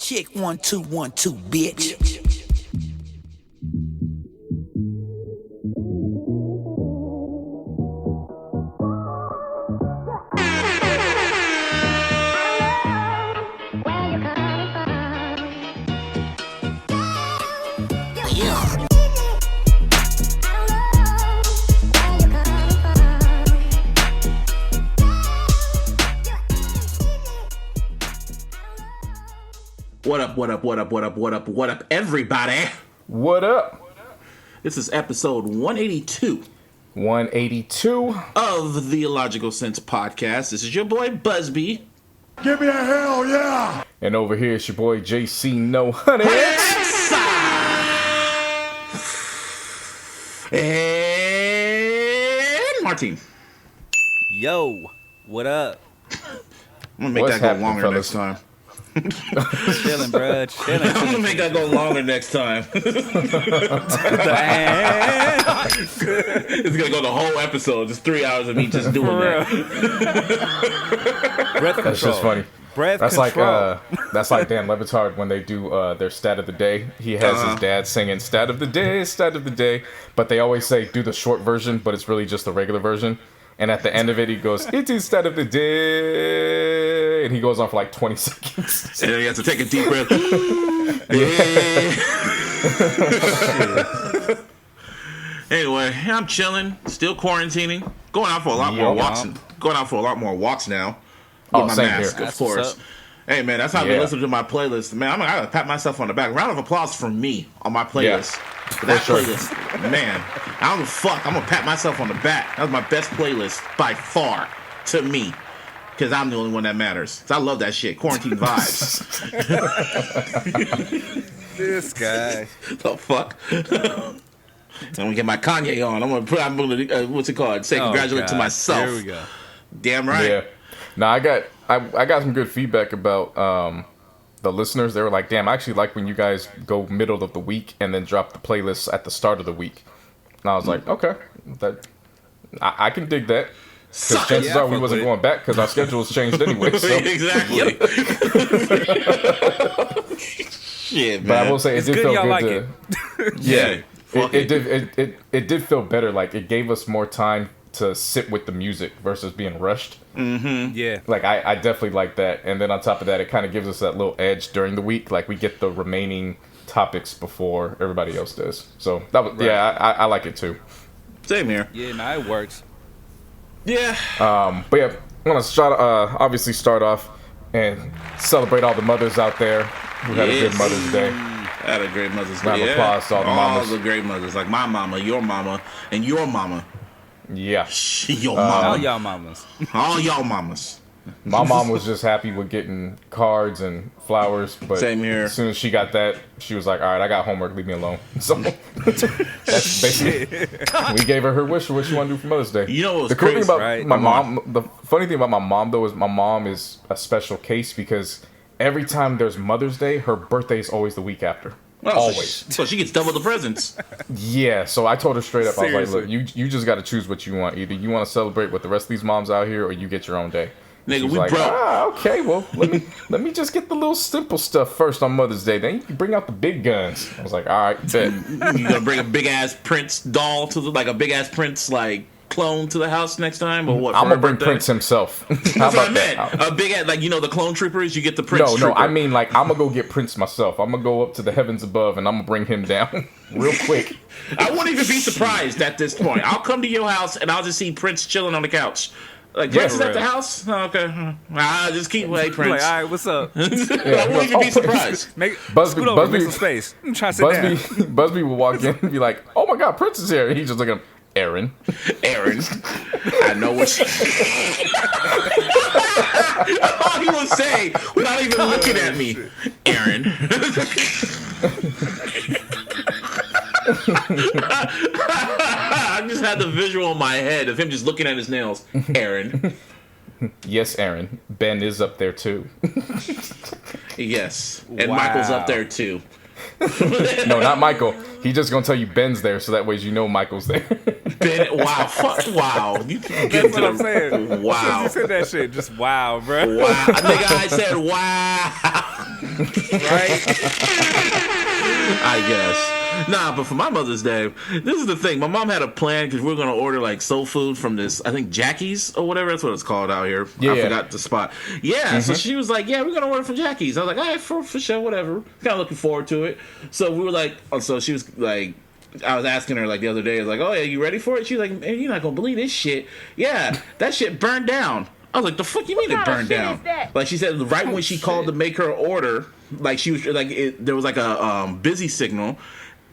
Check 1 2 1 2, bitch. What up, everybody? What up? This is episode 182. 182 of the iLLogical Sense podcast. This is your boy Busby. Give me a hell yeah! And over here it's your boy JC No Honey. And Martin. Yo, what up? I'm gonna make that go longer fellas? next time. Chilling, bro. Chilling. I'm gonna make that go longer next time. It's gonna go the whole episode, just 3 hours of me just doing that. Breath control. That's just funny. Breath That's control. that's like Dan Levitard when they do their stat of the day. He has his dad singing stat of the day, but they always say do the short version, but it's really just the regular version. And at the end of it, he goes, "It is stat of the day," and he goes on for like 20 seconds. And then he has to take a deep breath. Anyway, I'm chilling, still quarantining, going out for a lot more walks. Going out for a lot more walks now. With my same mask, here. of course. Hey man, that's how I've been Yeah. listening to my playlist. Man, I gotta pat myself on the back. Round of applause for me on my playlist. For that sure. playlist, man. I don't give a fuck. I'm gonna pat myself on the back. That was my best playlist by far to me, because I'm the only one that matters. So I love that shit. Quarantine vibes. This guy. The fuck. I'm gonna get my Kanye on. I'm gonna what's it called? Say congratulate to myself. There we go. Damn right. Yeah. Now I got some good feedback about the listeners. They were like, "Damn, I actually like when you guys go middle of the week and then drop the playlists at the start of the week." And I was like, "Okay, I can dig that." Because chances are we wasn't going back because our schedules changed anyway. So. Exactly. Shit, man. But I will say it did feel good like to. it. It did feel better. Like it gave us more time to sit with the music versus being rushed. Yeah. Like I definitely like that. And then on top of that, it kind of gives us that little edge during the week. Like we get the remaining topics before everybody else does. So that was I like it too. Same here. Yeah, nah, it works. Yeah. But yeah, I want to obviously start off and celebrate all the mothers out there who had a good Mother's Day. I had a great Mother's Day. Round of applause to all the mamas. All the great mothers, like my mama, your mama, and your mama. Yeah. Your mama. All y'all mamas. All y'all mamas. My mom was just happy with getting cards and flowers, but Same here. As soon as she got that, she was like, "All right, I got homework. Leave me alone." So that's basically we gave her wish. What she want to do for Mother's Day. You know what's the cool crazy, thing about right? my mom? The funny thing about my mom though is my mom is a special case because every time there's Mother's Day, her birthday is always the week after. Well, Always. So she gets double the presents. Yeah, so I told her straight up, I was like, Seriously. look, you just got to choose what you want. Either you want to celebrate with the rest of these moms out here, or you get your own day. Nigga, She's we like, broke. Okay, well, let me just get the little simple stuff first on Mother's Day. Then you can bring out the big guns. I was like, all right, bet. You gonna bring a big ass Prince doll to a big ass Prince clone to the house next time, or what? I'm for gonna her bring birthday? Prince himself. How That's what I about meant. that? A big ass, the clone troopers. You get the Prince. No, trooper. I mean I'm gonna go get Prince myself. I'm gonna go up to the heavens above and I'm gonna bring him down real quick. I wouldn't even be surprised at this point. I'll come to your house and I'll just see Prince chilling on the couch. Like, Prince is at the house? Oh, okay. Just keep wait, Prince. Like, all right, what's up? I wouldn't even be surprised. Scoot over, make some space. I'm trying to sit down. Busby will walk in and be like, "Oh my God, Prince is here!" And he's just looking at him, Aaron. Aaron, I know what all he would say without even looking at me. Aaron. I just had the visual in my head of him just looking at his nails. Aaron. Yes, Aaron. Ben is up there too. Yes. And Wow. Michael's up there too. No, not Michael. He's just gonna tell you Ben's there, so that way you know Michael's there. Ben, wow, fuck, wow. You can That's what I'm saying. Wow. You said that shit. Just wow, bro. Wow. I think I said wow. Right? I guess. Nah, but for my Mother's Day, this is the thing. My mom had a plan because we were going to order like soul food from this, I think Jackie's or whatever. That's what it's called out here. Yeah. I forgot the spot. Yeah, so she was like, yeah, we're going to order from Jackie's. I was like, all right, for sure, whatever. Kind of looking forward to it. So we were like, so she was like, I was asking her like the other day, I was like, oh, yeah, you ready for it? She was like, man, you're not going to believe this shit. Yeah, that shit burned down. I was like, the fuck you mean it burned down? Like she said, right when she called to make her order, like she was like, there was like a busy signal.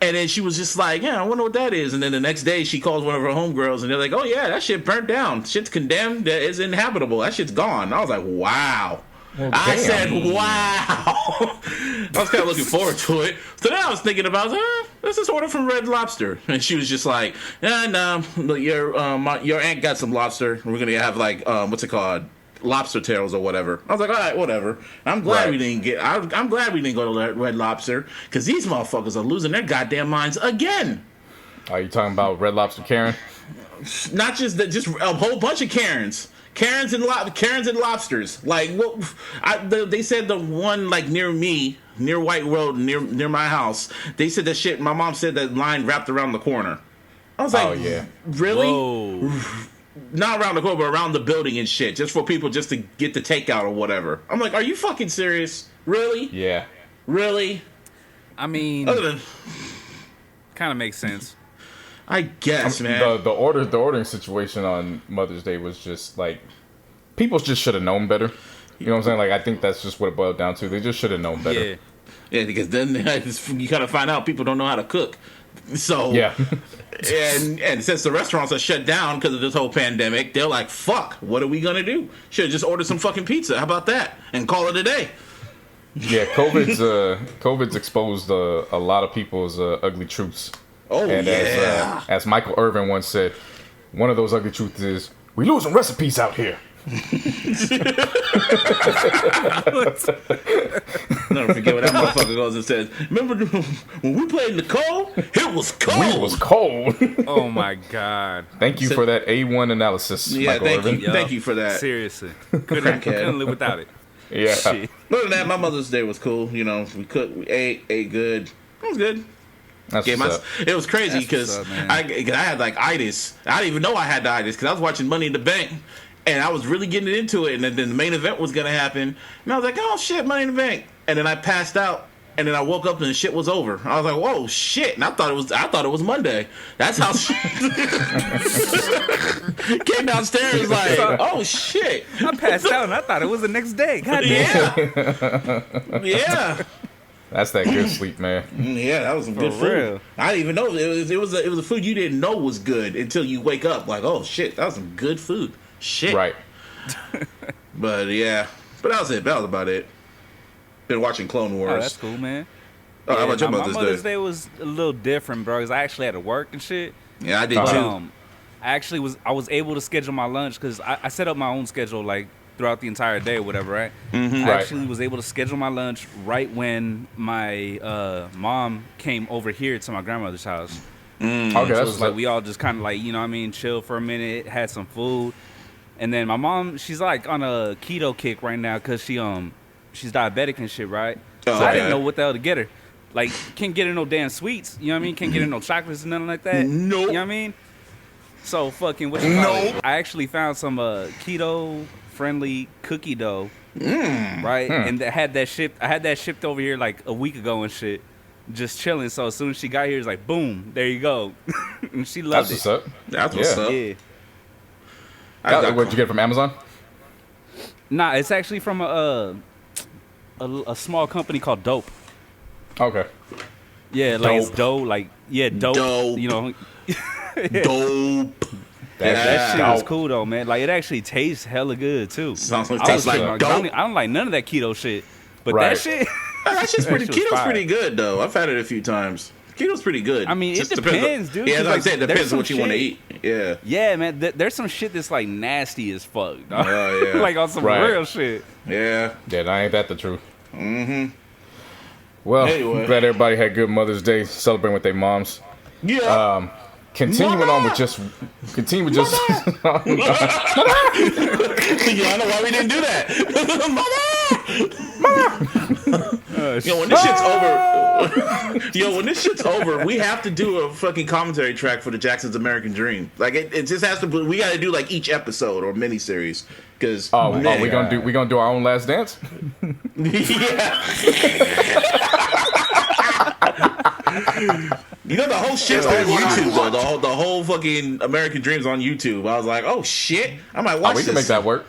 And then she was just like, yeah, I wonder what that is. And then the next day she calls one of her homegirls and they're like, oh yeah, that shit burnt down. Shit's condemned. It's inhabitable. That shit's gone. I was like, wow. Well, I damn. said, wow. I was kind of looking forward to it. So then I was thinking about, let's just order from Red Lobster. And she was just like, no, your aunt got some lobster. We're going to have like, what's it called? Lobster tails or whatever. I was like, all right, whatever. I'm glad we didn't get. I'm glad we didn't go to Red Lobster because these motherfuckers are losing their goddamn minds again. Are you talking about Red Lobster Karen? Not just that, just a whole bunch of Karens. Karens and lobsters. Like, what? They said the one like near me, near White Road, near my house. They said that shit. My mom said that line wrapped around the corner. I was like, oh yeah, really? Whoa. Not around the corner, but around the building and shit, just for people just to get the takeout or whatever. I'm like, are you fucking serious? Really? yeah. Really? I mean, Other than, kind of makes sense. I guess, man. The ordering situation on Mother's Day was just like people just should have known better. You know what I'm saying? Like I think that's just what it boiled down to. They just should have known better. Yeah. Yeah, because then you kind of find out people don't know how to cook. So Yeah. and since the restaurants are shut down because of this whole pandemic, they're like, fuck, what are we gonna do? Should have just ordered some fucking pizza. How about that? And call it a day. Yeah, COVID's exposed a lot of people's ugly truths. Oh, And yeah. as Michael Irvin once said, one of those ugly truths is we losing recipes out here. Never forget what that motherfucker goes and says. Remember when we played in the cold? It was cold. It was cold. Oh my god. Thank you for that A1 analysis, Yeah, Michael thank Irvin. you. Thank you for that. Seriously. Couldn't live without it. Yeah. Shit. Other than that, my Mother's Day was cool. You know, we cooked, we ate good. It was good. That's Gave what's my, up. it was crazy That's because what's up, man. I had like itis. I didn't even know I had the itis because I was watching Money in the Bank and I was really getting into it. And then the main event was gonna happen, and I was like, "Oh shit, Money in the Bank!" And then I passed out, and then I woke up and the shit was over. I was like, "Whoa, shit!" And I thought it was Monday. That's how. Came downstairs like, "Oh shit!" I passed out and I thought it was the next day. God damn. Yeah. That's that good sleep, man. Yeah, that was some good food. real. I didn't even know it was a food you didn't know was good until you wake up. Like, oh shit, that was some good food. Shit. Right. But yeah, but that was it. That was about it. Been watching Clone Wars. Oh, that's cool, man. Oh, how about your my Mother's Day? Day was a little different, bro, because I actually had to work and shit. Yeah, I did But, too. I was able to schedule my lunch because I set up my own schedule like throughout the entire day or whatever, right? Mm-hmm. I Right. actually was able to schedule my lunch right when my mom came over here to my grandmother's house. Okay, So that's it was like we all just kind of like, you know what I mean, chill for a minute, had some food. And then my mom, she's like on a keto kick right now because she's diabetic and shit, right? Oh, so I didn't okay. know what the hell to get her. Like, can't get her no damn sweets, you know what I mean? Can't get her no chocolates and nothing like that. Nope. You know what I mean? So fucking what you call it? I actually found some keto friendly cookie dough, right? And I had that shipped over here like a week ago and shit. Just chilling. So as soon as she got here, it's like boom, there you go. And she loved That's it. what's up. That's what's up. Yeah. What'd you get from Amazon? Nah, it's actually from a small company called Dope. Okay. Yeah, like it's Dope. dough, like dope. Dope. You know, Dope. that shit was dope. cool though, man. Like it actually tastes hella good too. Sounds like I tastes was like like, dope. I don't like none of that keto shit, but Right. that shit. That shit's pretty. That shit was Keto's fire. pretty good though. I've had it a few times. Keto's pretty good. I mean, it Just depends, dude, Yeah, 'cause, like I like, said, it there's depends on some what you want to shit- eat. Yeah. Yeah, man. There's some shit that's like nasty as fuck. Dog. Oh, yeah. Like on some Right. real shit. Yeah. Yeah, that ain't that the truth. Well, Anyway. glad everybody had good Mother's Day, celebrating with their moms. Yeah. Continuing Mama! on with just. Yeah, I know why we didn't do that. When this shit's over, we have to do a fucking commentary track for the Jackson's American Dream. Like it just has to. We got to do like each episode or miniseries because. we gonna do our own Last Dance. Yeah. You know the whole shit's on YouTube though. The whole fucking American Dream's on YouTube. I was like, oh shit, I might watch we this. can make that work.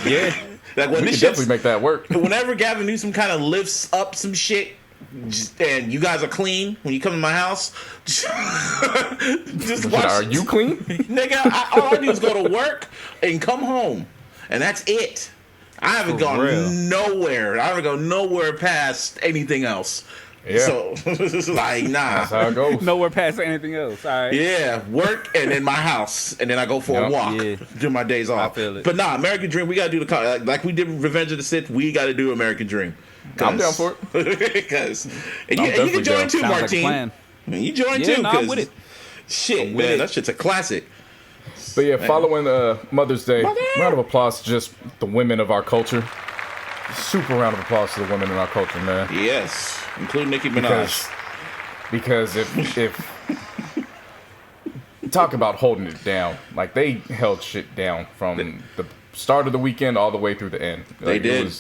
Yeah, like when We this can definitely make that work. Whenever Gavin Newsom kind of lifts up some shit, and you guys are clean when you come to my house, just watch. Are you clean? Nigga, all I do is go to work and come home, and that's it. I haven't gone nowhere. I haven't gone nowhere past anything else. Yeah. So it's like, nah. That's how it goes. Nowhere past anything else. All right. Yeah, work and then my house, and then I go for a walk. Yeah. Do my days off. I feel it. But nah, American Dream, we gotta do the like we did Revenge of the Sith. We gotta do American Dream. I'm down for it. Because and you definitely can join down. too, Sounds like a Martine. plan. You join Yeah, too. no, I'm with it. Shit, I'm with man, it. that shit's a classic. But yeah, following Mother's Day, round of applause to just the women of our culture. Super round of applause to the women in our culture, man. Yes, including Nicki Minaj. Because if talk about holding it down, like they held shit down from the start of the weekend all the way through the end. They Like, did.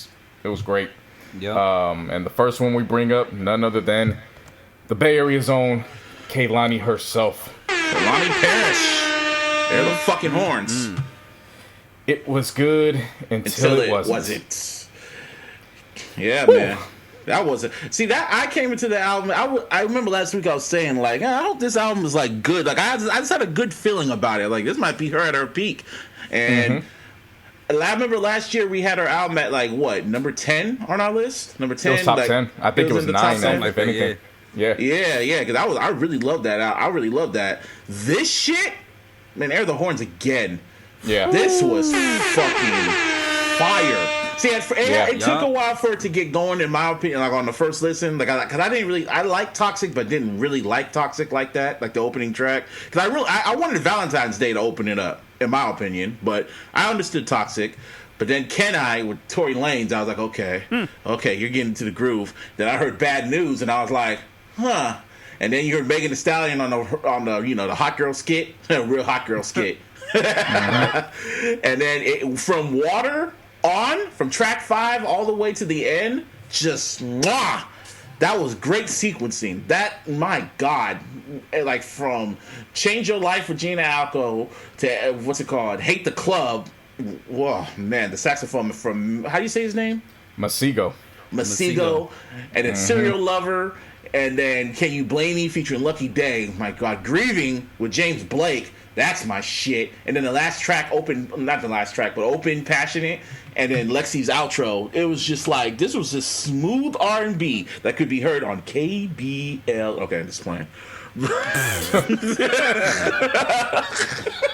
It was great. Yeah. And the first one we bring up, none other than the Bay Area's own Kehlani herself. Lonnie Parrish. They're the fucking horns. It was good until it wasn't. Yeah, man. That wasn't. See, that I came into the album. I remember last week I was saying like, I hope this album is like good. Like I just had a good feeling about it. Like this might be her at her peak. And I remember last year we had her album at like what, number 10 on our list. Number 10. It was top like, 10. I think it was in the top 9, 10. if anything. Yeah. Yeah. Because I really loved that. I really loved that. This shit, man. Air the horns again. Yeah. This was fucking fire. See, it took a while for it to get going, in my opinion. Like on the first listen, like because I didn't really, I liked Toxic, but didn't really like Toxic like that, like the opening track. Because I wanted Valentine's Day to open it up, in my opinion. But I understood Toxic. But then Kenai with Tory Lanez, I was like, okay, you're getting into the groove. Then I heard Bad News, and I was like, huh. And then you heard Megan Thee Stallion on the the hot girl skit, a real hot girl skit. And then from Water on, from track 5 all the way to the end, just mwah, that was great sequencing. That, my God, like from Change Your Life with Gina Alco to what's it called, Hate the Club. Whoa, man, the saxophone from, how do you say his name? Masego. And then Serial Lover, and then Can You Blame Me featuring Lucky Day. My God, Grieving with James Blake. That's my shit. And then the last track, not the last track, but Open, Passionate, and then Lexi's outro. It was just like, this was just smooth R&B that could be heard on KBL. Okay, I'm just playing.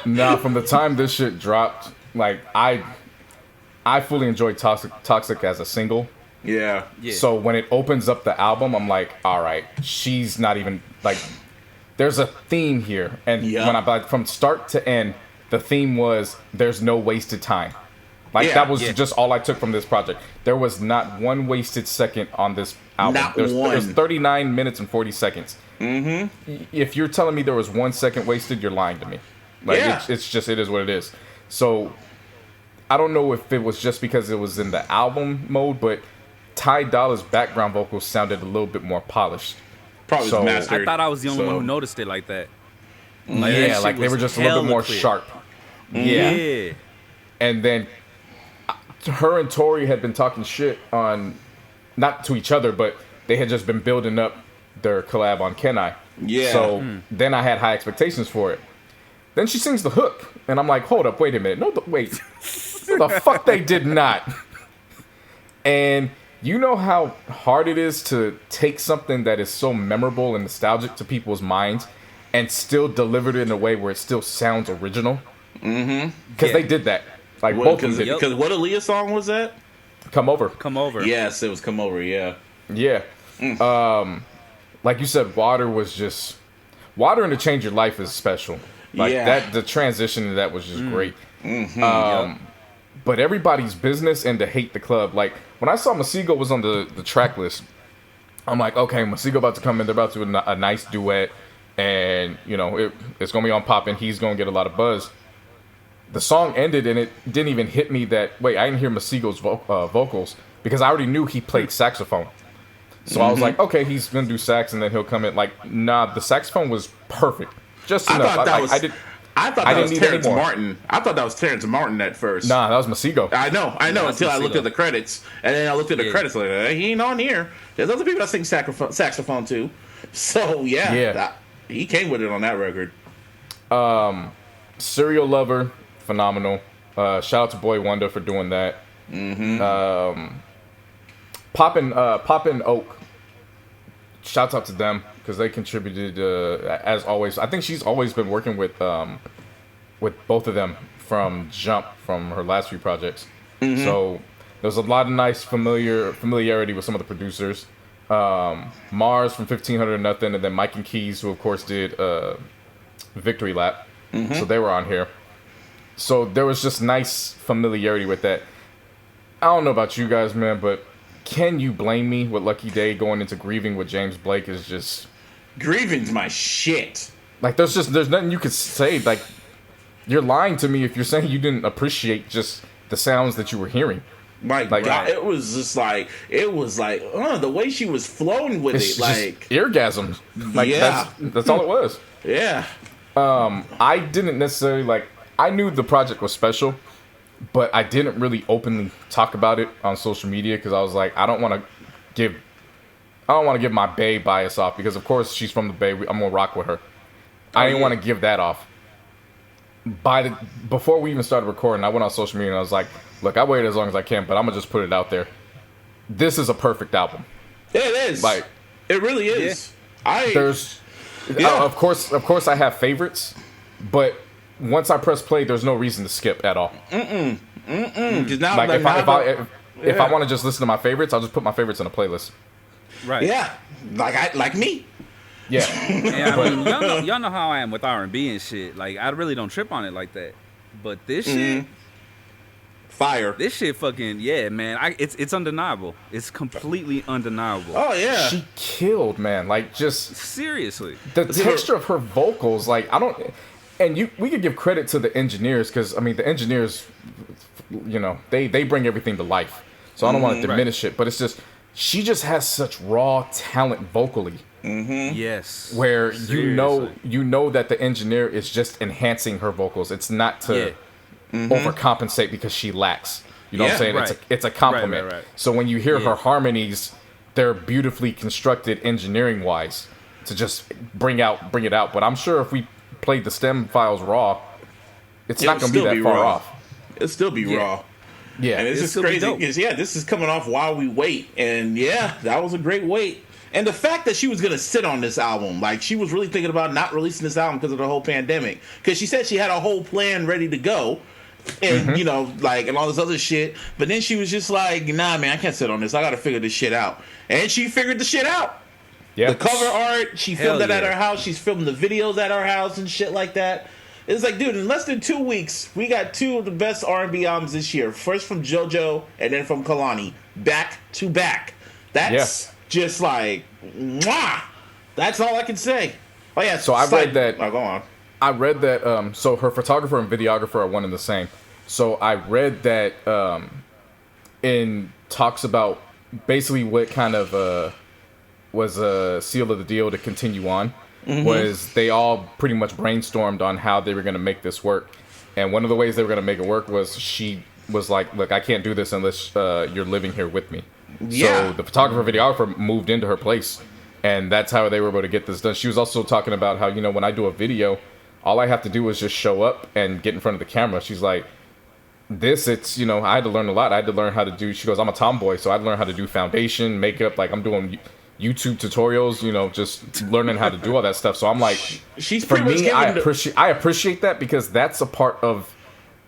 Nah, from the time this shit dropped, like I fully enjoyed Toxic as a single. Yeah. So when it opens up the album, I'm like, all right, she's not even like. There's a theme here, and when I from start to end, the theme was there's no wasted time. Like that was just all I took from this project. There was not one wasted second on this album. There's 39 minutes and 40 seconds. If you're telling me there was 1 second wasted, you're lying to me. Like it's just, it is what it is. So I don't know if it was just because it was in the album mode, but Ty Dolla's background vocals sounded a little bit more polished. Probably was mastered. I thought I was the only one who noticed it like that. Like, yeah, like they were just a little bit more sharp. Yeah. And then her and Tori had been talking shit on, not to each other, but they had just been building up their collab on Kenai. Yeah. So then I had high expectations for it. Then she sings the hook, and I'm like, hold up, wait a minute. No, wait. The fuck they did not. And you know how hard it is to take something that is so memorable and nostalgic to people's minds and still deliver it in a way where it still sounds original? Because they did that. Like, both of them did. Because what Aaliyah song was that? Come Over. Come Over. Yes, it was Come Over, yeah. Yeah. Like you said, Water and To Change Your Life is special. Like the transition to that was just great. But Everybody's Business and To Hate the Club, like when I saw Masego was on the track list, I'm like, okay, Masego about to come in, they're about to do a nice duet, and you know it's gonna be on poppin', he's gonna get a lot of buzz. The song ended and it didn't even hit me that wait, I didn't hear Masego's vocals because I already knew he played saxophone. So I was like, okay, he's gonna do sax and then he'll come in. Like, nah, the saxophone was perfect, just enough. I thought that was Terrence Martin. I thought that was Terrence Martin at first. Nah, that was Masego. I know. Until I looked at the credits, and then I looked at the credits like, he ain't on here. There's other people that sing saxophone too. So he came with it on that record. Serial Lover, phenomenal. Shout out to Boy Wonder for doing that. Poppin' Oak. Shouts out to them because they contributed as always. I think she's always been working with both of them from Jump, from her last few projects. So there's a lot of nice familiarity with some of the producers. Mars from 1500 Nothing, and then Mike and Keys, who of course did Victory Lap. So they were on here. So there was just nice familiarity with that. I don't know about you guys, man, but can you blame me with Lucky Day going into Grieving with James Blake is just... Grieving's my shit. Like, there's nothing you could say. Like, you're lying to me if you're saying you didn't appreciate just the sounds that you were hearing. My God, it was just like, the way she was flowing with it's it, like... Eargasm. Like, that's all it was. Yeah. I didn't necessarily, like... I knew the project was special, but I didn't really openly talk about it on social media because I was like, I don't want to give my Bay bias off because of course she's from the Bay. I'm gonna rock with her. I didn't want to give that off. Before we even started recording, I went on social media and I was like, look, I waited as long as I can, but I'm gonna just put it out there. This is a perfect album. Yeah, it is. Like, it really is. Of course I have favorites, but once I press play, there's no reason to skip at all. Like if I want to just listen to my favorites, I'll just put my favorites in a playlist. Right. Yeah. Like me. Yeah. Yeah. I mean, y'all know how I am with R&B and shit. Like, I really don't trip on it like that. But this shit, fire. This shit, fucking man. It's undeniable. It's completely undeniable. Oh yeah. She killed, man. Like, just seriously, the texture of her vocals. Like, I don't. And we could give credit to the engineers because, I mean, the engineers, you know, they bring everything to life. So I don't want to diminish it, but it's just, she just has such raw talent vocally. Yes. Where you know that the engineer is just enhancing her vocals. It's not to overcompensate because she lacks. You know what I'm saying? Right. It's a compliment. Right. So when you hear her harmonies, they're beautifully constructed engineering-wise to just bring it out. But I'm sure if we played the stem files raw, it's not going to be that far off. It'll still be raw. Yeah. And it's just crazy because, this is coming off While We Wait. And, that was a great wait. And the fact that she was going to sit on this album, like, she was really thinking about not releasing this album because of the whole pandemic. Because she said she had a whole plan ready to go. And, you know, like, and all this other shit. But then she was just like, nah, man, I can't sit on this. I got to figure this shit out. And she figured the shit out. Yeah. The cover art, she filmed that at her house. She's filming the videos at her house and shit like that. It's like, dude, in less than 2 weeks, we got two of the best R&B albums this year. First from JoJo and then from Kehlani. Back to back. That's just like, mwah! That's all I can say. Oh, yeah. So I read that. Oh, go on. I read that. So her photographer and videographer are one and the same. So I read that in talks about basically what kind of was a seal of the deal to continue on was they all pretty much brainstormed on how they were going to make this work. And one of the ways they were going to make it work was she was like, look, I can't do this unless you're living here with me. Yeah. So the photographer videographer moved into her place, and that's how they were able to get this done. She was also talking about how, you know, when I do a video, all I have to do is just show up and get in front of the camera. She's like, it's, you know, I had to learn a lot. I had to learn how to do, she goes, I'm a tomboy, so I had to learn how to do foundation, makeup, like I'm doing YouTube tutorials, you know, just learning how to do all that stuff. So I'm like, for me, I appreciate that because that's a part of,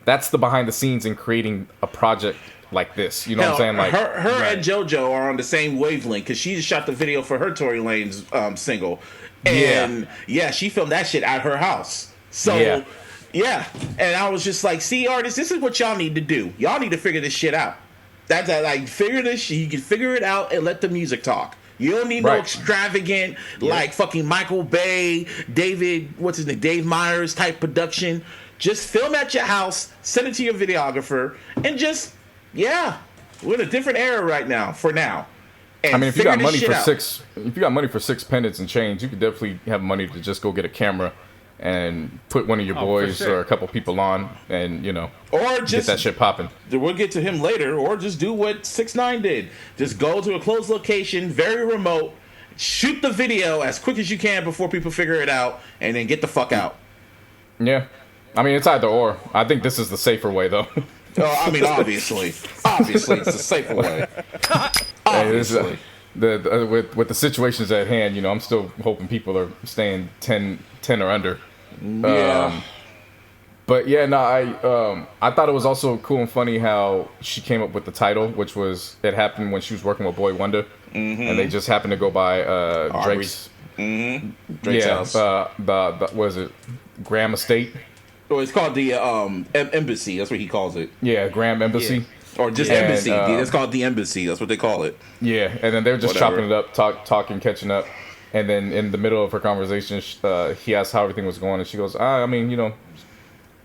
that's the behind the scenes in creating a project like this. You know Hell, what I'm saying? Like her and JoJo are on the same wavelength because she just shot the video for her Tory Lanez single, and she filmed that shit at her house. So and I was just like, see, artists, this is what y'all need to do. Y'all need to figure this shit out. That's like figure this shit. You can figure it out and let the music talk. You don't need no extravagant like fucking Michael Bay, Dave Myers type production. Just film at your house, send it to your videographer, and just we're in a different era right now. For now, and I mean, if you got money for six pendants and change, you could definitely have money to just go get a camera and put one of your boys or a couple people on, and or just get that shit popping. We'll get to him later, or just do what 6ix9ine did. Just go to a closed location, very remote, shoot the video as quick as you can before people figure it out, and then get the fuck out. Yeah. I mean, it's either or. I think this is the safer way, though. I mean, obviously, it's the safer way. Obviously, with the situations at hand, I'm still hoping people are staying 10 or under. Yeah. But yeah, no, I thought it was also cool and funny how she came up with the title, which was it happened when she was working with Boy Wonder, and they just happened to go by Drake's. Drake's house. The was it Graham Estate? Oh, it's called the Embassy. That's what he calls it. Yeah, Graham Embassy. Yeah. Or just Embassy. It's called the Embassy. That's what they call it. Yeah, and then they're just chopping it up, talking, catching up. And then in the middle of her conversation, he asked how everything was going. And she goes, I mean,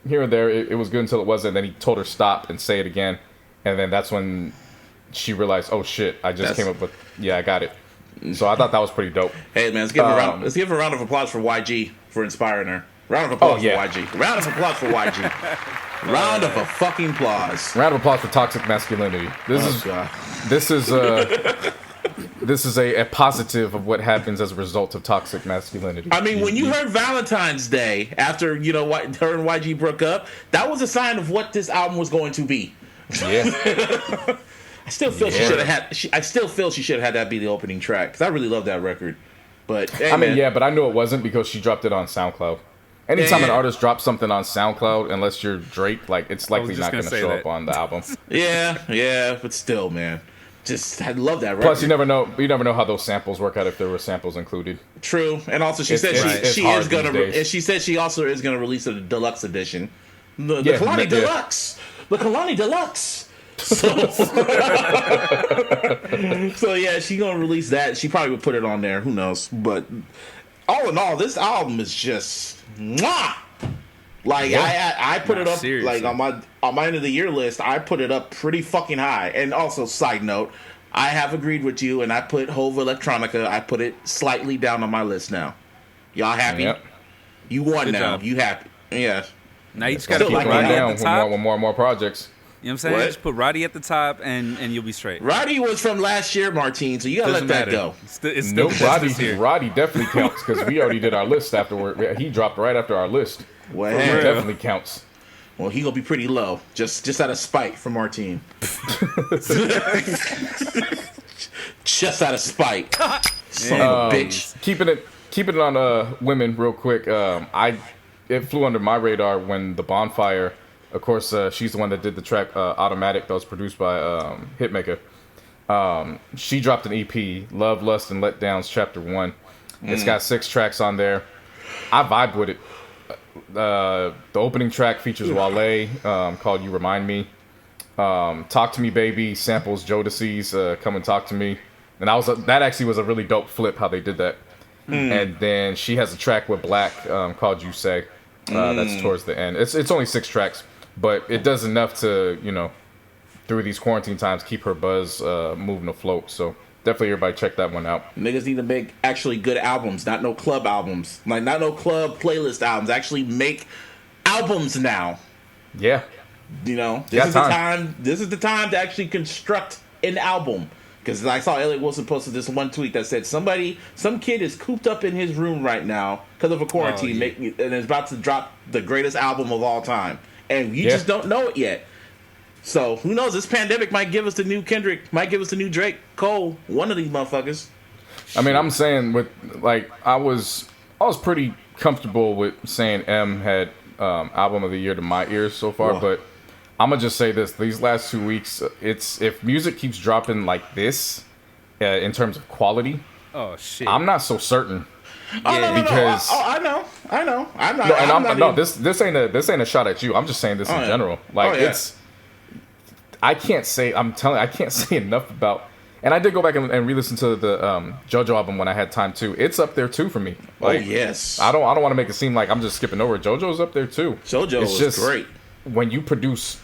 here and there, it was good until it wasn't. And then he told her stop and say it again. And then that's when she realized, oh, shit, I just came up with, I got it. So I thought that was pretty dope. Hey, man, let's give a round of applause for YG for inspiring her. Round of applause for YG. Round of applause for YG. Round of a fucking applause. Round of applause for toxic masculinity. This is a positive of what happens as a result of toxic masculinity. I mean, when you heard Valentine's Day after her and YG broke up, that was a sign of what this album was going to be. Yeah. I still feel she should have had. I still feel she should have had that be the opening track because I really love that record. But hey, but I knew it wasn't because she dropped it on SoundCloud. Anytime an artist drops something on SoundCloud, unless you're Drake, like it's likely not going to show up on the album. Yeah, but still, man, I love that record. Plus, you never know how those samples work out if there were samples included. True, and also she said she is going to, and she said she also is going to release a deluxe edition, the Kehlani Deluxe, the Kehlani Deluxe. So she's gonna release that. She probably would put it on there. Who knows? But all in all, this album is just mwah! Like I put it up seriously. Like on my end of the year list. I put it up pretty fucking high. And also, side note, I have agreed with you, and I put Hove Electronica. I put it slightly down on my list now. Y'all happy? Yep. You won Good now. Job. You happy? Yeah. Now you just gotta keep Roddy at the top. With more and more projects. You know what I'm saying? Just put Roddy at the top and you'll be straight. Roddy was from last year, Martine, so you gotta let that go. It's still Roddy definitely counts because we already did our list afterward. He dropped right after our list. Well, he definitely counts. Well, he gonna be pretty low, just out of spite for Martine. Just out of spite. Son of a bitch. Keeping it on women real quick. It flew under my radar when the Bonfyre. Of course, she's the one that did the track Automatic that was produced by Hitmaker. She dropped an EP, Love, Lust, and Letdowns, Chapter 1. It's got 6 tracks on there. I vibe with it. The opening track features Wale, called You Remind Me. Talk to Me, Baby, samples Jodeci's Come and Talk to Me. And that actually was a really dope flip how they did that. And then she has a track with Black called You Say. That's towards the end. It's only 6 tracks. But it does enough to, through these quarantine times, keep her buzz moving afloat. So definitely everybody check that one out. Niggas need to make actually good albums, not no club albums. Like, not no club playlist albums. Actually make albums now. Yeah. This is the time to actually construct an album. Because I saw Elliot Wilson posted this one tweet that said some kid is cooped up in his room right now because of a quarantine and is about to drop the greatest album of all time. And you just don't know it yet. So, who knows? This pandemic might give us the new Kendrick, might give us the new Drake, Cole, one of these motherfuckers. I mean, I'm saying I was pretty comfortable with saying M had album of the year to my ears so far, but I'm gonna just say this: these last 2 weeks, it's if music keeps dropping like this, in terms of quality, Oh shit. I'm not so certain. Because I know. I'm not. This ain't a shot at you. I'm just saying this in general. Like it's. I can't say. I'm telling. I can't say enough about. And I did go back and re-listen to the JoJo album when I had time too. It's up there too for me. Like, yes. I don't want to make it seem like I'm just skipping over it. JoJo's up there too. JoJo is just great. When you produce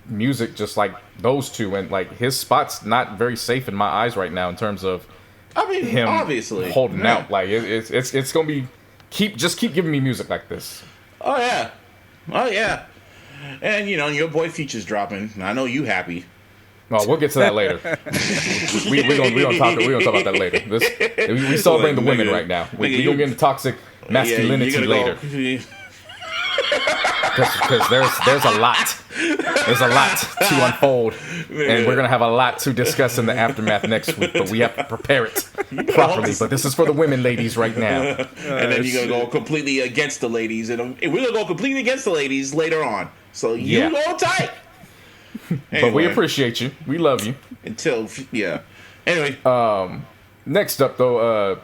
music just like those two, and like his spot's not very safe in my eyes right now in terms of. Him obviously holding out. Like it's gonna be keep giving me music like this. Oh yeah. And your boy Future's dropping. I know you happy. Well, we'll get to that later. we gonna talk about that later. We celebrate the women right now. We gonna get into toxic masculinity later. Because there's a lot. There's a lot to unfold, and we're gonna have a lot to discuss in the aftermath next week. But we have to prepare it properly. But this is for the women, ladies, right now. And then you're gonna go completely against the ladies, and we're gonna go completely against the ladies later on. So you go tight. Anyway, but we appreciate you. We love you. Anyway, next up though,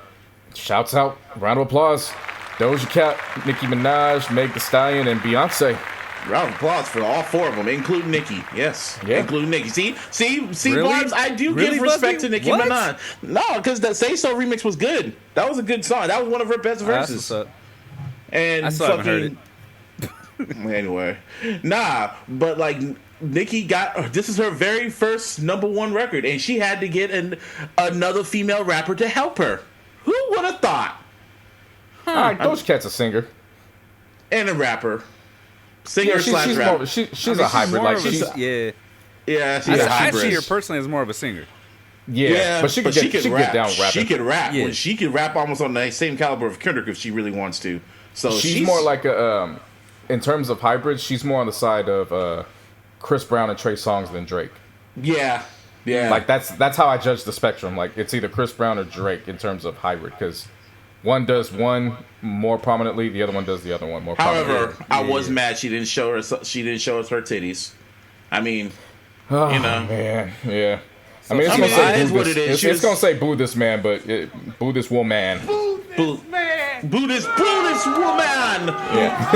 shouts out, round of applause. Doja Cat, Nicki Minaj, Meg Thee Stallion, and Beyonce. Round of applause for all four of them, including Nicki. Yes, including Nicki. See, really? Barbs, I do give respect to Nicki Minaj. No, because the Say So remix was good. That was a good song. That was one of her best verses. And I still haven't heard it. Anyway, but like Nicki this is her very first #1 record, and she had to get another female rapper to help her. Who would have thought? All right, Doja Cat's a singer and a rapper, singer slash rapper. She's a hybrid. Like she's yeah. She's a hybrid. I see her personally as more of a singer. Yeah, but she could get down rapping. She could rap. Yeah. She could rap almost on the same caliber of Kendrick if she really wants to. So she's more like a in terms of hybrids, she's more on the side of Chris Brown and Trey Songz than Drake. Yeah. Like that's how I judge the spectrum. Like it's either Chris Brown or Drake in terms of hybrid, because one does one more prominently, the other one does the other one more prominently. However, I was mad she didn't show us her titties. I mean, man, yeah. So, I mean, it's gonna say boo this. It's gonna say boo this man, but boo this woman. Boo this woman. Yeah.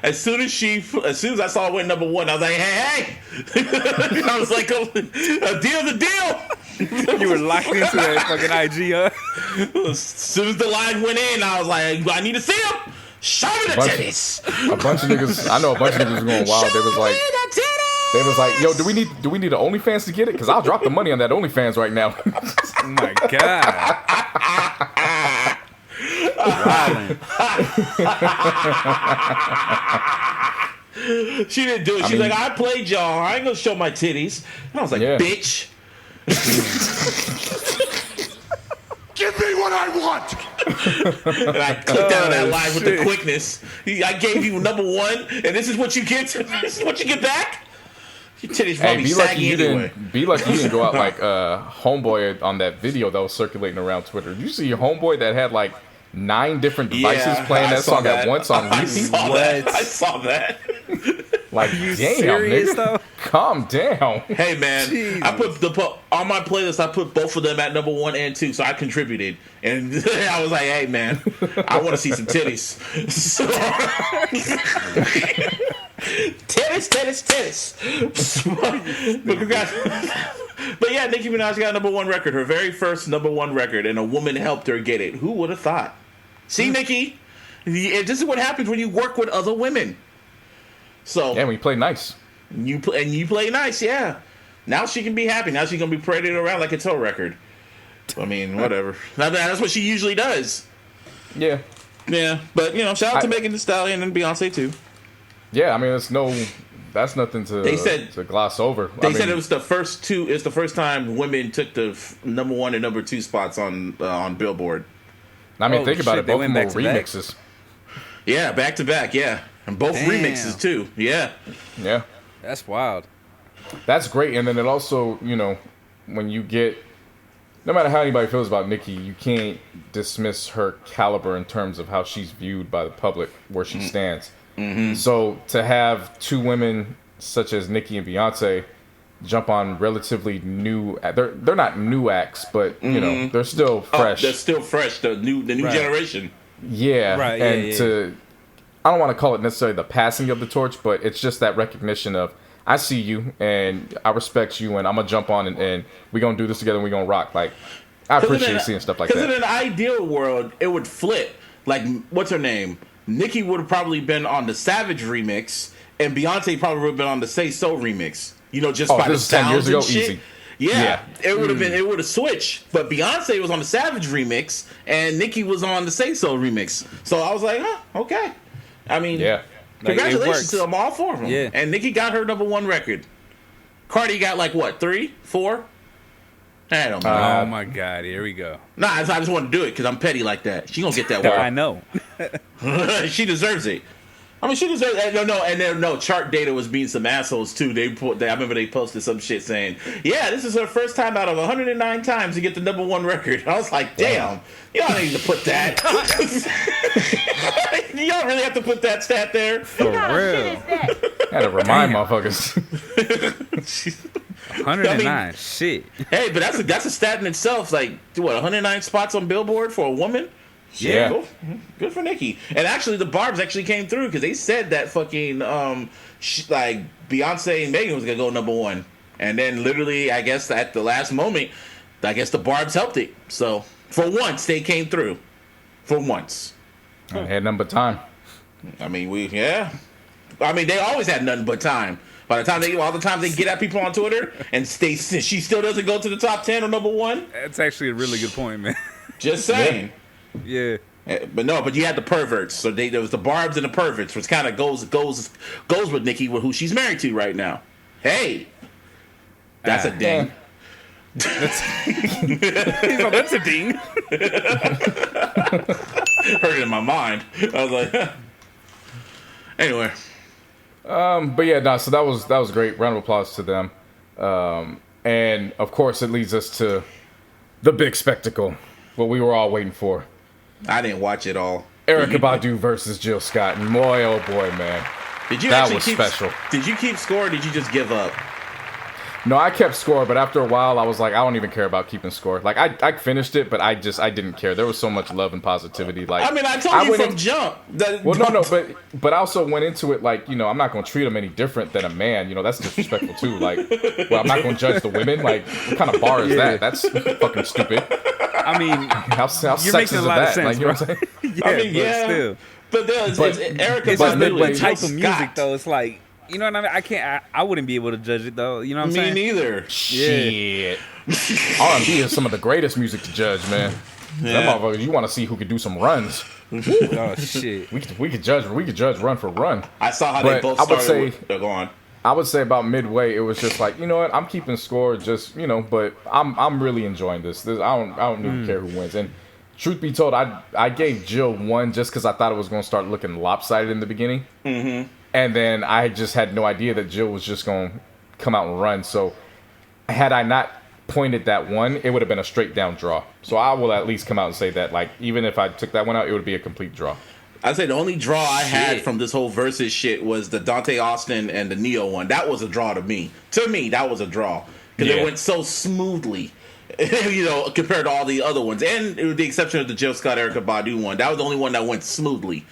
As soon as I saw it went #1, I was like, hey. I was like, a deal's a deal. You were locked into that fucking IG, huh? As soon as the line went in, I was like, I need to see him. Show me the titties. A bunch of niggas were going wild. They was like, yo, do we need an OnlyFans to get it? Because I'll drop the money on that OnlyFans right now. Oh my god. She didn't do it. She's like, I played y'all. I ain't gonna show my titties. And I was like, bitch. Give me what I want. And I clicked out of that line with the quickness. I gave you #1, and this is what you get. This is what you get back. Your titties probably saggy anyway. Be lucky you didn't go out like Homeboy on that video that was circulating around Twitter. Did you see your Homeboy that had like 9 different devices playing that song at once on repeat? I saw that. Like, you damn, serious, nigga. though? Calm down. Hey, man. Jesus. I put on my playlist, I put both of them at #1 and 2, so I contributed. And I was like, hey, man, I want to see some titties. So, titties. But yeah, Nicki Minaj got #1 record, her very first #1 record, and a woman helped her get it. Who would have thought? See, Nicki, this is what happens when you work with other women. So yeah, we play nice. You play nice, yeah. Now she can be happy. Now she's gonna be paraded around like it's her record. I mean, whatever. That's what she usually does. Yeah. Yeah, but shout out to Megan Thee Stallion and Beyonce too. Yeah, I mean, that's nothing to gloss over. They said it was the first two. It's the first time women took the #1 and #2 spots on Billboard. I mean, think about it. Both of them were remixes. Yeah, back to back. Yeah, and both remixes too. Yeah. Yeah. That's wild. That's great, and then it also, when you get, no matter how anybody feels about Nicki, you can't dismiss her caliber in terms of how she's viewed by the public, where she stands. So to have two women such as Nicki and Beyonce jump on relatively new, they're not new acts, but you know, they're still fresh. They're still fresh. The new generation. Yeah, Right, and yeah. I don't want to call it necessarily the passing of the torch, but it's just that recognition of, I see you and I respect you and I'm gonna jump on and we're gonna do this together and we're gonna rock. Like, I appreciate seeing stuff like that. Because in an ideal world, it would flip. Like, what's her name? Nicki would have probably been on the Savage remix, and Beyonce probably would have been on the Say So remix. You know, just by the this is 10 years sounds and ago, shit. easy. Yeah, it would have been. It would have switched. But Beyonce was on the Savage remix, and Nicki was on the Say So remix. So I was like, okay. I mean, Yeah. Like, congratulations to them, all four of them. Yeah. And Nicki got her #1 record. Cardi got like what, 3, 4? I don't know. Oh my God, here we go. Nah, I just want to do it because I'm petty like that. She gonna get that I word. know. She deserves it. I mean, she deserves it. No, Chart Data was being some assholes too. I remember they posted some shit saying, yeah, this is her first time out of 109 times to get the number 1 record. I was like, damn, you don't need to put that. You don't really have to put that stat there. For real. Had to remind motherfuckers. 109. I mean, Shit. Hey, but that's a stat in itself. Like, what, 109 spots on Billboard for a woman? Yeah. Cool. Good for Nicki. And actually, the Barbs actually came through because they said that fucking like Beyonce and Megan was gonna go #1, and then literally, I guess at the last moment, I guess the Barbs helped it. So for once, they came through. For once. I had nothing but time. I mean, I mean, they always had nothing but time. By the time all the times they get at people on Twitter, and she still doesn't go to the top 10 or #1. That's actually a really good point, man. Just saying. Yeah. But you had the perverts. So there was the Barbs and the perverts, which kind of goes with Nicki, with who she's married to right now. Hey, that's a ding. That's a ding. Heard it in my mind. I was like, anyway. But yeah, no, so that was great. Round of applause to them. And of course, it leads us to the big spectacle, what we were all waiting for. I didn't watch it all. Erykah Badu versus Jill Scott, and boy, oh boy, man, that was special. Did you keep score, or did you just give up? No, I kept score, but after a while, I was like, I don't even care about keeping score. Like, I finished it, but I didn't care. There was so much love and positivity. Like, I mean, I told you from jump. But I also went into it like, you know, I'm not going to treat them any different than a man. You know, that's disrespectful too. Like, well, I'm not going to judge the women. Like, what kind of bar is that? That's fucking stupid. I mean, how you're sexist making a lot of is that? sense, like, you know bro. what I'm saying? Yeah, I mean, but yeah. still. But it's Erykah It's Badu just midway, the type Jill of music, Scott. though. It's like, you know what I mean? I wouldn't be able to judge it, though. You know what I'm Me saying? neither. Shit. R&B is some of the greatest music to judge, man. That motherfuckers, you want to see who could do some runs. Oh, shit. We could judge run for run. I saw how But they both I would started. say- Go on. I would say about midway, it was just like, you know what, I'm keeping score, just, you know, but I'm really enjoying this. I don't even care who wins. And truth be told, I gave Jill 1 just because I thought it was going to start looking lopsided in the beginning. Mm-hmm. And then I just had no idea that Jill was just going to come out and run. So had I not pointed that 1, it would have been a straight down draw. So I will at least come out and say that, like, even if I took that one out, it would be a complete draw. I'd say the only draw I had from this whole versus shit was the Dante Austin and the Neo one. That was a draw to me. To me, that was a draw. Because it went so smoothly, you know, compared to all the other ones. And with the exception of the Jill Scott, Erykah Badu one. That was the only one that went smoothly.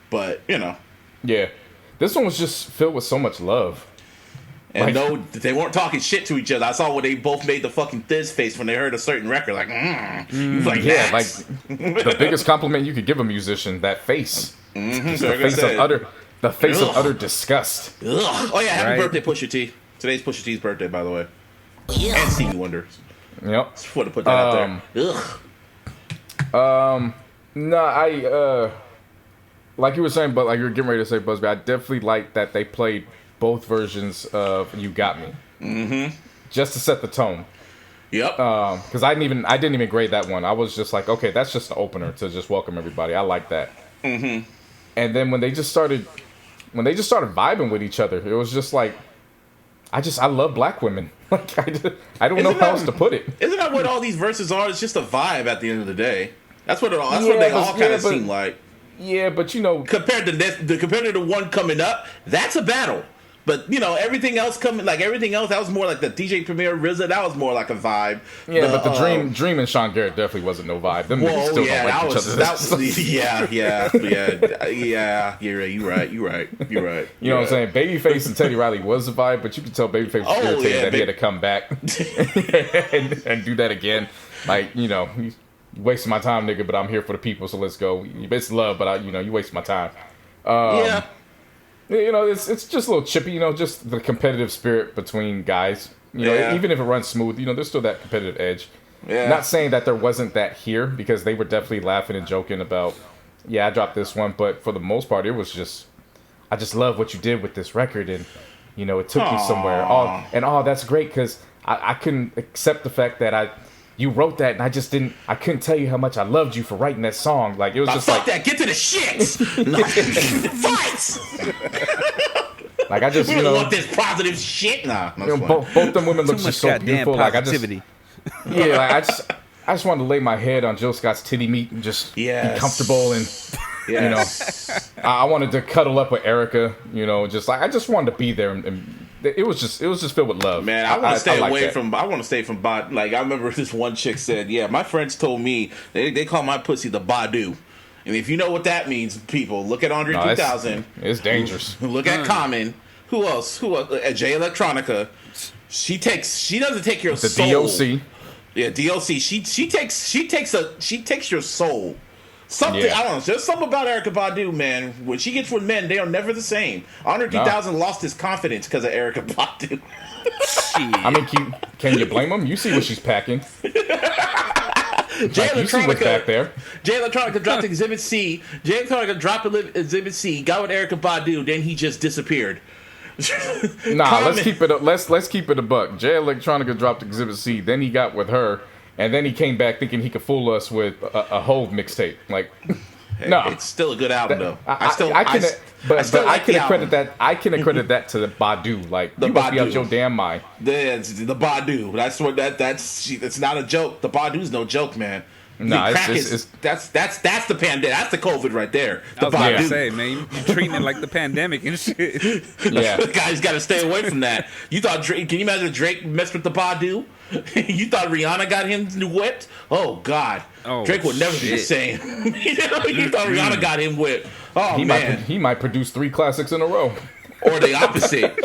But, you know. Yeah. This one was just filled with so much love. And no, they weren't talking shit to each other. I saw where they both made the fucking Thiz face when they heard a certain record. Like, like Yeah, that. like the biggest compliment you could give a musician, that face. Mm-hmm. The face of utter disgust. Ugh. Oh, yeah, happy Right. birthday, Pusha T. Today's Pusha T's birthday, by the way. And Stevie Wonder. Yep. Just want to put that out there. Ugh. No, like you were saying, but like you were getting ready to say, Busby, I definitely like that they played both versions of "You Got Me," just to set the tone. Yep. Because I didn't even grade that one. I was just like, okay, that's just an opener to just welcome everybody. I like that. And then when they just started vibing with each other, it was just like, I love black women. Like I don't know how else to put it. Isn't that what all these verses are? It's just a vibe at the end of the day. That's what they all kind of seem like. Yeah, but you know, compared to the one coming up, that's a battle. But you know, everything else that was more like the DJ Premier RZA. That was more like a vibe. Yeah, but the Dream and Sean Garrett definitely wasn't no vibe. Them niggas still don't like each other. Yeah. You're right. You know what I'm saying? Babyface and Teddy Riley was a vibe, but you could tell Babyface was irritated that he had to come back and do that again. Like, you know, you wasting my time, nigga. But I'm here for the people, so let's go. It's love, but you wasting my time. Yeah. You know, it's just a little chippy, you know, just the competitive spirit between guys. You know, even if it runs smooth, you know, there's still that competitive edge. Yeah. Not saying that there wasn't that here, because they were definitely laughing and joking about, yeah, I dropped this one, but for the most part, it was just, I just love what you did with this record, and, you know, it took you somewhere. That's great, because I couldn't accept the fact that you wrote that, and I couldn't tell you how much I loved you for writing that song. Like, it was just fuck that, get to the shit! Fights! Like, I just, we you don't know, want this positive shit. Nah, you know, both them women look just so beautiful. Like, I just, I just wanted to lay my head on Jill Scott's titty meat and just be comfortable, and you know, I wanted to cuddle up with Erykah. You know, just like I just wanted to be there, and it was just filled with love. Man, I want to stay away from. I want to stay from bot. Like, I remember this one chick said, "Yeah, my friends told me they call my pussy the Badu." And if you know what that means, people, look at Andre 2000. It's dangerous. Look at Common. Who else? Jay Electronica. She doesn't take your soul. The DOC. Yeah, DOC. She takes your soul. Something, I don't know. There's something about Erykah Badu, man. When she gets with men, they are never the same. Andre 3000 lost his confidence because of Erykah Badu. I mean, can you blame him? You see what she's packing. Jay you see what's back there. Jay Electronica dropped Exhibit C. Jay Electronica dropped Exhibit C. Got with Erykah Badu. Then he just disappeared. Let's keep it. Let's keep it a buck. Jay Electronica dropped Exhibit C. Then he got with her. And then he came back thinking he could fool us with a Hove mixtape. Like, no, it's still a good album though. I can accredit that. I can accredit that to the Badu. Like, you must be out your damn mind. The Badu. That's what that's. It's not a joke. The Badu's no joke, man. No, that's the pandemic. That's the COVID right there. I was about to say, man, you treating it like the pandemic and shit. Yeah, the guys got to stay away from that. You thought Drake? Can you imagine Drake messed with the Badu? You thought Rihanna got him whipped? Oh God, Drake would never be the same. You thought Rihanna got him whipped? Oh man, he might produce 3 classics in a row. Or the opposite.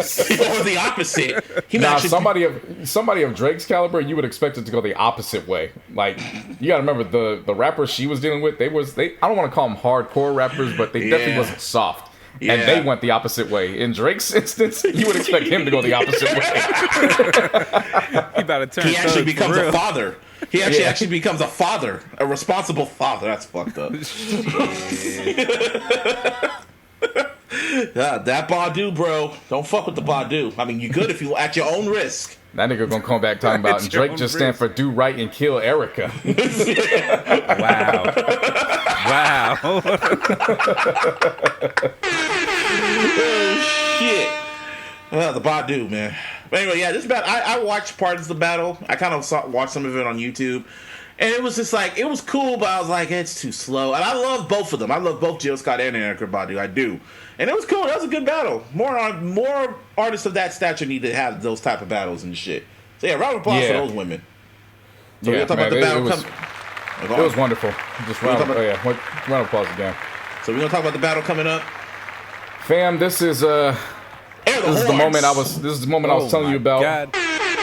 Somebody of Drake's caliber, you would expect it to go the opposite way. Like, you gotta remember the rappers she was dealing with. I don't want to call them hardcore rappers, but they definitely wasn't soft. Yeah. And they went the opposite way. In Drake's instance, you would expect him to go the opposite way. He about to turn. He actually becomes a father. He actually becomes a father, a responsible father. That's fucked up. That Badu, bro. Don't fuck with the Badu. I mean, you good if you at your own risk. That nigga gonna come back talking about, and Drake just stand for do right and kill Erykah. Wow. Oh, shit. The Badu, man. But anyway, yeah, this battle, I watched parts of the battle. I kind of watched some of it on YouTube. And it was just like, it was cool, but I was like, it's too slow. And I love both of them. I love both Jill Scott and Erykah Badu. I do. And it was cool. That was a good battle. More artists of that stature need to have those type of battles and shit. So yeah, round of applause for those women. So we're going to talk about the battle. It was wonderful. Just round of applause again. So we're going to talk about the battle coming up. Fam, this is the moment I was telling you about. God.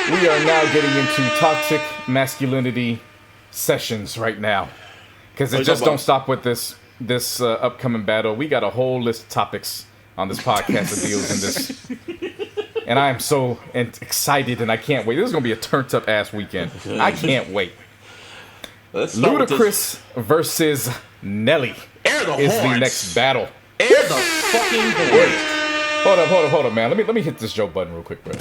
We are now getting into toxic masculinity sessions right now, because it just don't stop with this upcoming battle. We got a whole list of topics on this podcast that deals in this, and I am so excited, and I can't wait. This is gonna be a turned up ass weekend. I can't wait. Ludacris versus Nelly is the next battle. Air the fucking horn. Hold up, man. Let me hit this Joe button real quick, bro.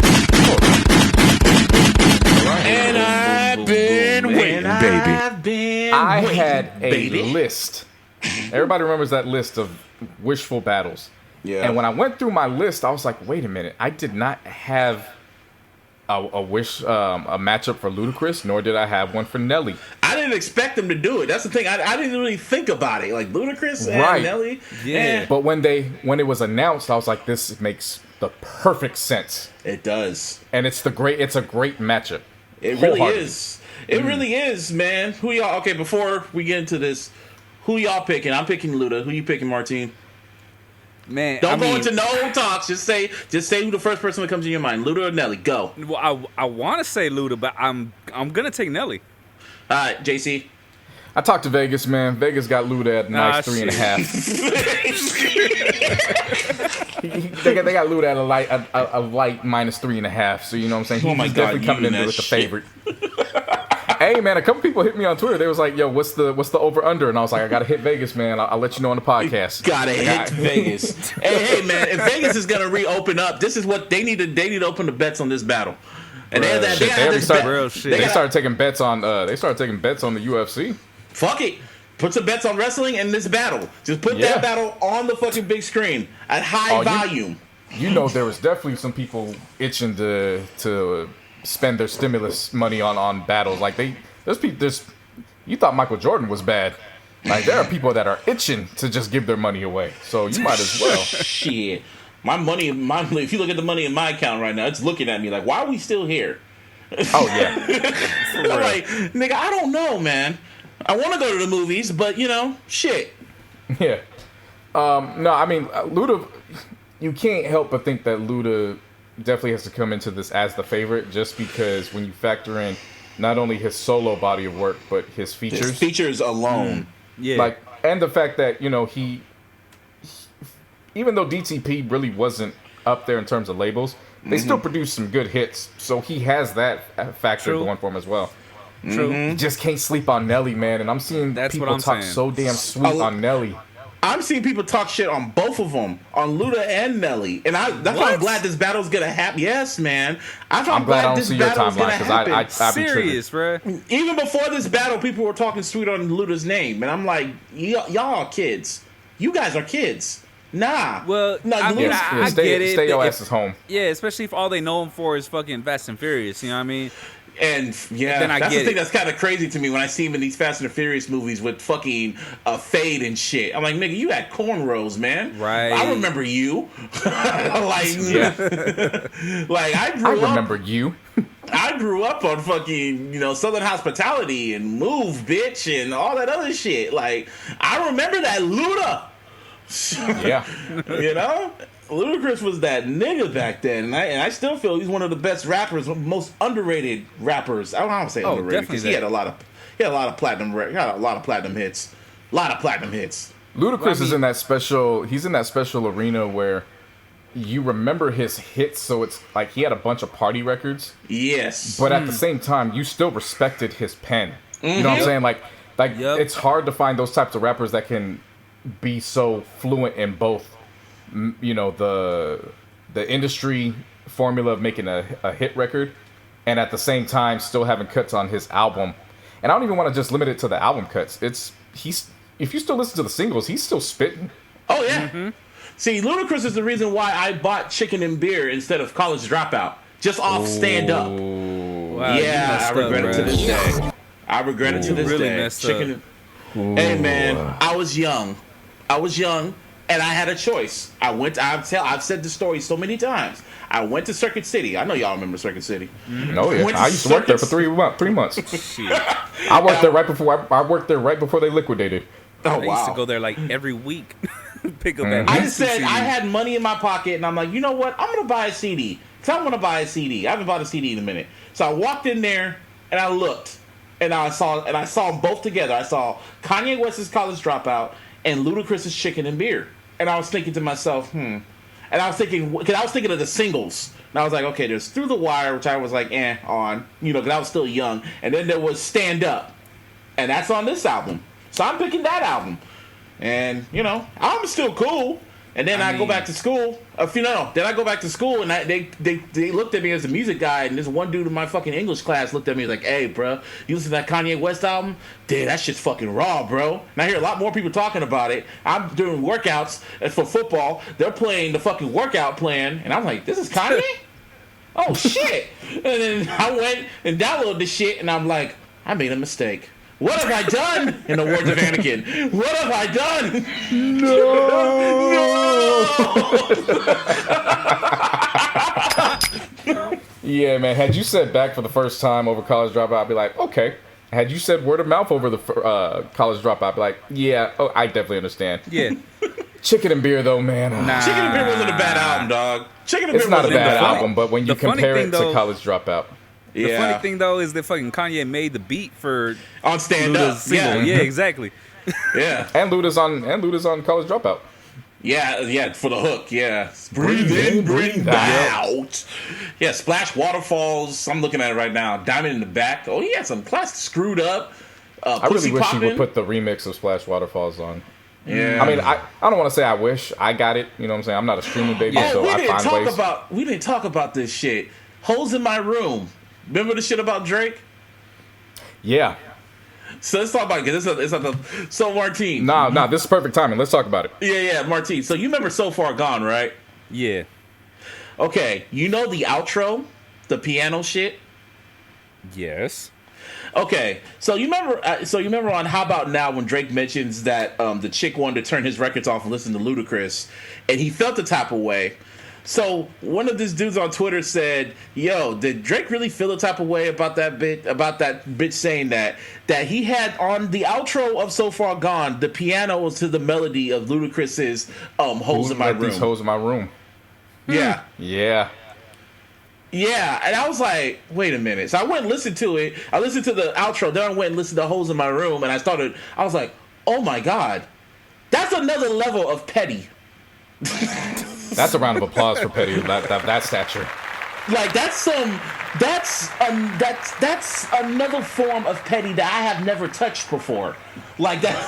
And I've been waiting, baby. I had a list. Everybody remembers that list of wishful battles. Yeah. And when I went through my list, I was like, wait a minute. I did not have a matchup for Ludacris, nor did I have one for Nelly. I didn't expect them to do it. That's the thing. I didn't really think about it. Like Ludacris and Nelly. Yeah. But when it was announced, I was like, this makes the perfect sense. It does. And it's a great matchup. It really is. It really is, man. Who y'all? Okay, before we get into this, who y'all picking? I'm picking Luda. Who you picking, Martine? Man, Don't go into no talks. Just say who the first person that comes to your mind. Luda or Nelly? Go. Well, I want to say Luda, but I'm gonna take Nelly. All right, JC. I talked to Vegas, man. Vegas got Luda at a nice 3.5. They got Luda at a light minus 3.5. So you know what I'm saying? Oh my He's God, definitely coming in with the shit. favorite. Hey man, a couple people hit me on Twitter. They was like, "Yo, what's the over under?" And I was like, "I gotta hit Vegas, man. I'll let you know on the podcast." Gotta hit Vegas. Hey man, if Vegas is gonna reopen up, this is what they need to. They need to open the bets on this battle. And They started taking bets on. They started taking bets on the UFC. Fuck it. Put some bets on wrestling and this battle. Just put that battle on the fucking big screen at high volume. You know, there was definitely some people itching to spend their stimulus money on battles. Like you thought Michael Jordan was bad. Like there are people that are itching to just give their money away. So you might as well. Shit. My money, if you look at the money in my account right now, it's looking at me like, why are we still here? Oh yeah. I'm like, nigga, I don't know, man. I want to go to the movies, but shit. Yeah. No, I mean, Luda, you can't help but think that Luda definitely has to come into this as the favorite, just because when you factor in not only his solo body of work, but his features. His features alone. Yeah. Like, and the fact that, he even though DTP really wasn't up there in terms of labels, they still produced some good hits. So he has that factor going for him as well. True. You just can't sleep on Nelly, man. And I'm seeing people talk so damn sweet on Nelly. I'm seeing people talk shit on both of them, on Luda and Nelly, and that's why I'm glad this battle's gonna happen. Yes, man. I'm glad I don't see your timeline because I'd be serious, bro. Even before this battle, people were talking sweet on Luda's name, and I'm like, y'all are kids. You guys are kids. Nah. Well, no, I mean, I get it. Stay your asses home. Yeah, especially if all they know him for is fucking Fast and Furious. You know what I mean? And that's the thing that's kind of crazy to me when I see him in these Fast and Furious movies with fucking fade and shit. I'm like, nigga, you had cornrows, man. Right. I remember you. like I remember you. I grew up on fucking, Southern Hospitality and Move, bitch, and all that other shit. Like, I remember that Luda. Yeah. Ludacris was that nigga back then, and I still feel he's one of the best rappers, most underrated rappers. I don't want to say underrated because he had a lot of platinum hits. Ludacris is in that special. He's in that special arena where you remember his hits, so it's like he had a bunch of party records. Yes, but at the same time, you still respected his pen. You know what I'm saying? Like it's hard to find those types of rappers that can be so fluent in both. The industry formula of making a hit record, and at the same time still having cuts on his album. And I don't even want to just limit it to the album cuts. If you still listen to the singles, he's still spitting. Oh yeah. See, Ludacris is the reason why I bought Chicken and Beer instead of College Dropout, just off Stand Up. Wow, yeah, I regret it to this day. I regret it to this day. Chicken. Hey man, I was young. And I had a choice. I've said the story so many times. I went to Circuit City. I know y'all remember Circuit City. Oh yeah, I used to work there for 3 months. I worked there right before they liquidated. Oh I wow! used to go there like every week. Pick up that. I just said I had money in my pocket, and I'm like, you know what? I'm gonna buy a CD. Cause I want to buy a CD. I haven't bought a CD in a minute. So I walked in there and I looked, and I saw them both together. I saw Kanye West's College Dropout and Ludacris's Chicken and Beer. And I was thinking to myself, And I was thinking of the singles. And I was like, okay, there's Through the Wire, which I was like, on, because I was still young. And then there was Stand Up. And that's on this album. So I'm picking that album. And, I'm still cool. And then I go back to school. Then I go back to school, and they looked at me as a music guy, and this one dude in my fucking English class looked at me like, hey, bro, you listen to that Kanye West album? Dude, that shit's fucking raw, bro. And I hear a lot more people talking about it. I'm doing workouts for football. They're playing the fucking workout plan, and I'm like, this is Kanye? oh shit. And then I went and downloaded the shit, and I'm like, I made a mistake. What have I done? In the words of Anakin, what have I done? No. Yeah, man. Had you said back for the first time over College Dropout, I'd be like, okay. Had you said word of mouth over the College Dropout, I'd be like, yeah, oh, I definitely understand. Yeah. Chicken and Beer, though, man. Nah. Chicken and Beer wasn't a bad album, dog. Chicken and Beer It's not a wasn't bad bad album, but when you compare it to College Dropout. The funny thing though is that fucking Kanye made the beat for on Stand Up. Single. Yeah, exactly. Yeah. And Luda's on College Dropout. Yeah, for the hook, yeah. Breathe in, breathe out. Yeah, Splash Waterfalls. I'm looking at it right now. Diamond in the Back. Oh, he had some classic Screwed Up. I really wish Poppin'. he would put the remix of Splash Waterfalls on. Yeah. I mean, I don't want to say I wish. I got it. You know what I'm saying? I'm not a streaming baby, so I find ways. We didn't talk about this shit. Holes in My Room. Remember the shit about Drake? Yeah. So let's talk about it. So Martine. Nah, this is perfect timing. Let's talk about it. Yeah, Martine. So you remember So Far Gone, right? Yeah. Okay, you know the outro? The piano shit? Yes. Okay, so you remember on How About Now when Drake mentions that the chick wanted to turn his records off and listen to Ludacris, and he felt the type of way. So one of these dudes on Twitter said, "Yo, did Drake really feel the type of way about that bitch saying that he had on the outro of So Far Gone the piano to the melody of Ludacris's Holes in My Room." These holes in my room. Yeah. Yeah. Yeah, and I was like, wait a minute. So I went and listened to it. I listened to the outro, then I went and listened to Holes in My Room, and I was like, oh my God. That's another level of petty. That's a round of applause for Petty, that stature. Like that's another form of petty that I have never touched before. Like that.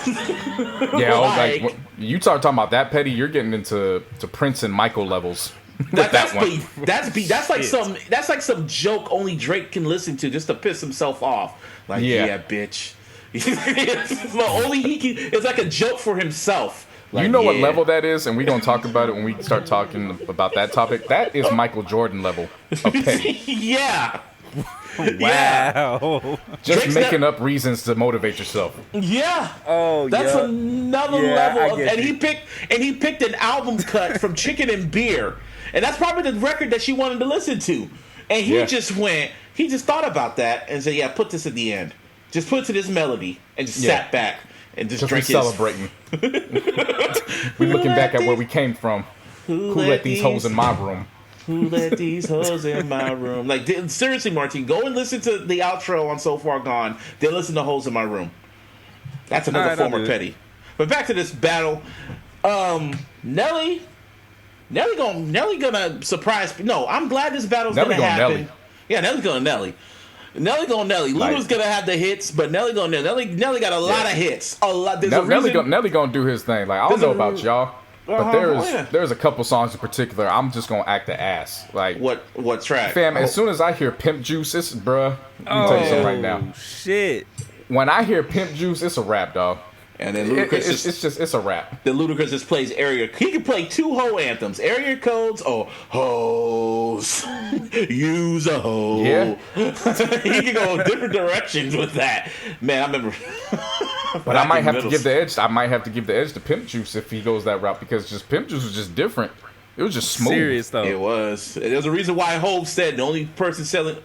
Yeah, like you start talking about that Petty, you're getting into Prince and Michael levels. That's like some joke only Drake can listen to just to piss himself off. Like, yeah bitch. Only he can. It's like a joke for himself. Like, you know what level that is, and we don't talk about it when we start talking about that topic. That is Michael Jordan level of petty. Yeah. Wow. Just Drake's making up reasons to motivate yourself. Yeah. Oh, that's another level. And he picked an album cut from Chicken and Beer, and that's probably the record that she wanted to listen to. And he just thought about that and said, "Yeah, put this at the end. Just put it to this melody," and just sat back. And just drinking. Celebrating. We looking back at where we came from. Who let these hoes in my room? Who let these hoes in my room? Like, seriously, Martin, go and listen to the outro on So Far Gone. Then listen to Holes in My Room. That's another form of petty. But back to this battle. Nelly gonna surprise. No, I'm glad this battle's gonna happen. Nelly. Yeah, Nelly's gonna Nelly. Luda's gonna have the hits, but Nelly got a lot of hits. A lot. Nelly gonna do his thing. Like, I don't know about y'all, but there's a couple songs in particular I'm just gonna act the ass. Like, what track? Fam, as soon as I hear Pimp Juice, it's bruh. Let me tell you something right now. Shit. When I hear Pimp Juice, it's a rap, dog. And then Ludacris it's a rap. Then Ludacris just plays area. He can play two hoe anthems, area codes or hoes. Use a hoe. Yeah. He can go different directions with that. Man, I remember. But I might have to give the edge. I might have to give the edge to Pimp Juice if he goes that route, because just Pimp Juice was just different. It was just smooth. Serious though. It was. There's a reason why Hov said the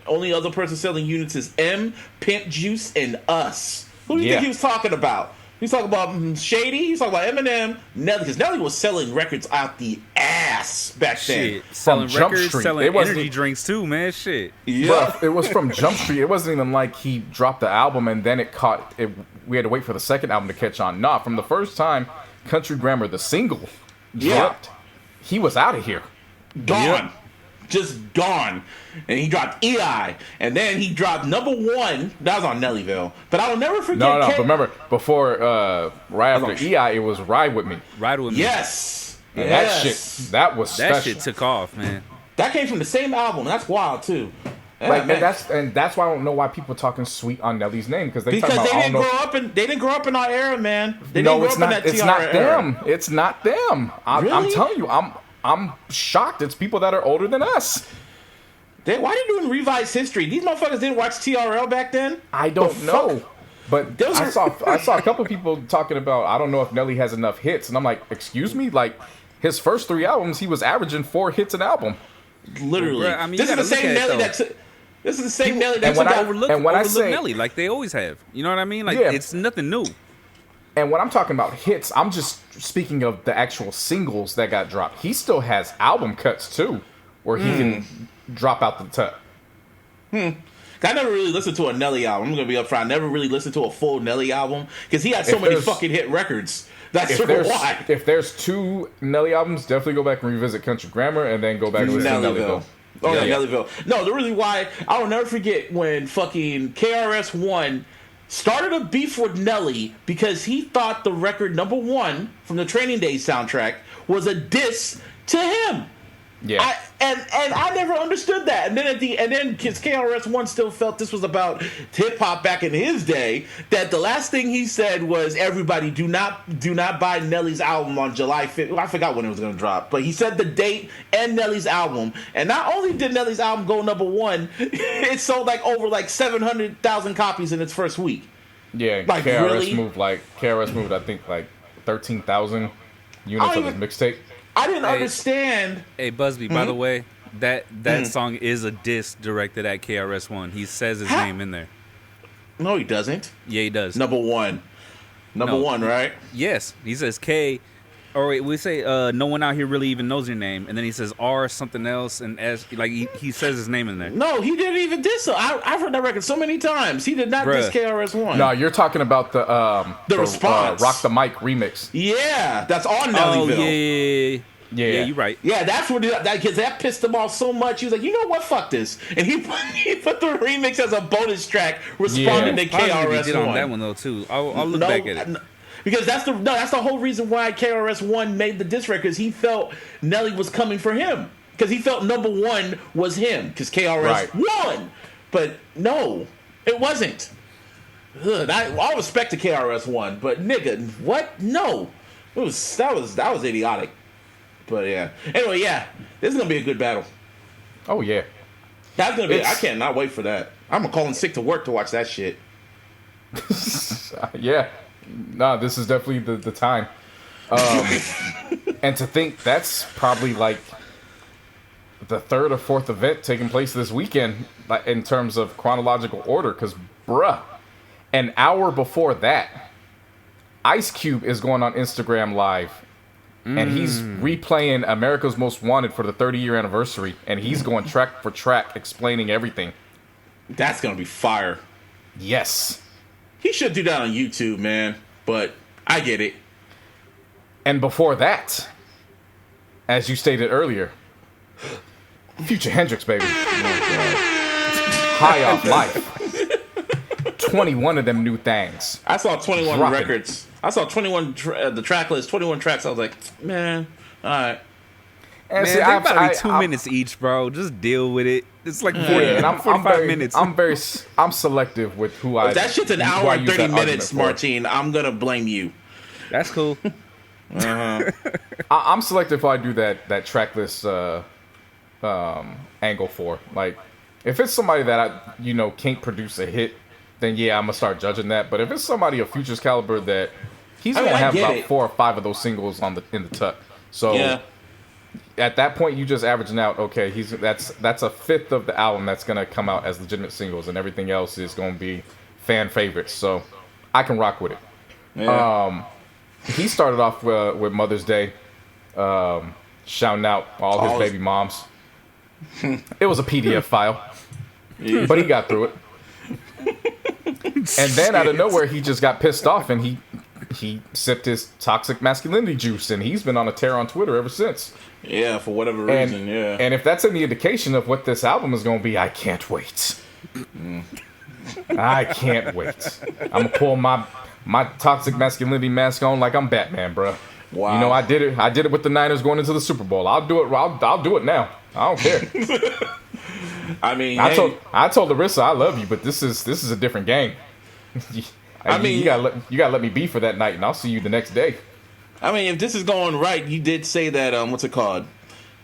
only other person selling units is M, Pimp Juice, and us. Who do you think he was talking about? He's talking about Shady. He's talking about Eminem. Nelly, because Nelly was selling records out the ass back then. Selling Jump records, Street. selling energy drinks too, man. Shit. Yeah. Bruh, it was from Jump Street. It wasn't even like he dropped the album and then it caught. We had to wait for the second album to catch on. Nah, from the first time Country Grammar, the single, dropped, he was out of here. Gone. Yep. Just gone. And he dropped EI. And then he dropped number one. That was on Nellyville. But I will never forget. No. But remember, before, right after EI, it was Ride With Me. Ride With Me. Yes. And that shit, that was special. That shit took off, man. That came from the same album. That's wild, too. Yeah, and that's why I don't know why people are talking sweet on Nelly's name, because they didn't grow up in our era, man. It's not them. It's not them. Really? I'm telling you, I'm shocked. It's people that are older than us. Why are they doing revised history? These motherfuckers didn't watch TRL back then? I don't know. But I saw a couple of people talking about, I don't know if Nelly has enough hits. And I'm like, excuse me? Like, his first 3 albums, he was averaging 4 hits an album. Literally. Bruh, I mean, This is the same Nelly that overlook I say Nelly like they always have. You know what I mean? Like, Yeah. it's nothing new. And when I'm talking about hits, I'm just speaking of the actual singles that got dropped. He still has album cuts, too, where he can drop out the top. I never really listened to a Nelly album. I'm going to be upfront. I never really listened to a full Nelly album because he had so many fucking hit records. That's why. If there's 2 Nelly albums, definitely go back and revisit Country Grammar and then go back and listen to Nellyville. Oh, yeah, Nellyville. No, the reason why, I will never forget when fucking KRS-One started a beef with Nelly because he thought the record #1 from the Training Day soundtrack was a diss to him. Yeah. And I never understood that. And then because KRS-One still felt this was about hip hop back in his day, that the last thing he said was, "Everybody, do not buy Nelly's album on July 5th." Well, I forgot when it was going to drop, but he said the date and Nelly's album. And not only did Nelly's album go #1, it sold over 700,000 copies in its first week. Yeah, Like, really? KRS moved I think 13,000 units of his mixtape. I didn't understand. Hey, Busby, by the way, that song is a diss directed at KRS-One. He says his name in there. No, he doesn't. Yeah, he does. #1. Number one, right? Yes. He says K, or wait, we say no one out here really even knows your name, and then he says R something else, and S, like he says his name in there. No, he didn't even diss him. I've heard that record so many times. He did not diss KRS-One. No, you're talking about the response. Rock the Mic remix. Yeah, that's on Oh, Nellyville. yeah, you're right. Yeah, that's what that pissed him off so much. He was like, you know what, fuck this, and he put the remix as a bonus track, responding to KRS-One. Did on that one though too. I'll look back at it. Because that's the whole reason why KRS-One made the diss record, because he felt Nelly was coming for him. Because he felt #1 was him, because KRS won. But no, it wasn't. All respect to KRS-One, but nigga, what? No, that was idiotic. But yeah. Anyway, yeah, this is gonna be a good battle. Oh yeah, that's gonna be. I cannot wait for that. I'm gonna call in sick to work to watch that shit. Yeah. Nah, this is definitely the time. And to think that's probably like the 3rd or 4th event taking place this weekend in terms of chronological order, because bruh, an hour before that, Ice Cube is going on Instagram Live, and he's replaying America's Most Wanted for the 30-year anniversary, and he's going track for track explaining everything. That's gonna be fire. Yes. He should do that on YouTube, man. But I get it. And before that, as you stated earlier, Future Hendrix, baby. High off life. 21 of them new things. I saw 21 dropping records. I saw 21, the track list, 21 tracks. I was like, man, all right. And Man, see, they're about to be 2 minutes each, bro. Just deal with it. It's like 45 minutes. I'm selective with who I. If that shit's an hour and 30 minutes, Martine, I'm gonna blame you. That's cool. I'm selective if I do that track list angle for. Like, if it's somebody that I can't produce a hit, then yeah, I'm gonna start judging that. But if it's somebody of Future's caliber that he's gonna have about 4 or 5 of those singles in the tuck. So. Yeah. At that point, you just averaging out. Okay, that's a 5th of the album that's gonna come out as legitimate singles, and everything else is gonna be fan favorites. So I can rock with it. Yeah. He started off with Mother's Day, shouting out all his baby moms. It was a PDF file, but he got through it. And then out of nowhere, he just got pissed off, and he sipped his toxic masculinity juice, and he's been on a tear on Twitter ever since. Yeah, for whatever reason, yeah. And if that's any indication of what this album is going to be, I can't wait. I can't wait. I'm going to pull my toxic masculinity mask on like I'm Batman, bro. Wow. I did it. I did it with the Niners going into the Super Bowl. I'll do it. I'll do it now. I don't care. I mean, I told Larissa I love you, but this is a different game. I mean, you gotta let me be for that night, and I'll see you the next day. I mean, if this is going right, you did say that what's it called?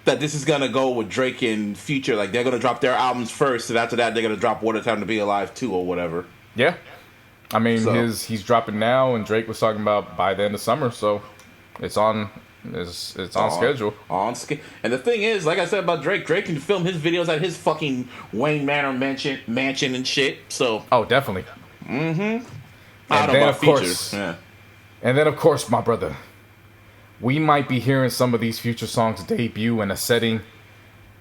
that this is gonna go with Drake and Future. Like they're gonna drop their albums first, and after that they're gonna drop What a Time to Be Alive 2 or whatever. Yeah, I mean he's dropping now, and Drake was talking about by the end of summer, so it's on. It's on schedule. And the thing is, like I said about Drake can film his videos at his fucking Wayne Manor mansion and shit. So definitely. Mm-hmm. And then of course, and then of course, my brother, we might be hearing some of these Future songs debut in a setting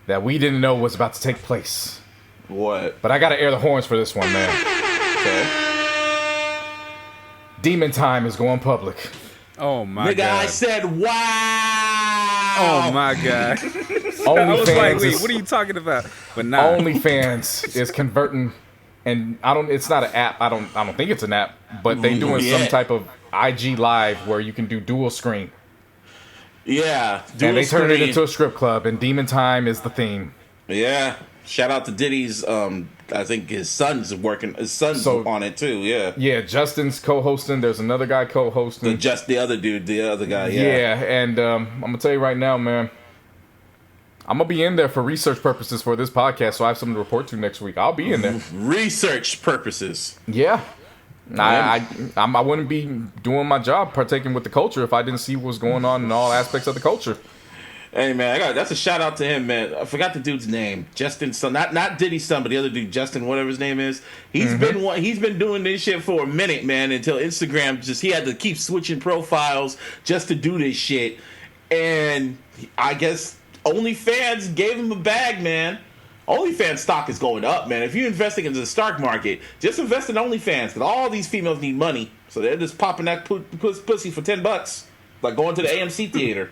that we didn't know was about to take place. What? But I gotta air the horns for this one, man. Okay. Demon Time is going public. Oh my God. God. I said, wow. Oh my God. I was like, wait, what are you talking about? But nah. OnlyFans is converting, and it's not an app. I don't think it's an app, but they doing some type of IG Live where you can do dual screen. Yeah. And they turned it into a strip club, and Demon Time is the theme. Yeah. Shout out to Diddy's, I think his son's on it too, yeah. Yeah, Justin's co-hosting. There's another guy co-hosting. The other guy, yeah. Yeah, and I'm going to tell you right now, man, I'm going to be in there for research purposes for this podcast, so I have something to report to next week. I'll be in there. Research purposes. Yeah. I wouldn't be doing my job, partaking with the culture, if I didn't see what was going on in all aspects of the culture. Hey man, that's a shout out to him, man. I forgot the dude's name. Justin, son, not Diddy's son, but the other dude, Justin, whatever his name is. He's been doing this shit for a minute, man. Until Instagram he had to keep switching profiles just to do this shit. And I guess OnlyFans gave him a bag, man. OnlyFans stock is going up, man. If you're investing into the stock market, just invest in OnlyFans because all these females need money, so they're just popping that pussy for $10, like going to the AMC theater.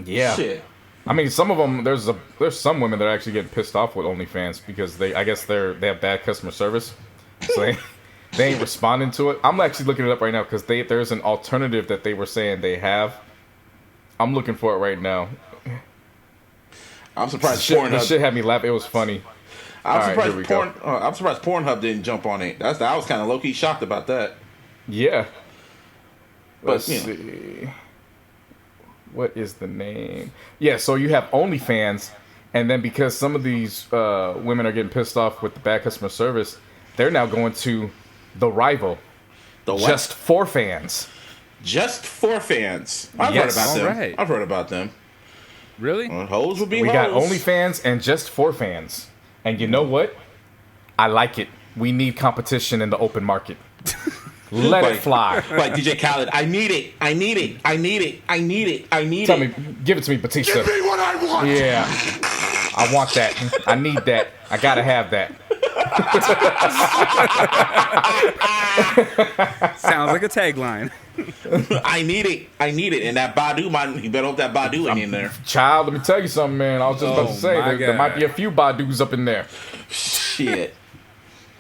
Yeah, shit. I mean, some of them. There's some women that are actually getting pissed off with OnlyFans because they have bad customer service, so they ain't responding to it. I'm actually looking it up right now because there's an alternative that they were saying they have. I'm looking for it right now. I'm surprised this shit had me laugh. It was funny. I'm surprised Pornhub didn't jump on it. I was kind of low key shocked about that. Yeah. Let's see. What is the name? Yeah, so you have OnlyFans, and then because some of these women are getting pissed off with the bad customer service, they're now going to the rival. The what? Just for Fans. Just for Fans. I've heard about them. Right. I've heard about them. Really? Hoes would be We hoes. got OnlyFans and Just for Fans. And you know what? I like it. We need competition in the open market. Let it fly. Like DJ Khaled, I need it. I need it. I need it. I need it. I need Tell it. me, give it to me, Batista. Give me what I want. Yeah. I want that. I need that. I gotta have that. Sounds like a tagline. I need it. I need it. And that Badu, you better hope that Badu ain't in there. Child, let me tell you something, man. I was just about to say, there might be a few Badus up in there. Shit.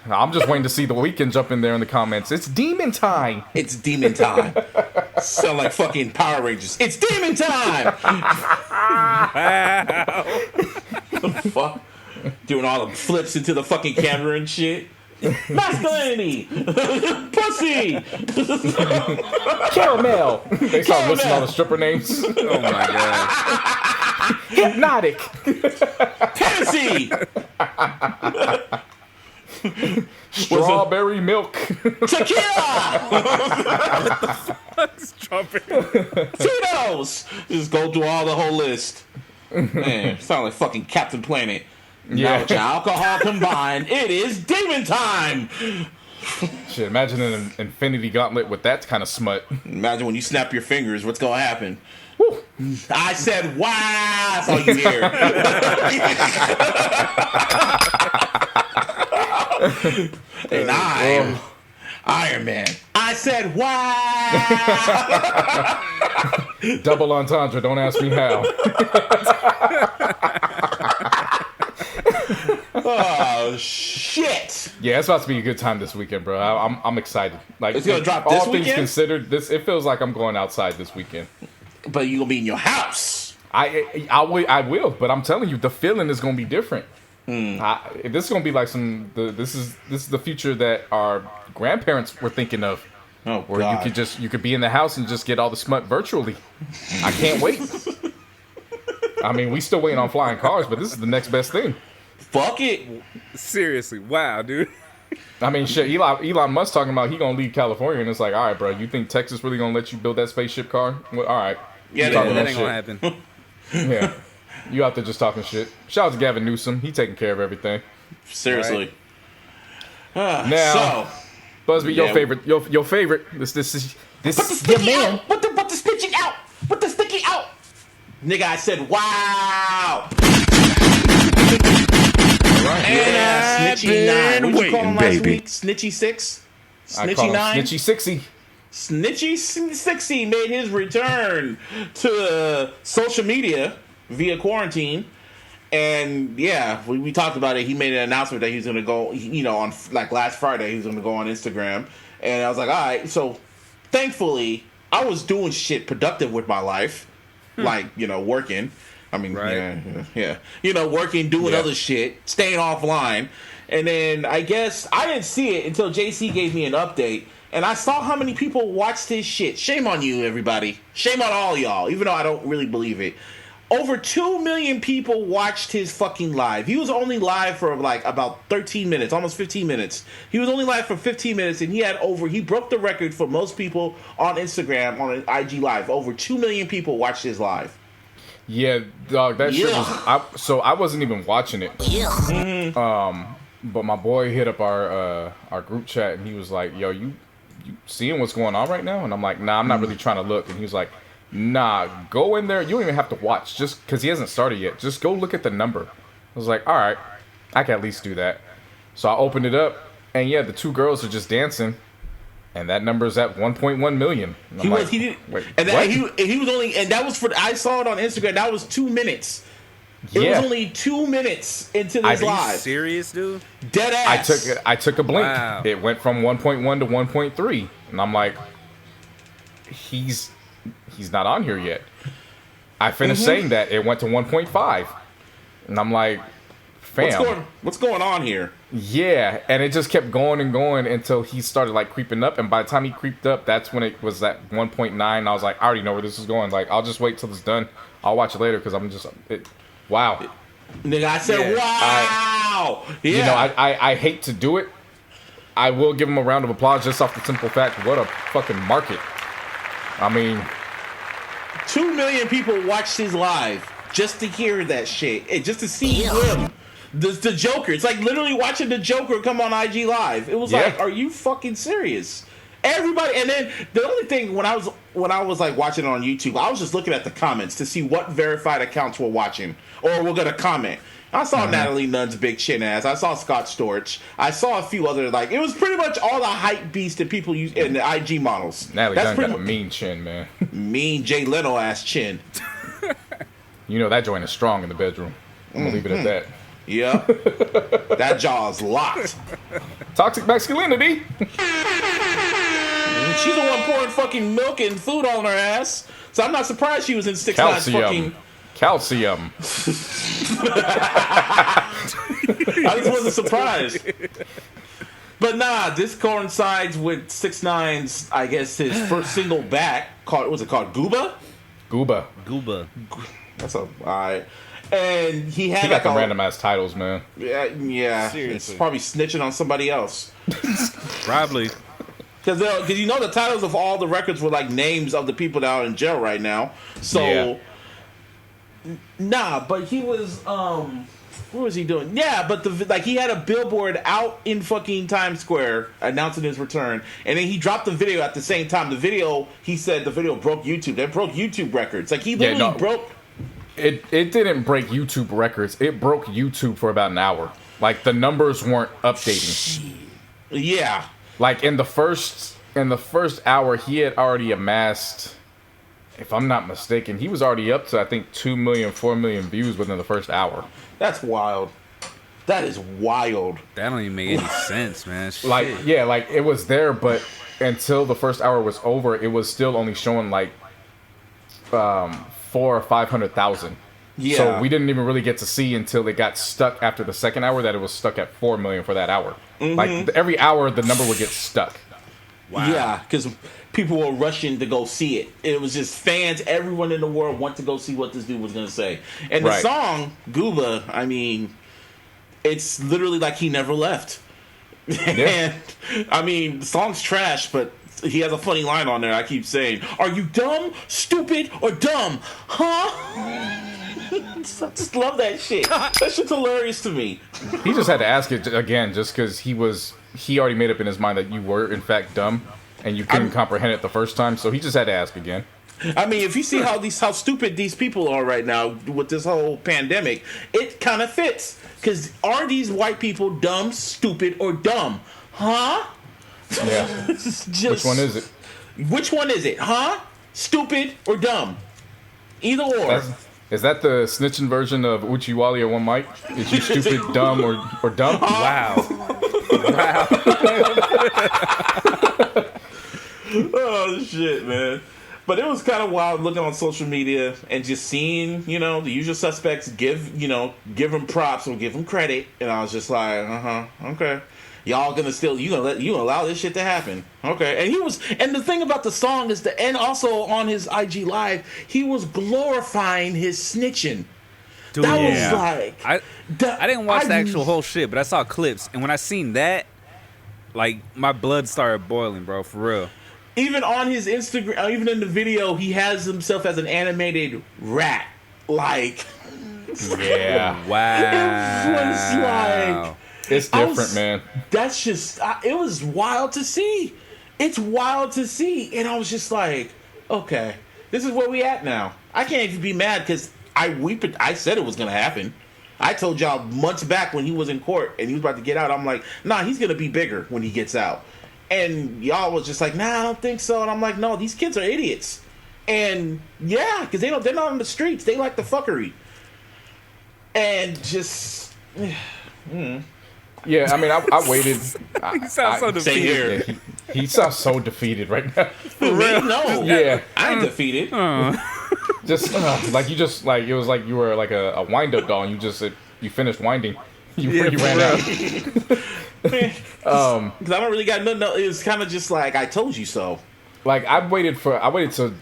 I'm just waiting to see the Weeknd jump in there in the comments. It's Demon Time. It's Demon Time. Sound like fucking Power Rangers. It's Demon Time. Fuck. Doing all the flips into the fucking camera and shit. Masculinity. Pussy. Caramel. They start listing all the stripper names. Oh my god. Hypnotic. Tennessee. Strawberry milk. Tequila. What the fuck? Strawberry. Tito's. Just go through all the whole list. Man, sound like fucking Captain Planet. Yeah. Now with your alcohol combined, it is Demon Time. Shit, imagine an Infinity Gauntlet with that kind of smut. Imagine when you snap your fingers, what's gonna happen? Woo. I said, wow, that's all you hear. And I am Iron Man. I said, wow. Double entendre, don't ask me how. Oh, shit. Yeah, it's about to be a good time this weekend, bro. I'm excited. Like, it's gonna drop this all weekend? Things considered, it feels like I'm going outside this weekend. But you gonna be in your house. I will, but I'm telling you, the feeling is gonna be different. This is gonna be like this is the future that our grandparents were thinking of. Oh, where God. you could be in the house and just get all the smut virtually. I can't wait. I mean, we still waiting on flying cars, but this is the next best thing. Fuck it. Seriously, wow, dude. I mean, shit, Elon Musk talking about he gonna leave California, and it's like, all right, bro, you think Texas really gonna let you build that spaceship car? Well, all right. Yeah, That ain't gonna happen. Yeah. You out there just talking shit. Shout out to Gavin Newsom. He taking care of everything. Seriously. Now, So, Busby, yeah. your favorite. This is your sticky man. out. Put the sticky out. Put the sticky out. Nigga, I said, wow. And Snitchy 9. What you call him last week? Snitchy 6? Snitchy 9? Snitchy 60. Snitchy 60 made his return to social media via quarantine. And yeah, we talked about it. He made an announcement that he was going to go, you know, on like last Friday, he was going to go on Instagram. And I was like, all right. So thankfully, I was doing shit productive with my life, like, you know, working. I mean, yeah. You know, working, doing other shit, staying offline. And then I guess I didn't see it until JC gave me an update. And I saw how many people watched his shit. Shame on you, everybody. Shame on all y'all, even though I don't really believe it. Over 2 million people watched his fucking live. He was only live for like about 13 minutes, almost 15 minutes. He was only live for 15 minutes, and he broke the record for most people on Instagram, on an IG Live. Over 2 million people watched his live. Yeah, dog, that shit was... I wasn't even watching it. But my boy hit up our group chat, and he was like, yo, you seeing what's going on right now? And I'm like, nah, I'm not really trying to look. And he was like, nah, go in there. You don't even have to watch, just because he hasn't started yet. Just go look at the number. I was like, all right, I can at least do that. So I opened it up, and yeah, the two girls are just dancing, and that number's at 1.1 million. And I'm he was only, and that was for, I saw it on Instagram, that was 2 minutes. It was only 2 minutes into this live. Are you serious, dude? Dead ass. I took a blink. Wow. It went from 1.1 to 1.3, and I'm like, he's not on here yet. I finished saying that, it went to 1.5, and I'm like, fam, what's going on here? Yeah, and it just kept going and going until he started like creeping up, and by the time he creeped up, that's when it was at 1.9. I was like, I already know where this is going. Like, I'll just wait till it's done. I'll watch it later because I'm just wow. Nigga, I said wow. You know, I hate to do it. I will give him a round of applause just off the simple fact, what a fucking market. I mean, 2 million people watched his live just to hear that shit, and just to see him. The Joker. It's like literally watching the Joker come on IG Live. It was like, are you fucking serious? Everybody. And then the only thing when I was like watching it on YouTube, I was just looking at the comments to see what verified accounts were watching or were gonna comment. I saw Natalie Nunn's big chin ass. I saw Scott Storch. I saw a few other, like, it was pretty much all the hype beasts that people use in the IG models. Natalie Nunn got a mean chin, man. Mean Jay Leno ass chin. You know that joint is strong in the bedroom. I'm gonna leave it at that. Yeah. That jaw's locked. Toxic masculinity. She's the one pouring fucking milk and food on her ass. So I'm not surprised she was in 6ix9ine's fucking... Calcium. I just wasn't surprised. But nah, this coincides with 6ix9ine's, I guess, his first single back. What was it called? Gooba? Gooba. That's alright. And he had got the random ass titles, man. Yeah. Seriously. It's probably snitching on somebody else. Probably. Because you know the titles of all the records were like names of the people that are in jail right now. So, nah, but he was, what was he doing? Yeah, but he had a billboard out in fucking Times Square announcing his return. And then he dropped the video at the same time. The video, he said the video broke YouTube. That broke YouTube records. Like, he literally broke... It didn't break YouTube records. It broke YouTube for about an hour. Like, the numbers weren't updating. Yeah. Like, in the first hour, he had already amassed, if I'm not mistaken, he was already up to, I think, 2 million, 4 million views within the first hour. That's wild. That is wild. That don't even make any sense, man. Shit. Like, yeah, like, it was there, but until the first hour was over, it was still only showing, like, 400,000 or 500,000. Yeah. So we didn't even really get to see until it got stuck after the second hour that it was stuck at 4 million for that hour. Like, every hour, the number would get stuck. Wow. Yeah, because people were rushing to go see it. It was just fans, everyone in the world want to go see what this dude was going to say. And the song, Gooba, I mean, it's literally like he never left. Yeah. And, I mean, the song's trash, but he has a funny line on there. I keep saying, "Are you dumb, stupid, or dumb? Huh?" I just love that shit. That shit's hilarious to me. He just had to ask it again just because he already made up in his mind that you were, in fact, dumb, and you couldn't comprehend it the first time, so he just had to ask again. I mean, if you see how stupid these people are right now with this whole pandemic, it kind of fits. Because are these white people dumb, stupid, or dumb? Huh? Yeah. Just, which one is it? Which one is it? Huh? Stupid or dumb? Either or. Is that the snitching version of Uchiwali or One Mic? Is you stupid, dumb, or dumb? Wow. Wow. Oh, shit, man. But it was kind of wild looking on social media and just seeing, the usual suspects give them props or give them credit. And I was just like, okay. Y'all gonna allow this shit to happen. Okay. And the thing about the song is and also on his IG Live, he was glorifying his snitching. Dude, that was like... I didn't watch the actual whole shit, but I saw clips. And when I seen that, like, my blood started boiling, bro, for real. Even on his Instagram, even in the video, he has himself as an animated rat. Like... Yeah. Wow. It was like... It's different, man. That's just... it was wild to see. It's wild to see. And I was just like, okay, this is where we at now. I can't even be mad because I said it was going to happen. I told y'all months back when he was in court and he was about to get out, I'm like, nah, he's going to be bigger when he gets out. And y'all was just like, nah, I don't think so. And I'm like, no, these kids are idiots. And yeah, because they're not on the streets. They like the fuckery. And just... Yeah, I mean, I waited. He sounds so defeated. Same here. Yeah, he sounds so defeated right now. For real? No. Yeah. I'm defeated. Just it was like you were like a wind-up doll and you finished winding. You ran out. Because I don't really got nothing else. It was kind of just like, I told you so. Like, I waited to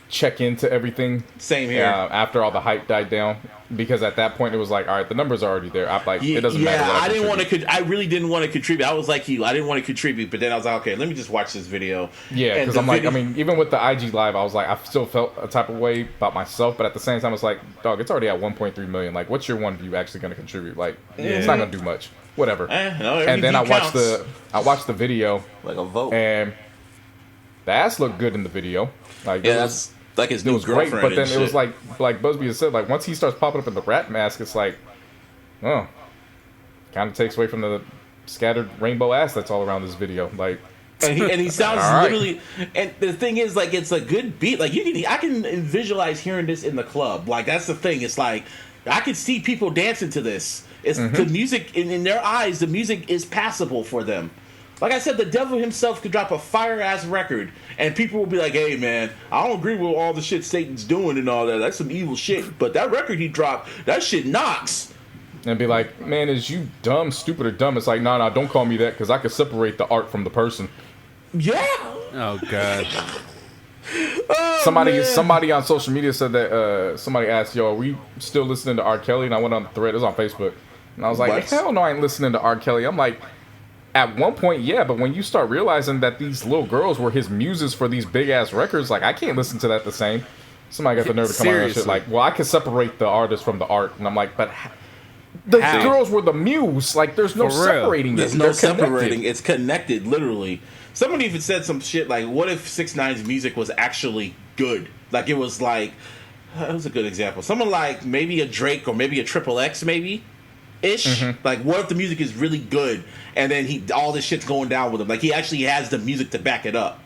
check into everything. Same here. After all the hype died down. Because at that point it was like, all right, the numbers are already there. It doesn't matter. Yeah, I really didn't want to contribute. I was like you. I didn't want to contribute, but then I was like, okay, let me just watch this video. Yeah, because I'm like, I mean, even with the IG Live, I was like, I still felt a type of way about myself, but at the same time, it's like, dog, it's already at 1.3 million. Like, what's your one view actually going to contribute? Like, it's not going to do much. Whatever. And then I watched the video, like a vote, and the ass looked good in the video. Like, that's like his new girlfriend. Great, but then it was like Busby has said, like once he starts popping up in the rat mask, it's like, oh, kind of takes away from the scattered rainbow ass that's all around this video. Like, and he sounds literally. And the thing is, like, it's a good beat. Like I can visualize hearing this in the club. Like that's the thing. It's like I can see people dancing to this. It's the music in their eyes. The music is passable for them. Like I said, the devil himself could drop a fire-ass record, and people will be like, hey, man, I don't agree with all the shit Satan's doing and all that. That's some evil shit. But that record he dropped, that shit knocks. And be like, man, is you dumb, stupid, or dumb? It's like, nah, don't call me that, because I could separate the art from the person. Yeah. Oh, God. Somebody on social media said that, somebody asked, yo, are we still listening to R. Kelly? And I went on the thread. It was on Facebook. And I was like, hell no, I ain't listening to R. Kelly. I'm like... At one point, yeah, but when you start realizing that these little girls were his muses for these big-ass records, like, I can't listen to that the same. Somebody got the nerve to come out and shit like, well, I can separate the artist from the art. And I'm like, but the girls were the muse. Like, there's no separating it. There's no separating. It's connected, literally. Someone even said some shit like, what if 6ix9ine's music was actually good? Like, it was like, that was a good example. Someone like maybe a Drake or maybe a Triple X, maybe. Ish. Like, what if the music is really good and then all this shit's going down with him? Like, he actually has the music to back it up.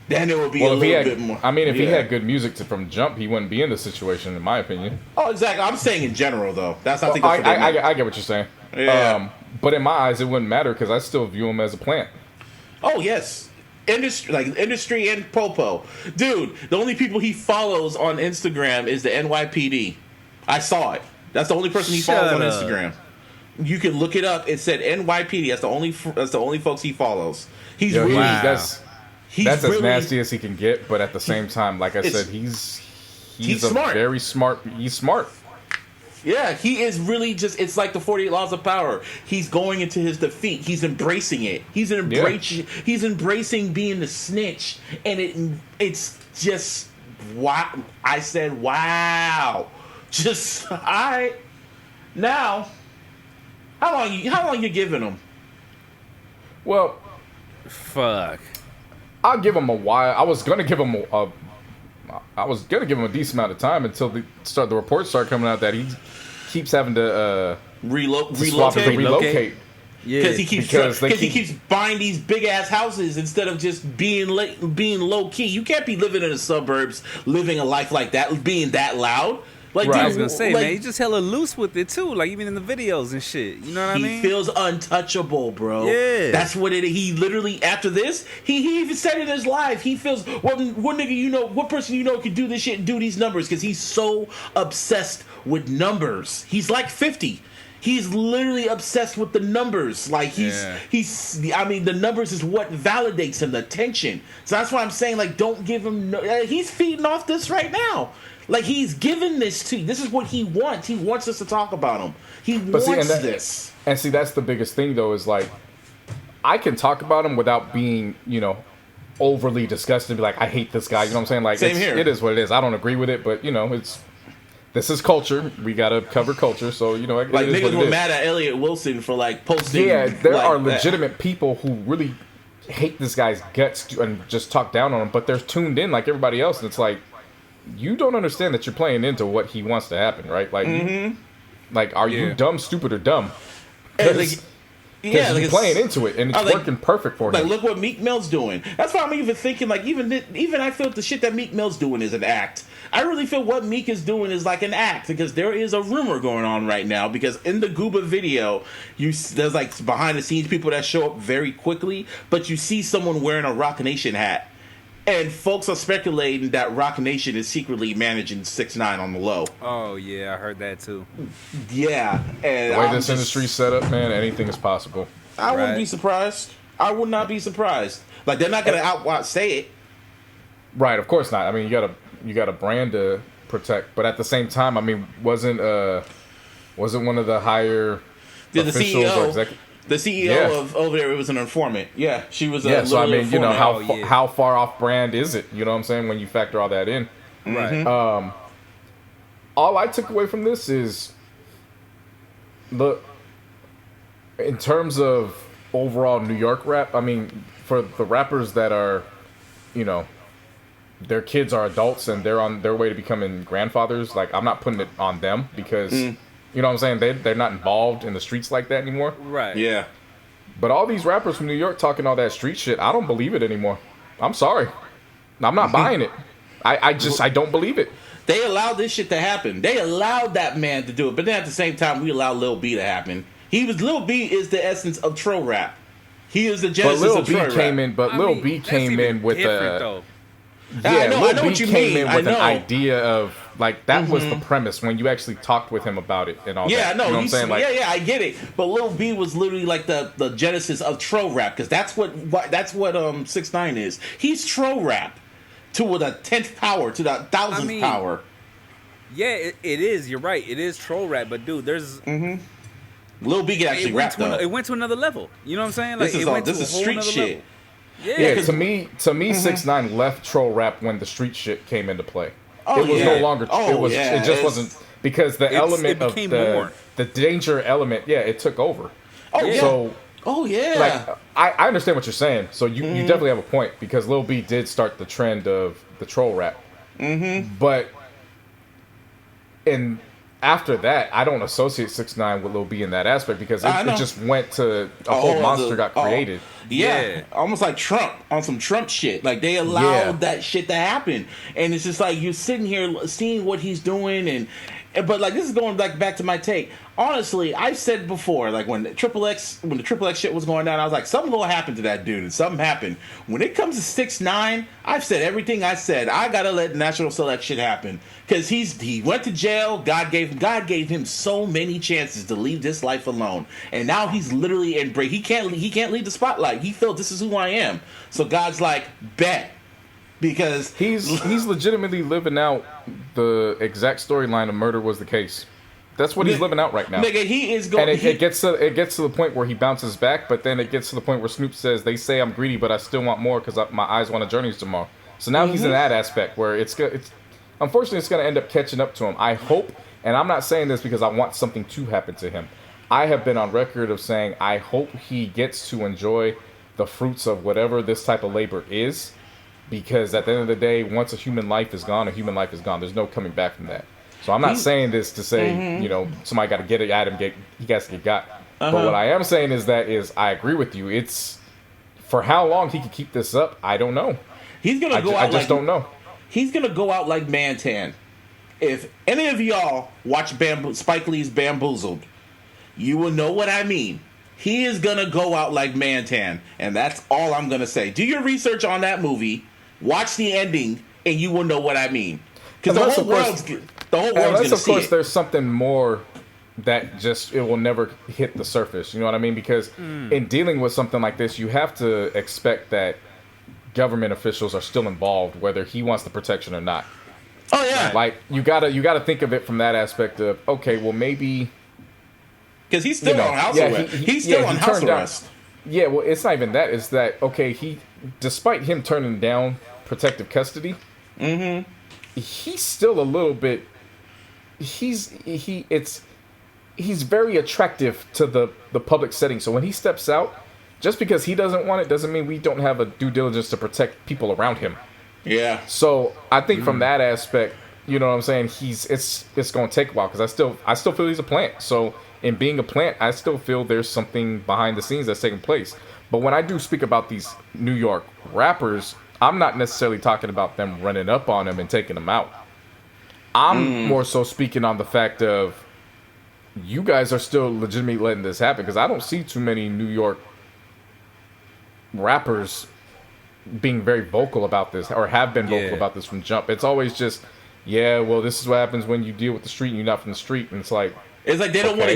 Then it would be a little bit more. I mean, if he had good music from jump, he wouldn't be in this situation, in my opinion. Oh, exactly. I'm saying in general, though. That's not. I get what you're saying. Yeah. But in my eyes, it wouldn't matter because I still view him as a plant. Oh yes. Industry and Popo. Dude, the only people he follows on Instagram is the NYPD. I saw it. That's the only person he follows on Instagram. You can look it up. It said NYPD. That's the only folks he follows. He's really That's really, as nasty as he can get, but at the same time, like I said, he's smart. Very smart. He's smart. Yeah, he is really just. It's like the 48 Laws of Power. He's going into his defeat. He's embracing it. He's embracing being the snitch, and it's just wow. I said, wow. Just now. How long you giving him? Well, fuck. I'll give him a while. I was gonna give him a decent amount of time until the reports start coming out that he keeps having to relocate. Yeah, because he keeps buying these big ass houses instead of just being low key. You can't be living in the suburbs, living a life like that, being that loud. Like, right. I was gonna say, man, he's just hella loose with it too. Like even in the videos and shit. You know what I mean? He feels untouchable, bro. Yeah, that's what it. He literally after this, he even said in his life, he feels what nigga what person could do this shit and do these numbers because he's so obsessed with numbers. He's like 50. He's literally obsessed with the numbers. Like he's I mean, the numbers is what validates him, the attention. So that's why I'm saying, like, don't give him. He's feeding off this right now. Like, he's giving this to you. This is what he wants. He wants us to talk about him. He wants this. And see, that's the biggest thing, though, is like, I can talk about him without being, overly disgusted and be like, I hate this guy. You know what I'm saying? Like, Same here. It is what it is. I don't agree with it, but, this is culture. We gotta cover culture, so like niggas were mad at Elliott Wilson for like posting. Yeah, there are legitimate people who really hate this guy's guts and just talk down on him, but they're tuned in like everybody else, and it's like, you don't understand that you're playing into what he wants to happen, right? Like, are you dumb, stupid, or dumb? Because he's playing into it, and it's working perfect for him. Like, look what Meek Mill's doing. That's why I'm even thinking, like, even I feel the shit that Meek Mill's doing is an act. I really feel what Meek is doing is like an act, because there is a rumor going on right now, because in the Gooba video, there's like behind the scenes people that show up very quickly, but you see someone wearing a Roc Nation hat. And folks are speculating that Roc Nation is secretly managing 6ix9ine on the low. Oh, yeah, I heard that too. Yeah. And the way this industry's set up, man, anything is possible. I wouldn't be surprised. I would not be surprised. Like, they're not going to say it. Right, of course not. I mean, you got a brand to protect. But at the same time, I mean, wasn't one of the higher officials or executives? The CEO of over there, it was an informant. Yeah, she was a so I mean, informant. how far off brand is it? You know what I'm saying? When you factor all that in. Right. All I took away from this is, look, in terms of overall New York rap, I mean, for the rappers that are, their kids are adults and they're on their way to becoming grandfathers, like, I'm not putting it on them because... You know what I'm saying? They're not involved in the streets like that anymore. Right. Yeah. But all these rappers from New York talking all that street shit, I don't believe it anymore. I'm sorry. I'm not buying it. I don't believe it. They allowed this shit to happen. They allowed that man to do it. But then at the same time, we allowed Lil B to happen. Lil B is the essence of troll rap. He is the genesis of troll rap. Lil B came in with though. Lil B came in with an idea of, like, that was the premise when you actually taled with him about it and all that. Yeah, no, you know what I'm saying? Like, I get it. But Lil B was literally like the genesis of troll rap, because that's what 6ix9ine is. He's troll rap to the 10th power, to the 1000th power. Yeah, it is. You're right. It is troll rap, but dude, there's Lil B can actually rap though. It went to another level. You know what I'm saying? Like, this is street shit. Level. Yeah, to me, 6ix9ine left troll rap when the street shit came into play. It was no longer. It just wasn't, because the element of the danger element. Yeah, it took over. Like, I understand what you're saying. So you definitely have a point, because Lil B did start the trend of the troll rap. But after that, I don't associate 6ix9ine with Lil B in that aspect, because it just went to a whole monster got created. Yeah, almost like Trump, on some Trump shit. Like, they allowed that shit to happen, and it's just like you're sitting here seeing what he's doing, But like, this is going back to my take. Honestly, I've said before, like when the Triple X shit was going down, I was like, something will happen to that dude, and something happened. When it comes to 6ix9ine, I've said everything I said. I gotta let natural selection happen because he went to jail. God gave him so many chances to leave this life alone, and now he's literally he can't leave the spotlight. He felt this is who I am. So God's like, bet. Because he's legitimately living out the exact storyline of Murder Was the Case. That's what he's living out right now. Nigga, he is going. And it gets to the point where he bounces back, but then it gets to the point where Snoop says, "They say I'm greedy, but I still want more because my eyes want a Journeys tomorrow." So now he's in that aspect where it's unfortunately it's going to end up catching up to him. I hope, and I'm not saying this because I want something to happen to him. I have been on record of saying I hope he gets to enjoy the fruits of whatever this type of labor is. Because at the end of the day, once a human life is gone, a human life is gone. There's no coming back from that. So I'm not saying this to say, somebody got to get it at him, he has to get got. But what I am saying is I agree with you. It's for how long he can keep this up, I don't know. He's gonna go out. I just don't know. He's gonna go out like Mantan. If any of y'all watch Spike Lee's Bamboozled, you will know what I mean. He is gonna go out like Mantan, and that's all I'm gonna say. Do your research on that movie. Watch the ending, and you will know what I mean. Because the whole world's gonna see it. Of course, there's something more that just it will never hit the surface. You know what I mean? Because in dealing with something like this, you have to expect that government officials are still involved, whether he wants the protection or not. Oh yeah, like you gotta think of it from that aspect of okay, well maybe because he's still on house arrest. He's still on house arrest. Yeah, well, it's not even that. It's that okay? Despite him turning down protective custody, he's still a little bit. He's very attractive to the public setting. So when he steps out, just because he doesn't want it doesn't mean we don't have a due diligence to protect people around him. Yeah. So I think from that aspect, you know what I'm saying. It's going to take a while because I still feel he's a plant. So. In being a plant, I still feel there's something behind the scenes that's taking place. But when I do speak about these New York rappers, I'm not necessarily talking about them running up on him and taking him out. I'm more so speaking on the fact of you guys are still legitimately letting this happen because I don't see too many New York rappers being very vocal about this or have been vocal about this from jump. It's always just, yeah, well, this is what happens when you deal with the street and you're not from the street. And it's like they don't want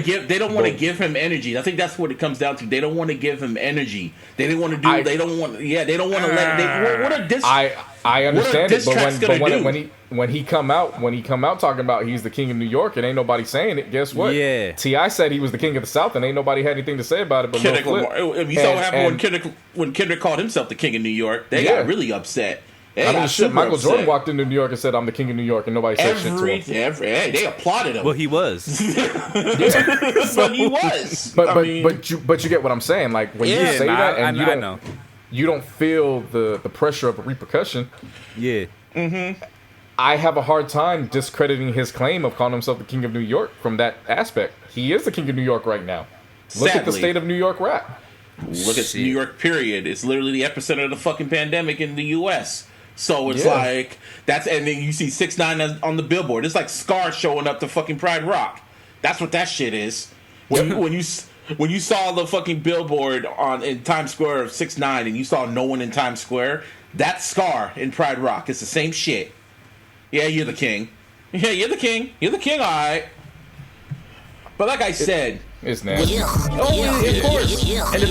to give him energy. I think that's what it comes down to. They don't want to give him energy. They don't want to do. They don't want to let. What a diss. I understand it, but when he come out talking about he's the king of New York and ain't nobody saying it, guess what? Yeah. T.I. said he was the king of the South and ain't nobody had anything to say about it. But you saw what happened when Kendrick called himself the king of New York. They got really upset. Michael Jordan walked into New York and said, "I'm the king of New York," and nobody said shit to him. They applauded him. Well, he was. But he was. But you get what I'm saying. Like when you say that, and you don't feel the pressure of a repercussion. Yeah. I have a hard time discrediting his claim of calling himself the king of New York from that aspect. He is the king of New York right now. Look at the state of New York rap. Look at New York, period. It's literally the epicenter of the fucking pandemic in the U.S. So it's like and then you see 6ix9ine on the billboard. It's like Scar showing up to fucking Pride Rock. That's what that shit is. When you saw the fucking billboard in Times Square of 6ix9ine and you saw no one in Times Square, that's Scar in Pride Rock. It's the same shit. Yeah, you're the king. Yeah, you're the king. You're the king, all right. But like I said, it's nasty. Of course. And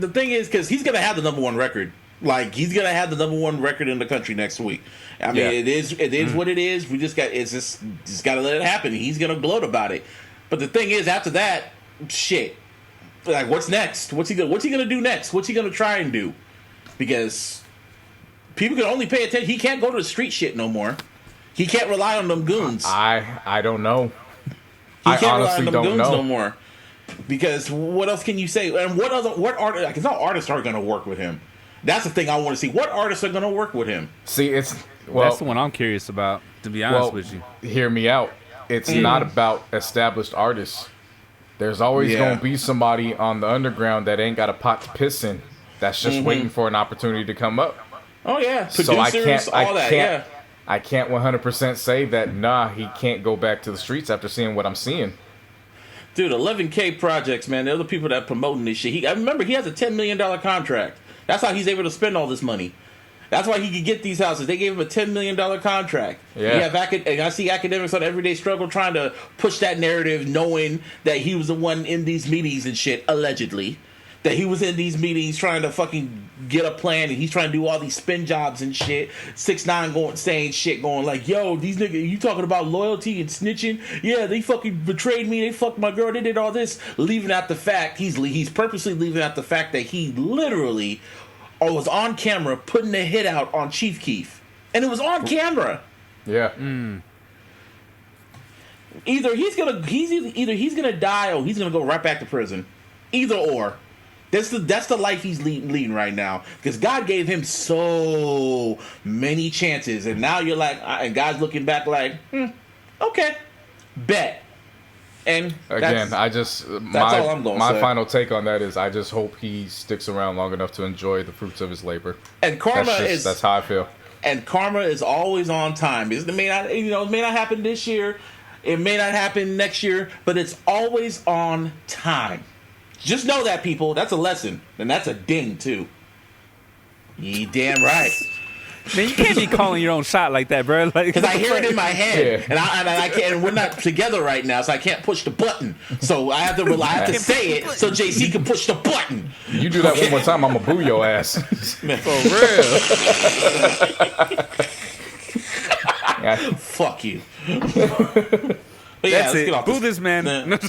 the thing is, because he's gonna have the #1 record. Like he's gonna have the #1 record in the country next week. I mean, it is what it is. We just got to let it happen. He's gonna gloat about it. But the thing is, after that, shit. Like, what's next? What's he gonna do next? What's he gonna try and do? Because people can only pay attention. He can't go to the street shit no more. He can't rely on them goons. I don't know. He can't rely on them goons no more. Because what else can you say? And what artists? Because no artists are gonna work with him. That's the thing I want to see. What artists are going to work with him? See, that's the one I'm curious about, to be honest with you. Hear me out. It's not about established artists. There's always going to be somebody on the underground that ain't got a pot to piss in. That's just waiting for an opportunity to come up. Oh yeah, producers, so I I can't 100% say that, nah, he can't go back to the streets after seeing what I'm seeing. Dude, 11K projects, man. They're the people that are promoting this shit. I remember he has a $10 million contract. That's how he's able to spend all this money. That's why he could get these houses. They gave him a $10 million contract. Yeah. And I see academics on Everyday Struggle trying to push that narrative, knowing that he was the one in these meetings and shit, allegedly. That he was in these meetings trying to fucking get a plan, and he's trying to do all these spin jobs and shit. 6ix9ine going saying shit, going like, "Yo, these niggas, you talking about loyalty and snitching? Yeah, they fucking betrayed me. They fucked my girl. They did all this." Leaving out the fact he's purposely leaving out the fact that he literally was on camera putting a hit out on Chief Keef, and it was on camera. Yeah. Either he's gonna die or he's gonna go right back to prison. Either or. That's the life he's leading right now, because God gave him so many chances, and now you're like, and God's looking back like, okay, bet. And again, that's all I'm gonna my say. final take on that is I just hope he sticks around long enough to enjoy the fruits of his labor. And that's how I feel. And karma is always on time. It may not happen this year, it may not happen next year, but it's always on time. Just know that, people. That's a lesson. And that's a ding, too. You damn right. Man, you can't be calling your own shot like that, bro. Because I hear it in my head. Yeah. And I can't, and we're not together right now, so I can't push the button. So I have to say it so JC can push the button. You do that one more time, I'm going to boo your ass. Man, For real. Yeah. Fuck you. But That's let's it. get off Boo this man. Anyway,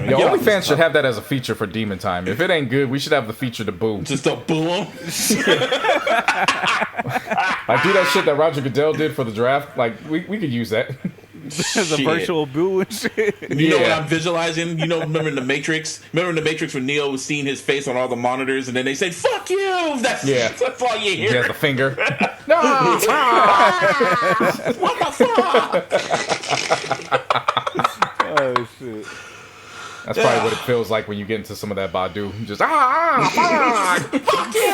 Yo, get off this OnlyFans should have that as a feature for Demon Time. If it ain't good, we should have the feature to boo. Just a boo him. Like, do that shit that Roger Goodell did for the draft. Like, we could use that. As a virtual boo and shit. You know what I'm visualizing? Remember in The Matrix? Remember in The Matrix when Neo was seeing his face on all the monitors, and then they said, "Fuck you!" That's all you hear. He has the finger. No! What the fuck? Oh, shit. That's probably what it feels like when you get into some of that Badu. Just, fuck! Fuck you!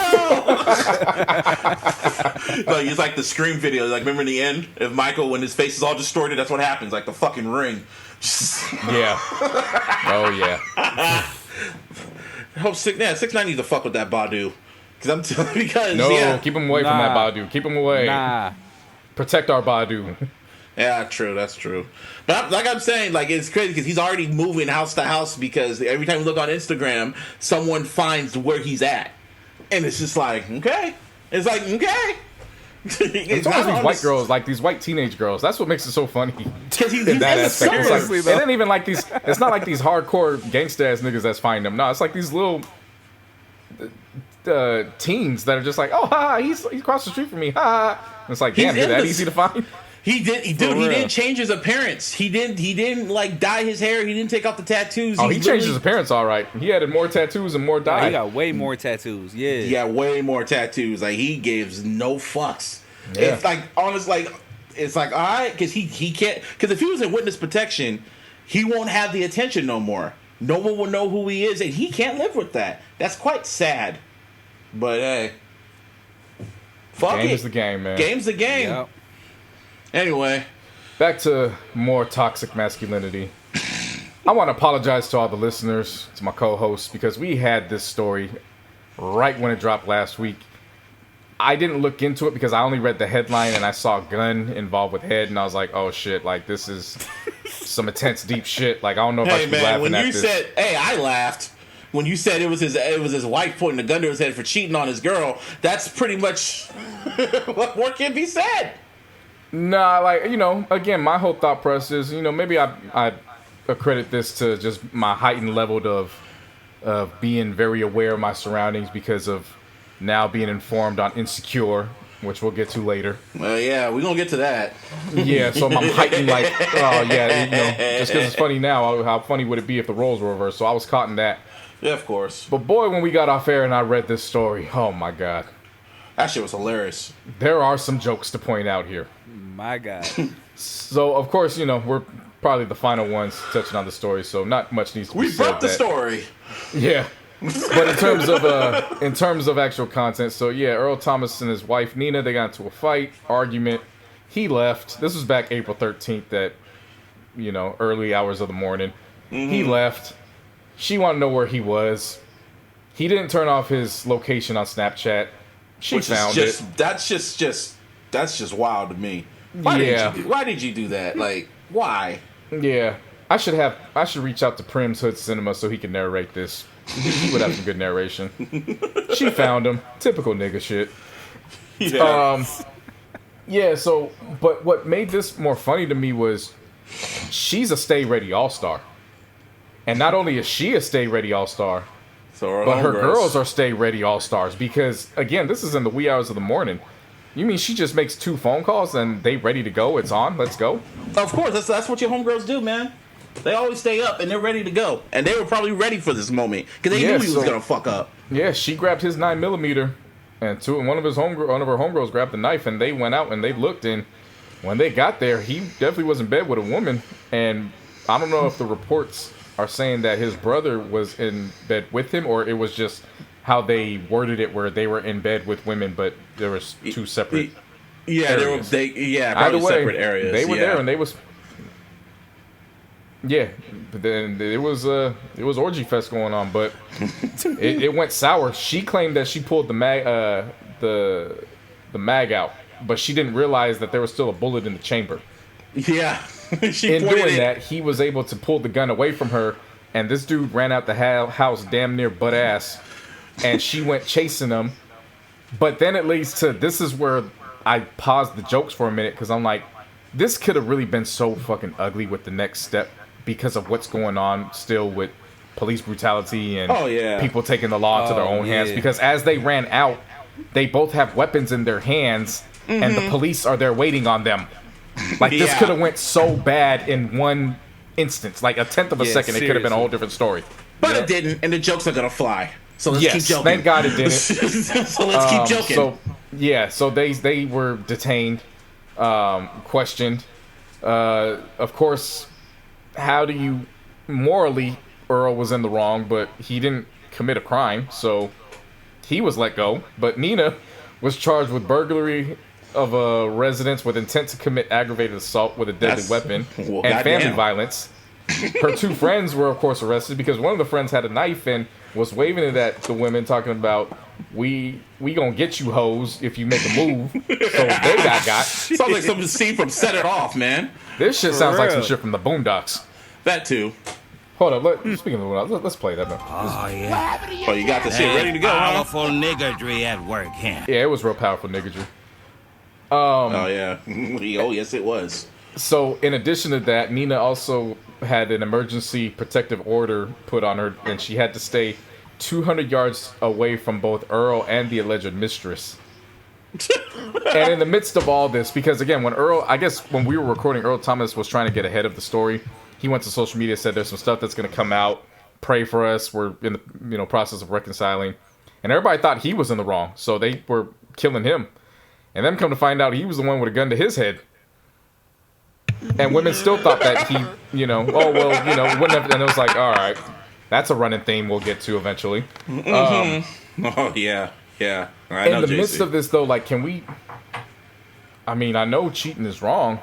No, it's like the Scream video. Like, remember in the end of Michael when his face is all distorted? That's what happens. Like the fucking Ring. Yeah. Oh, yeah. I hope 6ix9ine needs to fuck with that Badu. Keep him away from that Badu. Keep him away. Nah. Protect our Badu. Yeah, true. That's true. But like I'm saying, like, it's crazy because he's already moving house to house, because every time you look on Instagram, someone finds where he's at, and it's just like, okay. It's like, okay. It's always these white girls, like these white teenage girls. That's what makes it so funny. Because he's in that aspect. It's like, seriously, it ain't even like these. It's not like these hardcore gangsta ass niggas that's finding them. No, it's like these little teens that are just like, oh, ha, he's across the street from me. Ha. And it's like, damn, you're that easy to find. He didn't change his appearance. He didn't like dye his hair. He didn't take off the tattoos. Oh, he changed his appearance all right. He added more tattoos and more dye. He got way more tattoos. Yeah. He got way more tattoos. Like, he gives no fucks. Yeah. It's like, honestly, it's like, all right, because he can't. Because if he was in witness protection, he won't have the attention no more. No one will know who he is, and he can't live with that. That's quite sad. But hey, fuck it. Game is the game, man. Game's the game. Yep. Anyway, back to more toxic masculinity. I want to apologize to all the listeners, to my co-hosts, because we had this story right when it dropped last week. I didn't look into it because I only read the headline and I saw gun involved with head, and I was like, oh shit, like this is some intense deep shit. Like, I don't know if I should be laughing at this. I laughed when you said it was his wife pointing a gun to his head for cheating on his girl. That's pretty much what more can be said. Nah, like, again, my whole thought process is, maybe I accredit this to just my heightened level of being very aware of my surroundings because of now being informed on Insecure, which we'll get to later. Yeah, we're going to get to that. Yeah, so I'm heightened, like, oh, yeah, just because it's funny now, how funny would it be if the roles were reversed? So I was caught in that. Yeah, of course. But boy, when we got off air and I read this story, oh my God. That shit was hilarious. There are some jokes to point out here. My God. So, of course, we're probably the final ones touching on the story, so not much needs to be said. We broke the story. Yeah. But in terms of actual content, so yeah, Earl Thomas and his wife Nina, they got into a fight, argument. He left. This was back April 13th at, early hours of the morning. Mm-hmm. He left. She wanted to know where he was. He didn't turn off his location on Snapchat. She found it. That's just wild to me. Why did you do that? Like, why? Yeah. I should reach out to Prim's Hood Cinema so he can narrate this. He would have some good narration. She found him. Typical nigga shit. Yeah. So, but what made this more funny to me was she's a Stay Ready All-Star. And not only is she a Stay Ready All-Star, but her girls are Stay Ready All-Stars. Because, again, this is in the wee hours of the morning. You mean she just makes 2 phone calls and they ready to go? It's on. Let's go. Of course. That's what your homegirls do, man. They always stay up and they're ready to go. And they were probably ready for this moment because they knew he was going to fuck up. Yeah, she grabbed his 9mm and one of her homegirls grabbed the knife and they went out and they looked, and when they got there, he definitely was in bed with a woman. And I don't know if the reports are saying that his brother was in bed with him or it was just how they worded it where they were in bed with women, but there was 2 separate areas. Probably separate areas. They were there and they was... Yeah, but then it was orgy fest going on, but it went sour. She claimed that she pulled the mag out, but she didn't realize that there was still a bullet in the chamber. Yeah, in doing that, he was able to pull the gun away from her, and this dude ran out the house damn near butt ass, and she went chasing him. But then it leads to, this is where I paused the jokes for a minute because I'm like, this could have really been so fucking ugly with the next step. Because of what's going on still with police brutality and people taking the law into their own hands. Because as they ran out, they both have weapons in their hands, and the police are there waiting on them. Like, this could have went so bad in one instance. Like, a tenth of a second, it could have been a whole different story. But it didn't, and the jokes are going to fly. So let's keep joking. Thank God it didn't. So let's keep joking. So they were detained, questioned. Of course... How do you morally, Earl was in the wrong, but he didn't commit a crime, so he was let go. But Nina was charged with burglary of a residence with intent to commit aggravated assault with a deadly weapon and family violence. Her 2 friends were, of course, arrested because one of the friends had a knife and was waving it at the women, talking about, we gonna get you hoes if you make a move. So they got. Sounds like some scene from Set It Off, man. This shit sounds like some shit from the Boondocks. That too. Hold up. Speaking of Boondocks, let's play that now. Oh, yeah. Oh, you got the shit ready to go, huh? Powerful niggardry at work here. Yeah, it was real powerful niggardry. Oh, yeah. Oh, yes, it was. So, in addition to that, Nina also had an emergency protective order put on her, and she had to stay 200 yards away from both Earl and the alleged mistress. And in the midst of all this, because again, when we were recording, Earl Thomas was trying to get ahead of the story. He went to social media, said there's some stuff that's going to come out. Pray for us. We're in the process of reconciling. And everybody thought he was in the wrong, so they were killing him. And then come to find out he was the one with a gun to his head. And women still thought that he, wouldn't have. And it was like, all right, that's a running theme we'll get to eventually. Oh, yeah. In the midst of this, though, like, can we... I mean, I know cheating is wrong.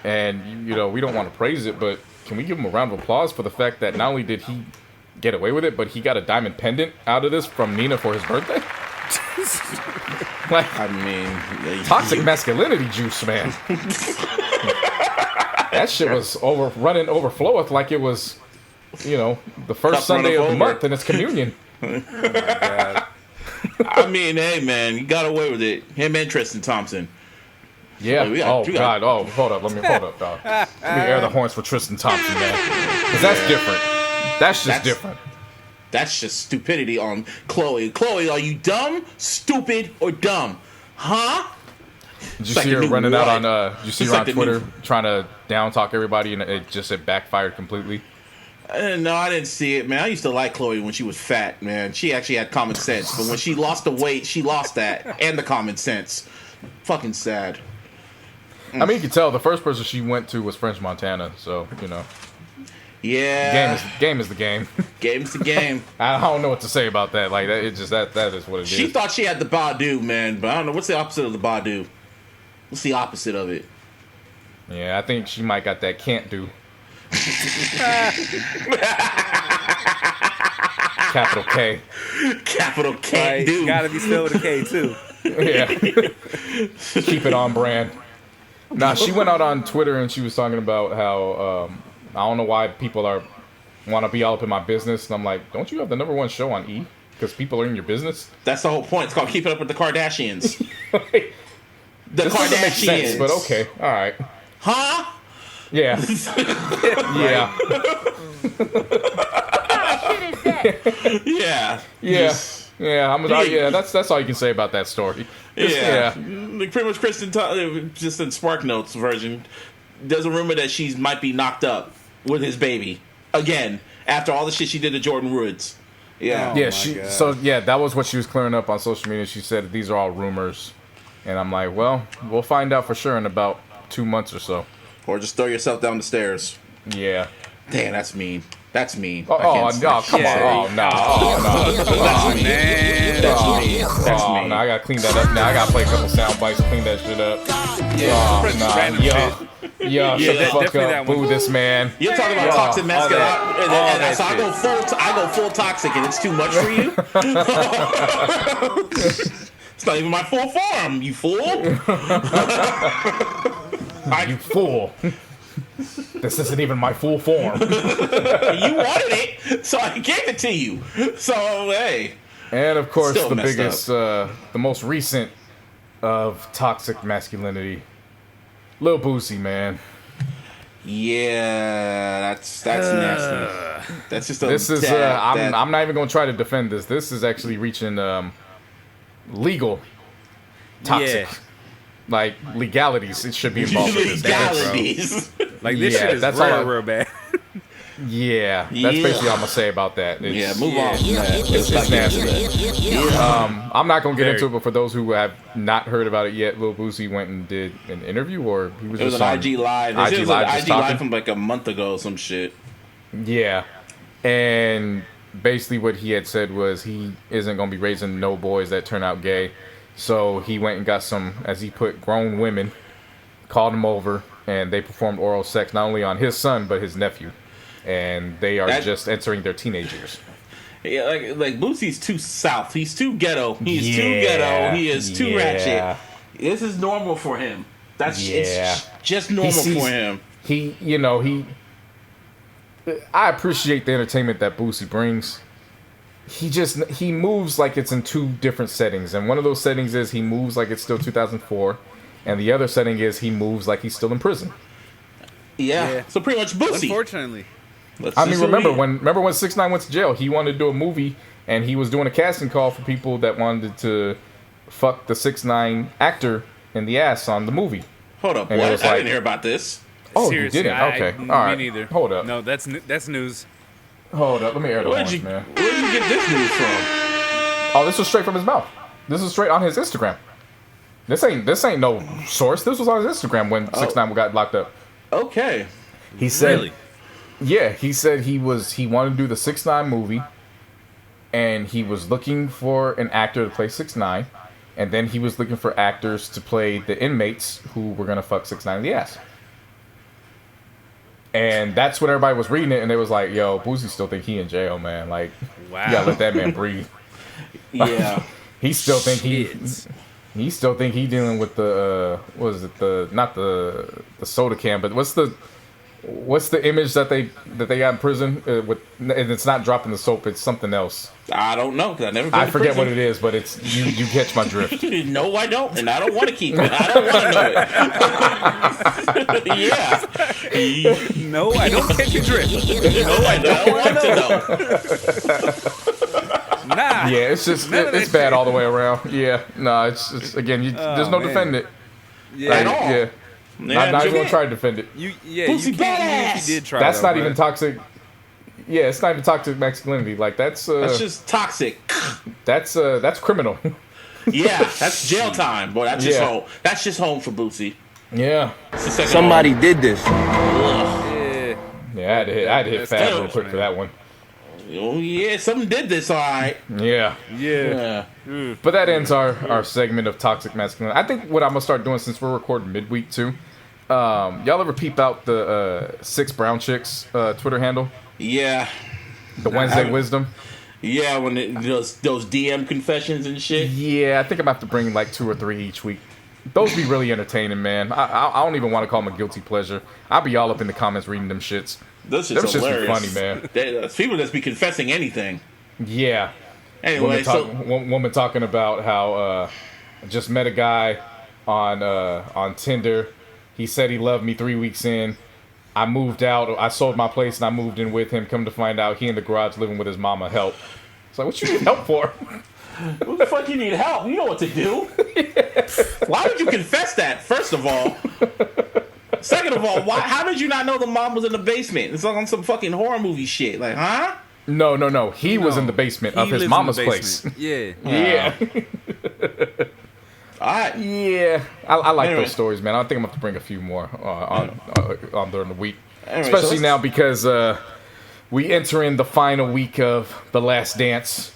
And, we don't want to praise it, but can we give him a round of applause for the fact that not only did he get away with it, but he got a diamond pendant out of this from Nina for his birthday? Like, I mean... Toxic masculinity juice, man. That shit was overfloweth like it was, the first Sunday of the month and it's communion. Oh, my God. I mean, hey, man, you got away with it. Him and Tristan Thompson. Yeah. God. Oh, hold up, dog. Let me air the horns for Tristan Thompson, man. Because that's different. That's just different. That's just stupidity on Chloe. Chloe, are you dumb, stupid, or dumb? Huh? Did you see her running out on? Did you see her on Twitter trying to down talk everybody, and it backfired completely? No, I didn't see it, man. I used to like Chloe when she was fat, man. She actually had common sense, but when she lost the weight, she lost that and the common sense. Fucking sad. I mean, you can tell the first person she went to was French Montana, so Yeah. Game is the game. Game's the game. I don't know what to say about that. Like that, it's just that is what it is. She thought she had the Badu, man, but I don't know what's the opposite of the Badu. What's the opposite of it? Yeah, I think she might got that can't do. Capital K. Capital K, dude. Gotta be spelled with a K too. Yeah. Keep it on brand. Nah, she went out on Twitter and she was talking about how I don't know why people want to be all up in my business, and I'm like, don't you have the #1 show on E? Because people are in your business. That's the whole point. It's called Keeping Up with the Kardashians. Like, The this doesn't make sense, Kardashians. but okay, all right. Huh? Yeah. Yeah. Yeah. Yeah. Yeah. That's all you can say about that story. Yeah. Like pretty much Kristen, just in Spark Notes version, there's a rumor that she might be knocked up with his baby. Again, after all the shit she did to Jordan Woods. Yeah. Oh, Yeah, my God. that was what she was clearing up on social media. She said these are all rumors. And I'm like, well, we'll find out for sure in about 2 months or so. Or just throw yourself down the stairs. Yeah. Damn, that's mean. That's mean. Oh, come on. Oh, no. Oh, no. That's mean. Man. That's mean. That's Oh, mean. no, I gotta clean that up now. I gotta play a couple sound bites, clean that shit up. Random shit. Yo, shut the fuck definitely up. that one. Boo this man. You're talking about Yeah. toxic masculinity. all that So I go full toxic, and it's too much for you. It's not even my full form, you fool. You fool. This isn't even my full form. You wanted it, so I gave it to you. So hey. And of course, Still the messed biggest, the most recent of toxic masculinity, Lil Boosie, man. Yeah, that's nasty. That's just a. This is dab. I'm not even gonna try to defend this. This is actually reaching legal toxic. Yeah. Like legalities, it should be involved with this. Legalities. Like this Yeah, shit is that's all real bad. Yeah, that's Yeah. basically all I'm gonna say about that. It's, Yeah, move on from that. It's nasty. I'm not gonna get Very. into it, but for those who have not heard about it yet, Lil Boosie went and did an interview, or he was It was just an on IG live. IG It was Live an just IG live talking. from like a month ago, or some shit. Yeah, and basically what he had said was he isn't gonna be raising no boys that turn out gay, so he went and got some, as he put, grown women, called them over, and they performed oral sex not only on his son but his nephew, and they are just entering their teenage years. Yeah, like Boosie's too south. He's too ghetto. He's too Yeah. ghetto. He is too Yeah. ratchet. This is normal for him. It's just normal He sees- for him. I appreciate the entertainment that Boosie brings. He moves like it's in two different settings, and one of those settings is he moves like it's still 2004, and the other setting is he moves like he's still in prison. Yeah. So pretty much Boosie. Unfortunately. I mean, remember when 6ix9ine went to jail? He wanted to do a movie, and he was doing a casting call for people that wanted to fuck the 6ix9ine actor in the ass on the movie. Hold up, And it what? was I like- didn't hear about this. Oh, Seriously, you didn't? Okay, all right. Me neither. Hold up. No, that's news. Hold up. Let me air the horns, man. Where did you get this news from? Oh, this was straight from his mouth. This is straight on his Instagram. This ain't no source. This was on his Instagram when 6ix9ine got locked up. Okay. He said, Really? yeah, he said he wanted to do the 6ix9ine movie, and he was looking for an actor to play 6ix9ine, and then he was looking for actors to play the inmates who were gonna fuck 6ix9ine in the ass. And that's when everybody was reading it, and they was like, "Yo, Boosie still think he in jail, man. Like, Wow. you gotta let that man breathe. Yeah. He still think Shit. he still think he dealing with the what is it, not the soda can, but what's the image that they got in prison with, and it's not dropping the soap, it's something else. I don't know because I never. Been I to forget what prison. it is, but it's you catch my drift. No, I don't, and I don't want to keep it. I don't want to know it. Yeah. No, I don't catch your drift. No, I don't want to know. Nah. Yeah, it's just None of it's that bad shit. all the way around. Yeah, no, it's again, there's no man. defending it. Yeah. At all. Yeah, not even gonna try to defend it. You Boosie can't badass. if you did try. That's though, not even but- toxic. Yeah, it's not even toxic masculinity. Like that's just toxic. that's criminal. Yeah, that's jail time, boy. That's just Yeah. home. That's just home for Boosie. Yeah. It's the second Somebody did this. home. Ugh. Yeah. Yeah, I had to hit fast real quick for that one. Oh yeah, something did this, all right. Yeah. But that ends our segment of toxic masculinity. I think what I'm gonna start doing, since we're recording midweek too, y'all ever peep out the 6 Brown Chicks Twitter handle? Yeah. The Wednesday Wisdom. Yeah, when those DM confessions and shit. Yeah, I think I'm gonna have to bring like 2 or 3 each week. Those be really entertaining, man. I don't even want to call them a guilty pleasure. I'll be all up in the comments reading them shits. Those shit's hilarious. Be funny, man. People just be confessing anything. Yeah. Anyway, woman talking about how just met a guy on Tinder. He said he loved me 3 weeks in. I moved out. I sold my place and I moved in with him. Come to find out, he in the garage living with his mama. Help. It's like, what you need help for? What the fuck you need help? You know what to do. Why would you confess that, first of all? Second of all, how did you not know the mom was in the basement? It's like on some fucking horror movie shit. Like, huh? No. He was in the basement of his mama's place. Yeah. Yeah. All right. Yeah. I like those stories, man. I think I'm going to have to bring a few more on during the week. Anyway, especially now because we enter in the final week of The Last Dance.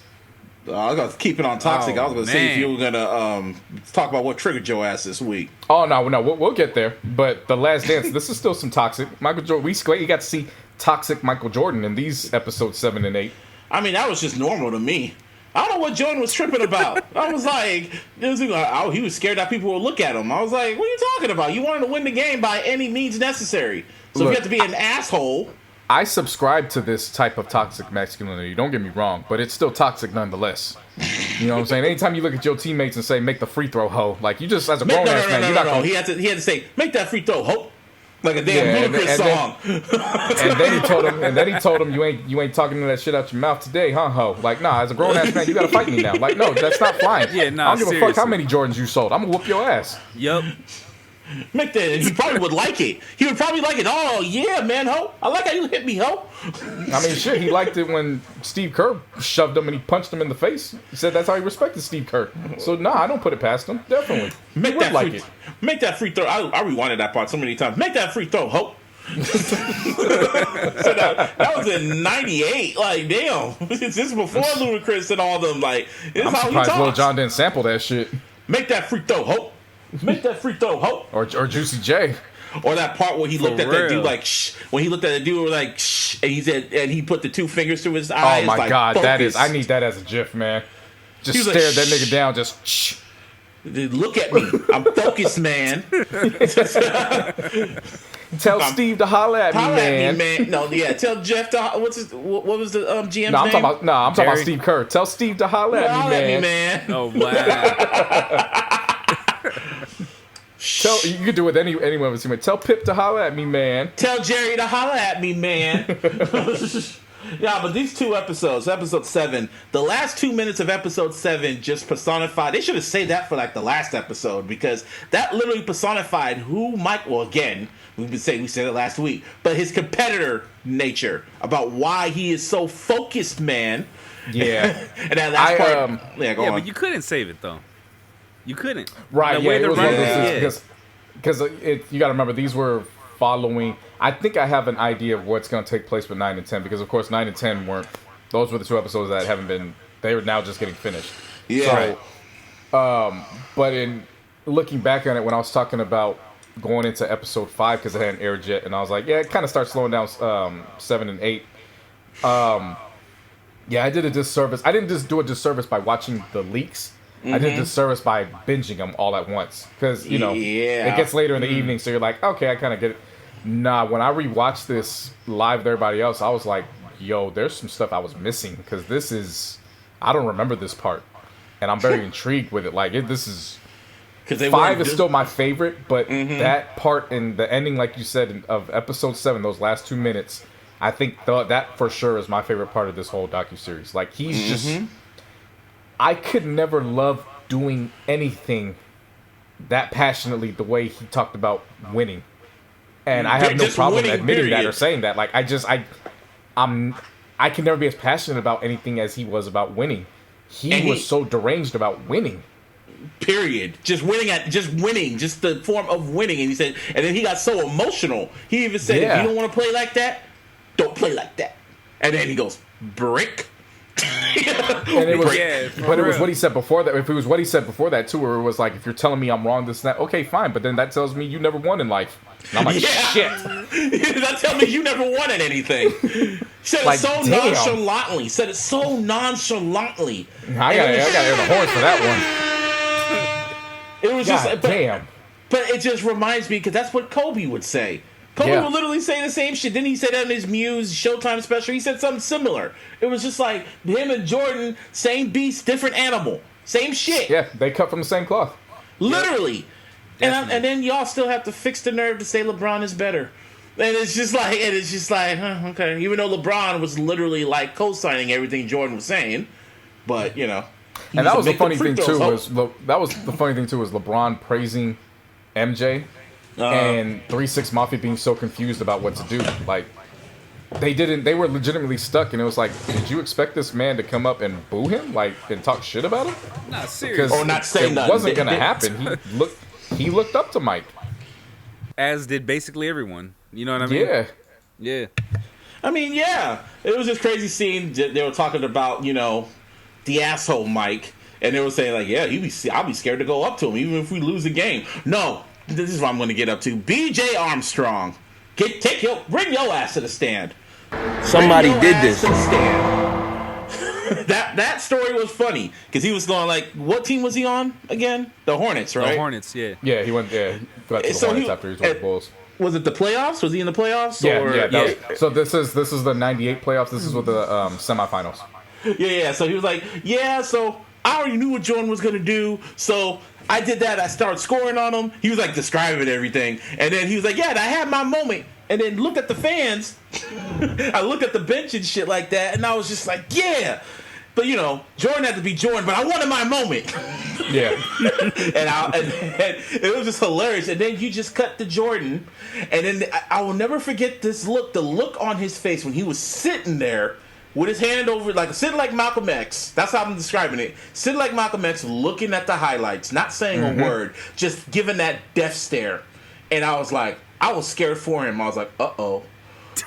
I was going to keep it on toxic. I was going to say if you were going to talk about what triggered your ass this week. Oh, no, we'll get there. But The Last Dance, this is still some toxic. Michael Jordan, you got to see toxic Michael Jordan in these episodes 7 and 8. I mean, that was just normal to me. I don't know what Jordan was tripping about. I was like, he was scared that people would look at him. I was like, what are you talking about? You wanted to win the game by any means necessary. So if you have to be an asshole. I subscribe to this type of toxic masculinity. Don't get me wrong, but it's still toxic nonetheless. You know what I'm saying? Anytime you look at your teammates and say, make the free throw, ho. Like, you just, as a grown-ass man, you're not going to... He had to say, make that free throw, ho. Like a damn Ludacris song. And then he told him, you ain't talking to that shit out your mouth today, huh, ho? Like, nah, as a grown-ass man, you got to fight me now. Like, no, that's not flying. Yeah, nah, I don't give a fuck how many Jordans you sold. I'm going to whoop your ass. Yup. Make that, and he probably would like it. He would probably like it. Oh, yeah, man, ho. I like how you hit me, ho. I mean, shit, he liked it when Steve Kerr shoved him and he punched him in the face. He said that's how he respected Steve Kerr. So, nah, I don't put it past him. Definitely. Make that free throw. I rewinded that part so many times. Make that free throw, ho. So that was in 98. Like, damn. This is before Ludacris and all them. Like, this I'm how surprised he Lil talks. Jon didn't sample that shit. Make that free throw, ho. Make that free throw, ho. Or Juicy J. Or that part where he looked at that dude like, shh. When he looked at the dude like, shh. And he said, and he put the 2 fingers through his eyes. Oh my like, God, focus. I need that as a GIF, man. Just He was stare like, that nigga down, just shh. Look at me. I'm focused, man. Tell Steve to holler at me, man. No, yeah. Tell Jeff to what was the GM's name? I'm talking about Steve Kerr. Tell Steve to holler at me, man. Oh wow. You could do it with anyone of us. Tell Pip to holler at me, man. Tell Jerry to holler at me, man. Yeah, but these 2 episodes, episode 7, the last 2 minutes of episode 7 just personified. They should have saved that for like the last episode, because that literally personified who Mike. Well, again, we said it last week, but his competitor nature, about why he is so focused, man. Yeah, and that last part. Go on. But you couldn't save it though. You couldn't. Right? The way it was one of running, those because you got to remember these were following. I think I have an idea of what's going to take place with 9 and 10, because of course 9 and 10 weren't. Those were the 2 episodes that haven't been. They were now just getting finished. Yeah. So, but in looking back on it, when I was talking about going into episode 5 because it hadn't aired yet, and I was like, yeah, it kind of starts slowing down 7 and 8. Yeah, I did a disservice. I didn't just do a disservice by watching the leaks. I did a disservice by binging them all at once, because it gets later in the evening, so you're like, okay, I kind of get it. Nah, when I rewatched this live with everybody else, I was like, yo, there's some stuff I was missing, because I don't remember this part, and I'm very intrigued with it. Like, this is... 5 is still my favorite, but that part in the ending, like you said, of episode 7, those last 2 minutes, I think that for sure is my favorite part of this whole docuseries. Like, he's just... I could never love doing anything that passionately the way he talked about winning. And I have no problem admitting that or saying that. Like, I can never be as passionate about anything as he was about winning. He was so deranged about winning. Period. Just winning, just the form of winning. And he said, and then he got so emotional. He even said, if you don't want to play like that, Don't play like that. And then he goes, brick. And it was, but it was what he said before that. If it was what he said before that too, where it was like, if you're telling me I'm wrong, this and that, okay, fine. But then that tells me you never won in life. And I'm like, shit. That tells me you never wanted anything. He said like, it so nonchalantly. Said it so nonchalantly. I gotta hear the horns for that one. It was God just damn. But it just reminds me, because that's what Kobe would say. Kobe would literally say the same shit. Didn't he say that in his Muse Showtime special? He said something similar. It was just like him and Jordan, same beast, different animal. Same shit. Yeah, they cut from the same cloth. Literally. Yep. And then y'all still have to fix the nerve to say LeBron is better. And it's just like, okay. Even though LeBron was literally like co-signing everything Jordan was saying. But, you know. And that was the funny thing too was LeBron praising MJ. And 3-6 Mafia being so confused about what to do. Like, they were legitimately stuck, and it was like, did you expect this man to come up and boo him? Like, and talk shit about him? Not serious. Or not say nothing. It wasn't going to happen. He looked up to Mike. As did basically everyone. You know what I mean? Yeah. Yeah. I mean, yeah. It was just crazy seeing, they were talking about, you know, the asshole Mike, and they were saying, like, yeah, I'll be scared to go up to him, even if we lose the game. No. This is what I'm going to get up to. B.J. Armstrong, bring your ass to the stand. Somebody did this. That story was funny because he was going like, what team was he on again? The Hornets, right? The Hornets, yeah. Yeah, he went. Yeah, he got to the Hornets after he was with the Bulls. Was it the playoffs? Was he in the playoffs? Yeah. So this is the '98 playoffs. This is with the semifinals. Yeah. So he was like, yeah. So I already knew what Jordan was going to do. So I did that. I started scoring on him. He was like describing everything. And then he was like, yeah, I had my moment. And then looked at the fans. I looked at the bench and shit like that. And I was just like, yeah. But, you know, Jordan had to be Jordan. But I wanted my moment. Yeah. and it was just hilarious. And then you just cut to Jordan. And then I will never forget this look. The look on his face when he was sitting there. With his hand over, like sitting like Malcolm X. That's how I'm describing it. Sitting like Malcolm X, looking at the highlights, not saying a word, just giving that death stare. And I was like, I was scared for him. I was like, uh-oh.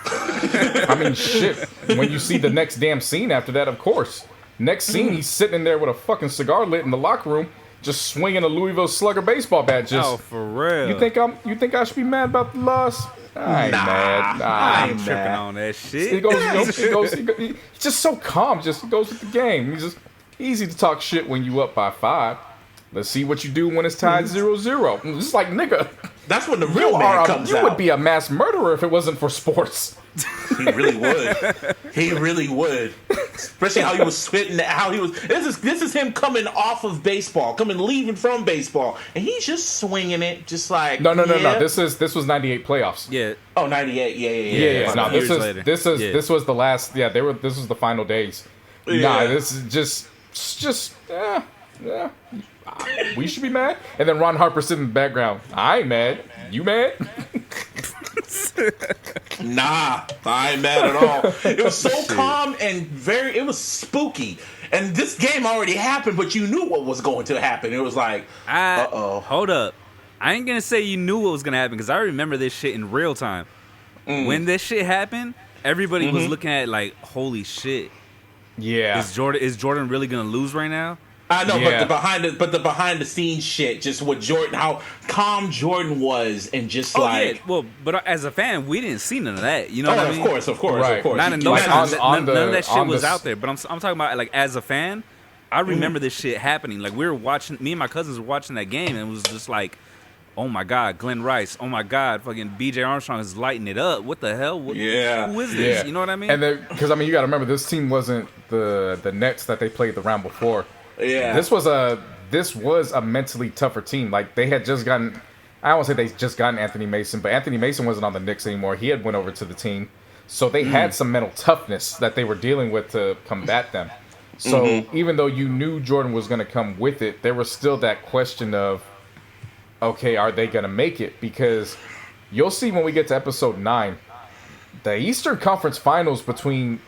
I mean, shit. When you see the next damn scene after that, of course. Next scene, he's sitting in there with a fucking cigar lit in the locker room, just swinging a Louisville Slugger baseball bat. Just, for real. You think I should be mad about the loss? I ain't mad. I ain't tripping on that shit. He's just so calm. Just goes with the game. He's just easy to talk shit when you up by 5. Let's see what you do when it's tied 0-0. It's like, nigga, that's when the real man comes out. You would be a mass murderer if it wasn't for sports. He really would. He really would. Especially how he was spitting. How he was. This is him coming off of baseball, leaving from baseball, and he's just swinging it, just like no. This was '98 playoffs. Yeah. Oh, '98. Yeah. No, this was the last. Yeah, This was the final days. Yeah. Nah, this is just. Yeah. We should be mad. And then Ron Harper sitting in the background. I ain't mad. You mad? Nah, I ain't mad at all. It was so calm and it was spooky. And this game already happened, but you knew what was going to happen. It was like, uh-oh. Hold up. I ain't going to say you knew what was going to happen because I remember this shit in real time. When this shit happened, everybody was looking at it like, holy shit. Yeah. Is Jordan really going to lose right now? I know, yeah. but the behind the scenes shit, just what Jordan, how calm Jordan was, and just but as a fan, we didn't see none of that. You know what I mean? Of course. None of that shit was out there. But I'm talking about like as a fan, I remember this shit happening. Like we were watching, me and my cousins were watching that game, and it was just like, oh my God, Glenn Rice. Oh my God, fucking B.J. Armstrong is lighting it up. What the hell? Who is this? You know what I mean? And because you got to remember, this team wasn't the Nets that they played the round before. Yeah, this was a mentally tougher team. Like they had just gotten, I don't want to say they just gotten Anthony Mason, but Anthony Mason wasn't on the Knicks anymore. He had went over to the team, so they had some mental toughness that they were dealing with to combat them. So even though you knew Jordan was going to come with it, there was still that question of, okay, are they going to make it? Because you'll see when we get to episode 9, the Eastern Conference Finals between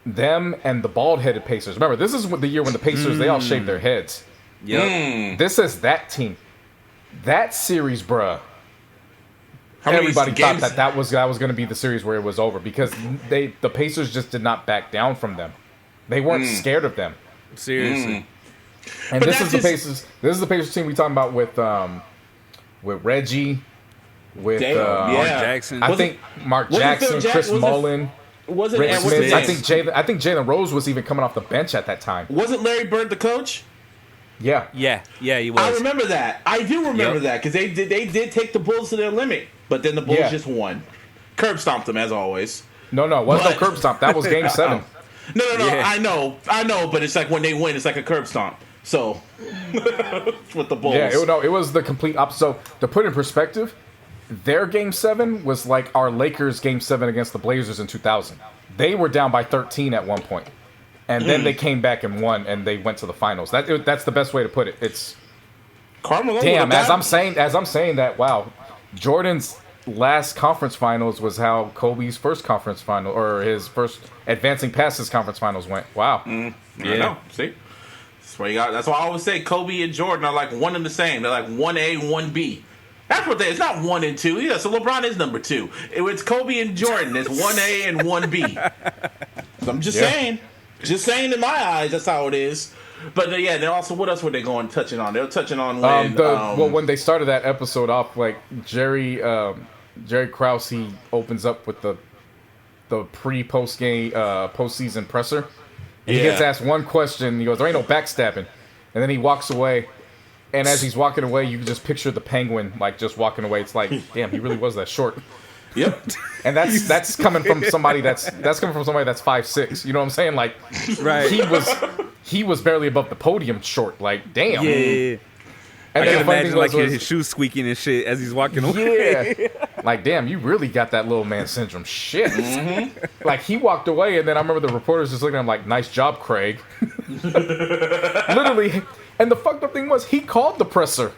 them and the bald-headed Pacers. Remember, this is the year when the Pacers, they all shaved their heads. Yep. This is that team. That series, bruh. everybody thought games? that was going to be the series where it was over because the Pacers just did not back down from them. They weren't scared of them. Seriously. And But this that's is the just- Pacers. This is the Pacers team we talking about with Reggie, with Damn, Mark yeah. Jackson. I Was think Mark was it Jackson, Phil Jack- Chris was it- Mullin, Was it? Rick and was Smith. it I think Jalen Rose was even coming off the bench at that time. wasn't Larry Bird the coach? Yeah. Yeah, he was. I remember that. I do remember Yep. that because they did take the Bulls to their limit, but then the Bulls Yeah. just won. Curb stomped them as always. No, it wasn't no But- curb stomp. That was Game 7. No. Yeah. I know, but it's like when they win, it's like a curb stomp. So with the Bulls, Yeah, it was the complete opposite. So to put in perspective, their Game 7 was like our Lakers Game 7 against the Blazers in 2000. They were down by 13 at one point, and then they came back and won, and they went to the finals. That's the best way to put it. It's Carmelo damn. would've As I'm saying that, wow, Jordan's last conference finals was how Kobe's first conference final or his first advancing past his conference finals went. Wow. I know. See, that's why you got. That's why I always say Kobe and Jordan are like one and the same. They're like 1A, 1B. That's what they. It's not 1 and 2. Yeah, so LeBron is number 2. It's Kobe and Jordan. It's 1A and 1B. So I'm just saying. Just saying. In my eyes, that's how it is. But yeah, then also, what else were they going touching on? They were touching on when. Well, when they started that episode off, like Jerry Krause, he opens up with the post game postseason presser. And he gets asked one question. He goes, "There ain't no backstabbing," and then he walks away. And as he's walking away, you can just picture the Penguin like just walking away. It's like, damn, he really was that short. Yep. And that's coming from somebody that's coming from somebody that's 5'6". You know what I'm saying? Like, Right. he was barely above the podium short. Like, damn. Yeah. And I then can the funny imagine thing like was- his shoes squeaking and shit as he's walking away. Yeah. Like, damn, you really got that little man syndrome. Shit. Like, he walked away, and then I remember the reporters just looking at him like, nice job, Craig. Literally. And the fucked up thing was, he called the presser.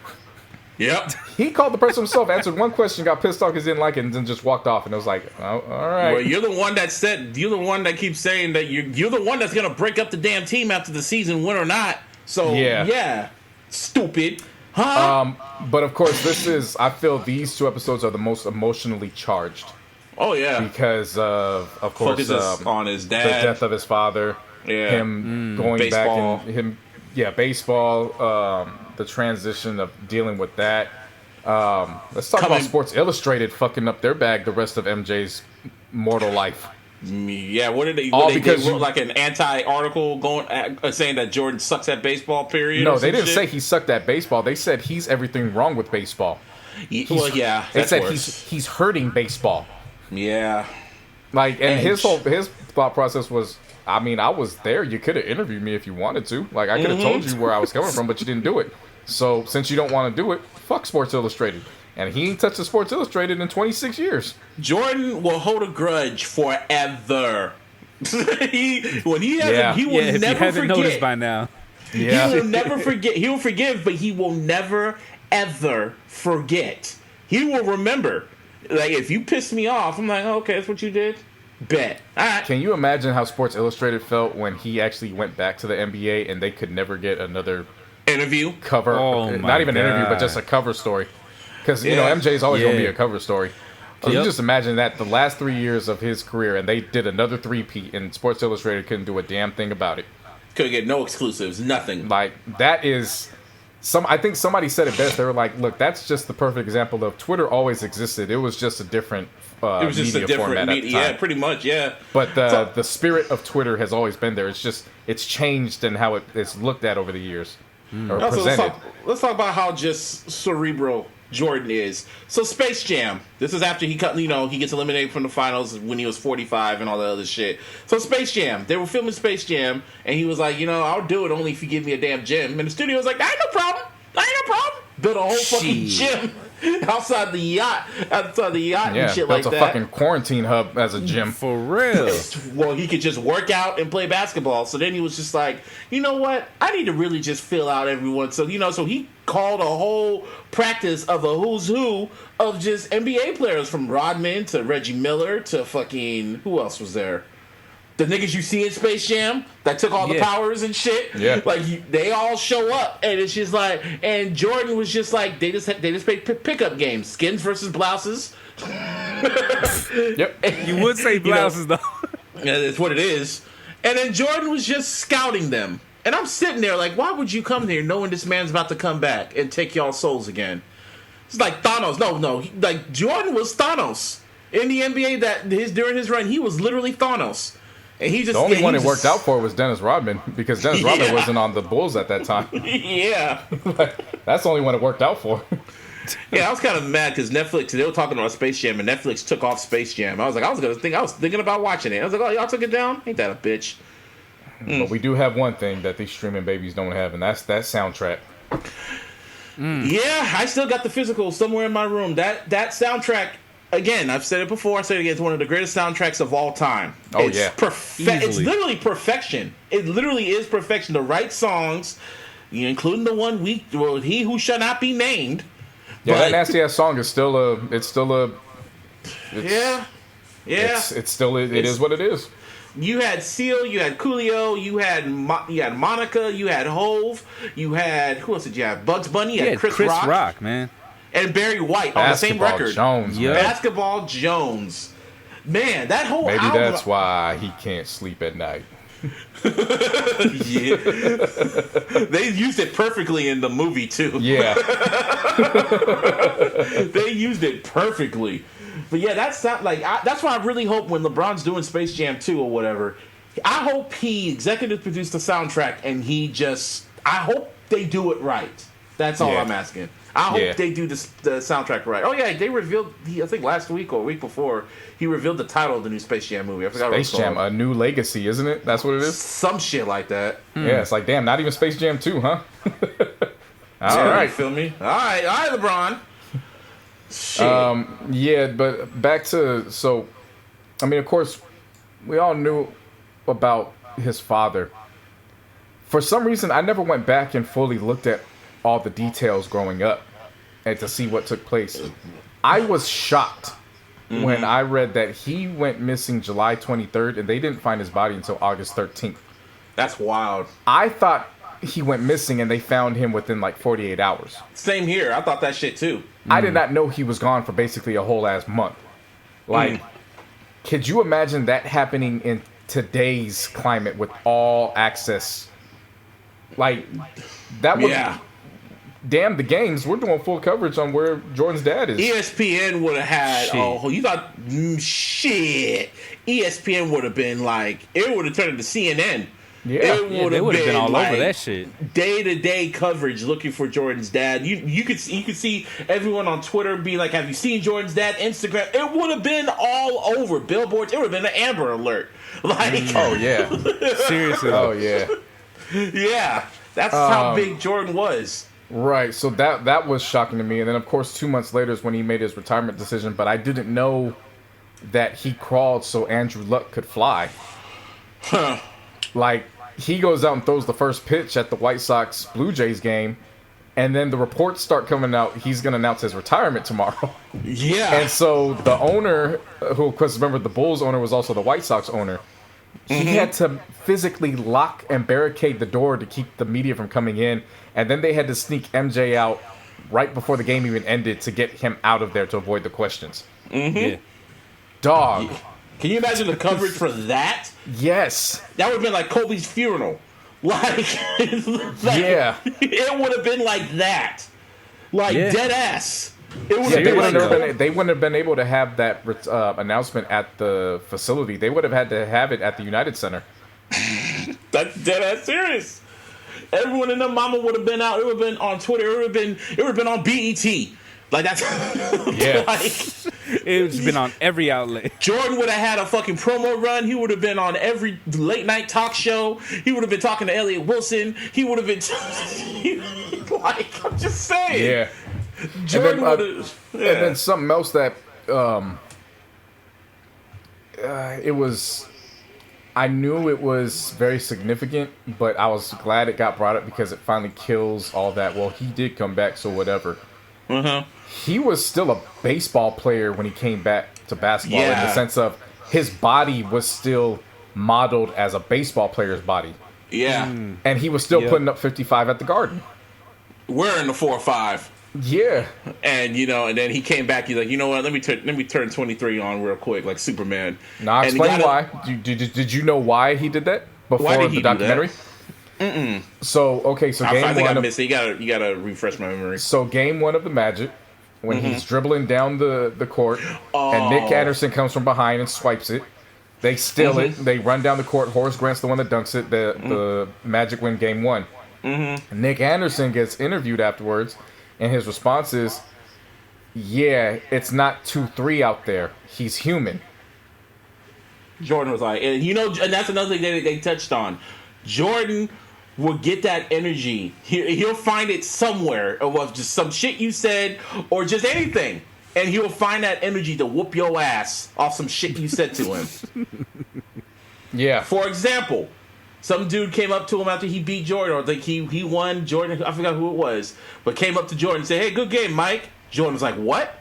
Yep. He called the presser himself, answered one question, got pissed off because he didn't like it, and then just walked off. And it was like, oh, all right. Well, you're the one that keeps saying that you're the one that's gonna break up the damn team after the season, win or not. So yeah, stupid, huh? But of course, I feel these two episodes are the most emotionally charged Oh yeah, because of course, focuses on his the dad. death of his father, Yeah. him going Baseball. back and baseball, the transition of dealing with that. Let's talk about Sports Illustrated fucking up their bag the rest of MJ's mortal life. Yeah, what did they? All They because wrote like an anti-article saying that Jordan sucks at baseball. Period. No, or they some didn't shit? say he sucked at baseball. They said he's everything wrong with baseball. Well, yeah, They that's said worse. he's hurting baseball. Yeah, Like, and his Edge. his thought process was, I mean, I was there. You could have interviewed me if you wanted to. Like, I could have told you where I was coming from, but you didn't do it. So, since you don't want to do it, fuck Sports Illustrated. And he ain't touched the Sports Illustrated in 26 years. Jordan will hold a grudge forever. He will Yeah, if never you haven't forget. noticed by now. He will never forget. He will forgive, but he will never ever forget. He will remember. Like, if you piss me off, I'm like, oh, okay, that's what you did. Bet. All right. Can you imagine how Sports Illustrated felt when he actually went back to the NBA and they could never get another Interview. cover? Oh my not even an interview, but God. just a cover story. Because, you know, Yeah. MJ's always going to be Yeah. a cover story. Can you just imagine that the last 3 years of his career and they did another three-peat and Sports Illustrated couldn't do a damn thing about it? Couldn't get no exclusives. Nothing. Like, that is... I think somebody said it best. They were like, look, that's just the perfect example of Twitter always existed. It was just a different It was just media a different format media. at the time. Yeah, pretty much. Yeah. But the spirit of Twitter has always been there. It's just, it's changed in how it's looked at over the years. Or Also, presented. let's talk about how just cerebral Jordan is. So Space Jam. This is after he gets eliminated from the finals when he was 45 and all that other shit. So Space Jam. They were filming Space Jam, and he was like, I'll do it only if you give me a damn gym. And the studio was like, I ain't no problem. Built a whole fucking gym outside the yacht Yeah, and shit built like a that. fucking quarantine hub as a gym. For real. Well, he could just work out and play basketball. So then he was just like, you know what? I need to really just fill out everyone. So, so he called a whole practice of a who's who of just NBA players from Rodman to Reggie Miller to fucking, who else was there? The niggas you see in Space Jam that took all the powers and shit. Yeah. Like, they all show up, and it's just like, and Jordan was just like, they just played pickup games, skins versus blouses. Yep. You would say blouses, though. Yeah, that's what it is. And then Jordan was just scouting them. And I'm sitting there like, why would you come here knowing this man's about to come back and take y'all's souls again? It's like Thanos. No. Like, Jordan was Thanos. In the NBA, during his run, he was literally Thanos. And he just, the only one it worked out for was Dennis Rodman, because Dennis Rodman wasn't on the Bulls at that time. Yeah. That's the only one it worked out for. Yeah, I was kind of mad because Netflix, they were talking about Space Jam, and Netflix took off Space Jam. I was thinking about watching it. I was like, oh, y'all took it down? Ain't that a bitch? But we do have one thing that these streaming babies don't have, and that's that soundtrack. Yeah, I still got the physical somewhere in my room. That soundtrack, again, I've said it before, I said it again, it's one of the greatest soundtracks of all time. It's it's literally perfection. It literally is perfection. The right songs, including the one He Who Shall Not Be Named. Yeah, that nasty ass song is still a. It is what it is. You had Seal, you had Coolio, you had Monica, you had Hove, you had, who else did you have? Bugs Bunny, you had Chris Rock, man, and Barry White on the same record. Jones, Basketball Jones, man, that whole maybe album, that's why he can't sleep at night. Yeah, they used it perfectly in the movie too. Yeah, they used it perfectly. But yeah, that's why I really hope when LeBron's doing Space Jam 2 or whatever, I hope he executive produced the soundtrack and I hope they do it right. That's all I'm asking. I hope they do the soundtrack right. Oh yeah, they revealed, I think last week or a week before, he revealed the title of the new Space Jam movie. I forgot Space Jam, A New Legacy, isn't it? That's what it is? Some shit like that. Yeah, it's like, damn, not even Space Jam 2, huh? All right. Feel me? All right, LeBron. Shit. Yeah, but back to, so, I mean, of course, we all knew about his father. For some reason, I never went back and fully looked at all the details growing up and to see what took place. I was shocked when I read that he went missing July 23rd and they didn't find his body until August 13th. That's wild. I thought he went missing and they found him within like 48 hours. Same here. I thought that shit too. I did not know he was gone for basically a whole ass month. Like, could you imagine that happening in today's climate with all access? Like, that would... Yeah. Damn the games. We're doing full coverage on where Jordan's dad is. ESPN would have had... Oh, you thought... shit. ESPN would have been like... It would have turned into CNN. Yeah, they would have been all over that shit. Day-to-day coverage looking for Jordan's dad. You could see everyone on Twitter be like, have you seen Jordan's dad? Instagram. It would have been all over. Billboards. It would have been an Amber Alert. Like, oh, yeah. Seriously. Oh, yeah. Yeah. That's how big Jordan was. Right. So that was shocking to me. And then, of course, 2 months later is when he made his retirement decision. But I didn't know that he crawled so Andrew Luck could fly. Huh. Like, he goes out and throws the first pitch at the White Sox Blue Jays game, and then the reports start coming out. He's going to announce his retirement tomorrow. Yeah. And so the owner, who, of course, remember the Bulls owner was also the White Sox owner, he had to physically lock and barricade the door to keep the media from coming in, and then they had to sneak MJ out right before the game even ended to get him out of there to avoid the questions. Yeah. Dog. Yeah. Can you imagine the coverage for that? Yes. That would have been like Kobe's funeral. Like, yeah. It would have been like that. Like, dead ass. It would have been they wouldn't have been able to have that announcement at the facility. They would have had to have it at the United Center. That's dead ass serious. Everyone in the mama would have been out. It would have been on Twitter. It would have been on BET. Like, that's... Yeah. Like, it's been on every outlet. Jordan would have had a fucking promo run. He would have been on every late night talk show. He would have been talking to Elliott Wilson. He would have been... like, I'm just saying. Yeah. Jordan would have... And then something else that... it was... I knew it was very significant, but I was glad it got brought up because it finally kills all that. Well, he did come back, so whatever. He was still a baseball player when he came back to basketball in the sense of his body was still modeled as a baseball player's body. Yeah. And he was still putting up 55 at the Garden. We're in the 4 or 5. Yeah. And and then he came back. He's like, you know what? Let me turn 23 on real quick, like Superman. Now explain why. Did you know why he did that before the documentary? So game I think one. I missed it. You gotta refresh my memory. So game 1 of the Magic, when he's dribbling down the court, and Nick Anderson comes from behind and swipes it. They steal it. They run down the court. Horace Grant's the one that dunks it. The Magic win game 1. Nick Anderson gets interviewed afterwards, and his response is, "Yeah, it's not 2-3 out there. He's human." Jordan was like, and that's another thing they touched on. Jordan will get that energy. He'll find it somewhere, or just some shit you said, or just anything, and he'll find that energy to whoop your ass off some shit you said to him. Yeah. For example, some dude came up to him after he beat Jordan, or like he won Jordan. I forgot who it was, but came up to Jordan and said, "Hey, good game, Mike." Jordan was like, "What?"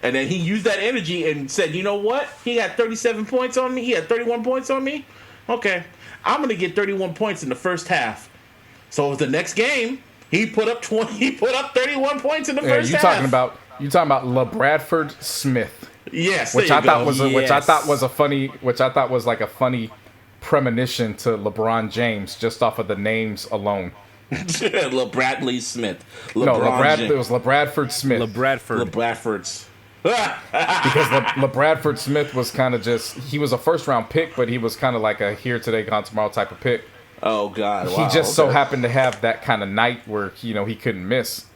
And then he used that energy and said, "You know what? He got 37 points on me. He had 31 points on me. Okay, I'm going to get 31 points in the first half." So the next game, he put up 20. He put up 31 points in the first half. You talking about LeBradford Smith? Yes, which I thought was like a funny premonition to LeBron James just off of the names alone. LeBradley Smith. It was LeBradford Smith. LeBradford's. Because LeBradford Smith was kind of he was a first round pick, but he was kind of like a here today, gone tomorrow type of pick. Oh God! Wow, he just so happened to have that kind of night where he couldn't miss.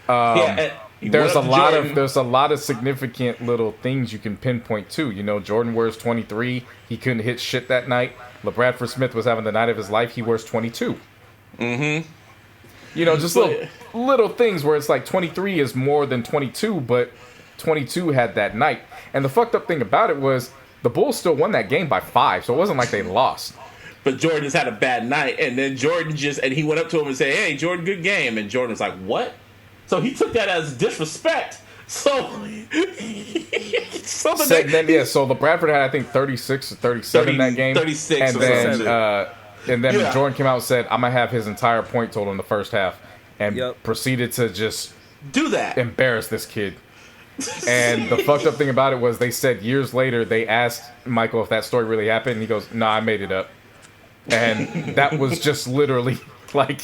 There's a lot of significant little things you can pinpoint too. Jordan wears 23. He couldn't hit shit that night. LeBradford Smith was having the night of his life. He wears 22. Just little things where it's like 23 is more than 22, but 22 had that night. And the fucked up thing about it was the Bulls still won that game by 5, so it wasn't like they lost. But Jordan just had a bad night, and then he went up to him and said, "Hey, Jordan, good game." And Jordan was like, "What?" So he took that as disrespect. So so the Bradford had, I think, 36 or 37 that game. 36 and then Jordan came out and said, "I'm gonna have his entire point total in the first half," and proceeded to just do that, embarrass this kid. And the fucked up thing about it was they said years later they asked Michael if that story really happened, and he goes, "No, I made it up." And that was just literally like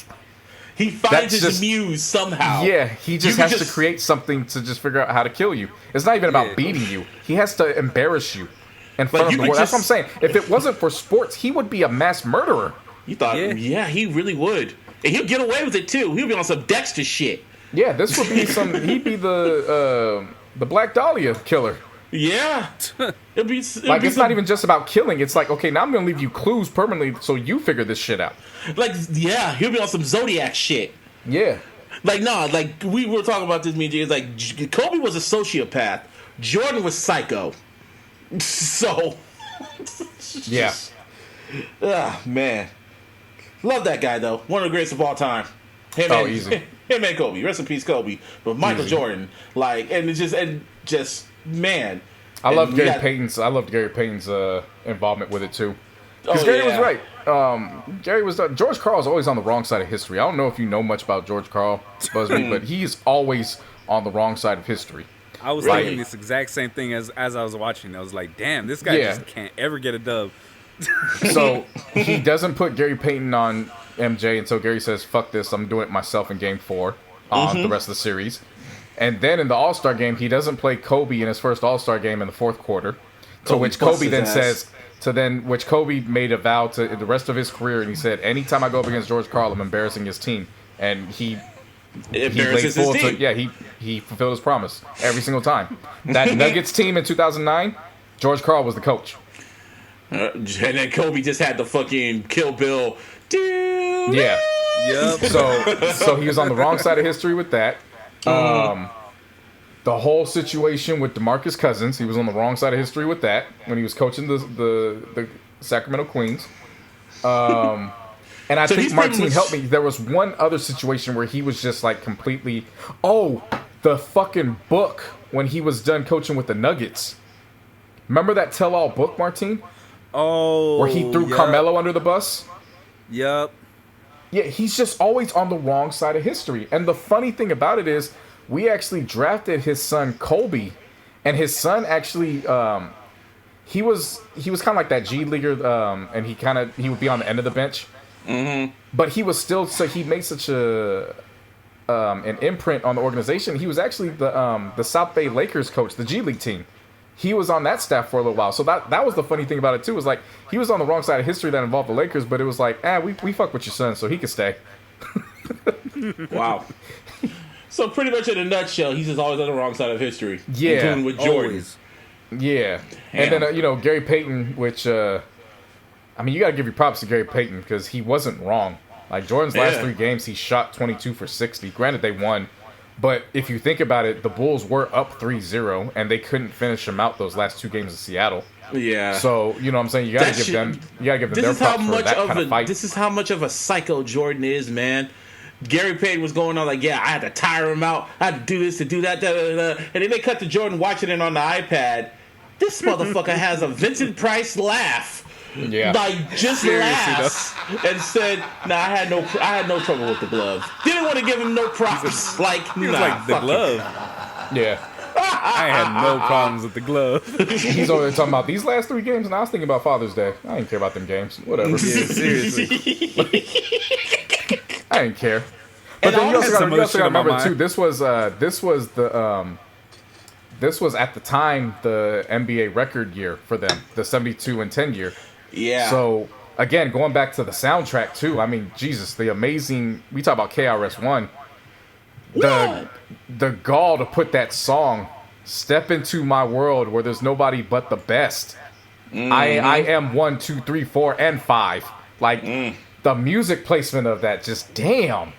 he finds his muse somehow. Yeah, he just has to create something to just figure out how to kill you. It's not even about beating you. He has to embarrass you in front of the world. That's what I'm saying. If it wasn't for sports, he would be a mass murderer. You thought, yeah, he really would. And he'll get away with it too. He'll be on some Dexter shit. Yeah, this would be he'd be the Black Dahlia killer. Yeah. It's not even just about killing. It's like, okay, now I'm going to leave you clues permanently so you figure this shit out. Like, yeah, he'll be on some Zodiac shit. Yeah. Like, we were talking about this, me and Jay. It's like, Kobe was a sociopath. Jordan was psycho. So. Yeah. Man. Love that guy, though. One of the greatest of all time. Easy. Him and Kobe. Rest in peace, Kobe. But Michael Jordan. Man. I loved Gary Payton's involvement with it too. Because Gary was right. George Karl's always on the wrong side of history. I don't know if you know much about George Karl, Busby, but he's always on the wrong side of history. I was thinking this exact same thing as I was watching. I was like, damn, this guy just can't ever get a dub. So he doesn't put Gary Payton on MJ until Gary says, "Fuck this, I'm doing it myself" in Game 4 on the rest of the series. And then in the All-Star game, he doesn't play Kobe in his first All-Star game in the fourth quarter. To which Kobe then says, which Kobe made a vow to the rest of his career, and he said, "Anytime I go up against George Karl, I'm embarrassing his team." And he fulfilled his promise every single time. That Nuggets team in 2009, George Karl was the coach. And then Kobe just had the fucking Kill Bill. Dude. Yeah. Yep. So he was on the wrong side of history with that. The whole situation with DeMarcus Cousins, he was on the wrong side of history with that when he was coaching the Sacramento Queens. And I think Martine helped me. There was one other situation where he was just like completely. Oh, the fucking book when he was done coaching with the Nuggets. Remember that tell-all book, Martine? Oh, where he threw Carmelo under the bus. Yep. Yeah, he's just always on the wrong side of history. And the funny thing about it is, we actually drafted his son Colby, and his son actually, he was kind of like that G leaguer, and he would be on the end of the bench. Mm-hmm. But he was still, so he made such an imprint on the organization. He was actually the South Bay Lakers coach, the G League team. He was on that staff for a little while. So that was the funny thing about it too. Was like he was on the wrong side of history that involved the Lakers, but it was like, we fuck with your son, so he could stay. Wow. So pretty much in a nutshell, he's just always on the wrong side of history. Yeah, including with Jordan. Always. Yeah, Damn. and then Gary Payton, which I mean, you got to give your props to Gary Payton because he wasn't wrong. Like Jordan's last 3 games, he shot 22 for 60. Granted, they won, but if you think about it, the Bulls were up 3-0, and they couldn't finish them out those last 2 games in Seattle. Yeah. So you know what I'm saying, you got to give them their props for that kind of fight. This is how much of a psycho Jordan is, man. Gary Payton was going on like, yeah, I had to tire him out. I had to do this, to do that, and then they cut to Jordan watching it on the iPad. This motherfucker has a Vincent Price laugh. Yeah. Like, just laughs and said, "Nah, I had no trouble with the glove. Didn't want to give him no props. He was like, the glove. Yeah. I had no problems with the glove. He's over there talking about these last 3 games, and I was thinking about Father's Day. I didn't care about them games. Whatever. Yeah, seriously. I didn't care. But then you also got to remember too. This was at the time the NBA record year for them, the 72-10 year. Yeah. So again, going back to the soundtrack too. I mean, Jesus, the amazing. We talk about KRS-One. The gall to put that song, "Step Into My World Where There's Nobody But the Best." Mm-hmm. I am 1, 2, 3, 4, and 5. Like the music placement of that, just damn.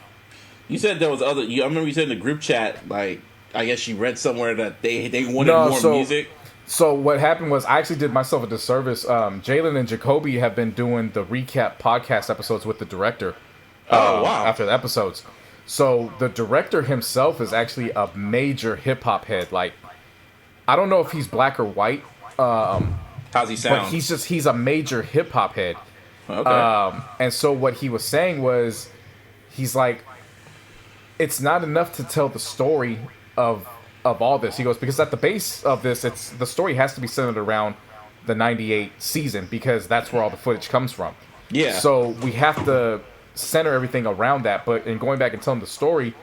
You said there was other. I remember you said in the group chat, like, I guess you read somewhere that they wanted more music. So what happened was I actually did myself a disservice. Jalen and Jacoby have been doing the recap podcast episodes with the director. Wow. After the episodes. So the director himself is actually a major hip hop head. Like, I don't know if he's black or white. How's he sound? But he's a major hip hop head. Okay. And so what he was saying was, he's like, it's not enough to tell the story of all this. He goes, because at the base of this, the story has to be centered around the 98 season, because that's where all the footage comes from. Yeah. So we have to center everything around that. But in going back and telling the story,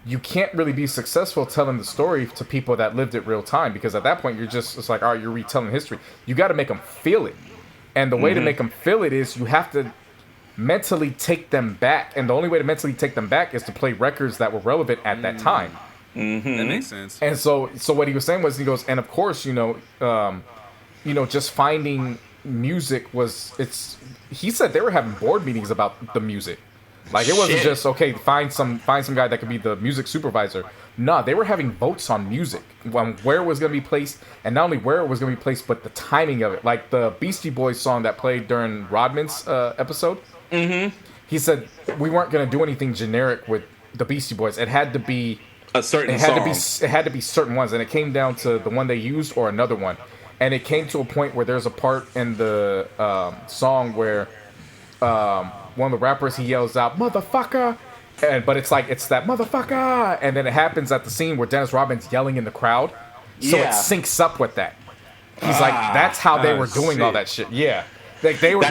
you can't really be successful telling the story to people that lived it real time, because at that point it's like, all right, you're retelling history. You got to make them feel it. And the way to make them feel it is you have to mentally take them back. And the only way to mentally take them back is to play records that were relevant at that time. That makes sense. And so what he was saying was, he goes, and of course, just finding music he said they were having board meetings about the music. Like, it wasn't just, okay, find some guy that could be the music supervisor. No, they were having votes on music, on where it was going to be placed, and not only where it was going to be placed, but the timing of it. Like the Beastie Boys song that played during Rodman's episode. Mm-hmm. He said we weren't going to do anything generic with the Beastie Boys. It had to be a certain song. It had to be certain ones, and it came down to the one they used or another one. And it came to a point where there's a part in the song where one of the rappers, he yells out "motherfucker," but it's that "motherfucker," and then it happens at the scene where Dennis Rodman's yelling in the crowd, so it syncs up with that. He's like, that's how they were doing all that shit. Yeah, like they were.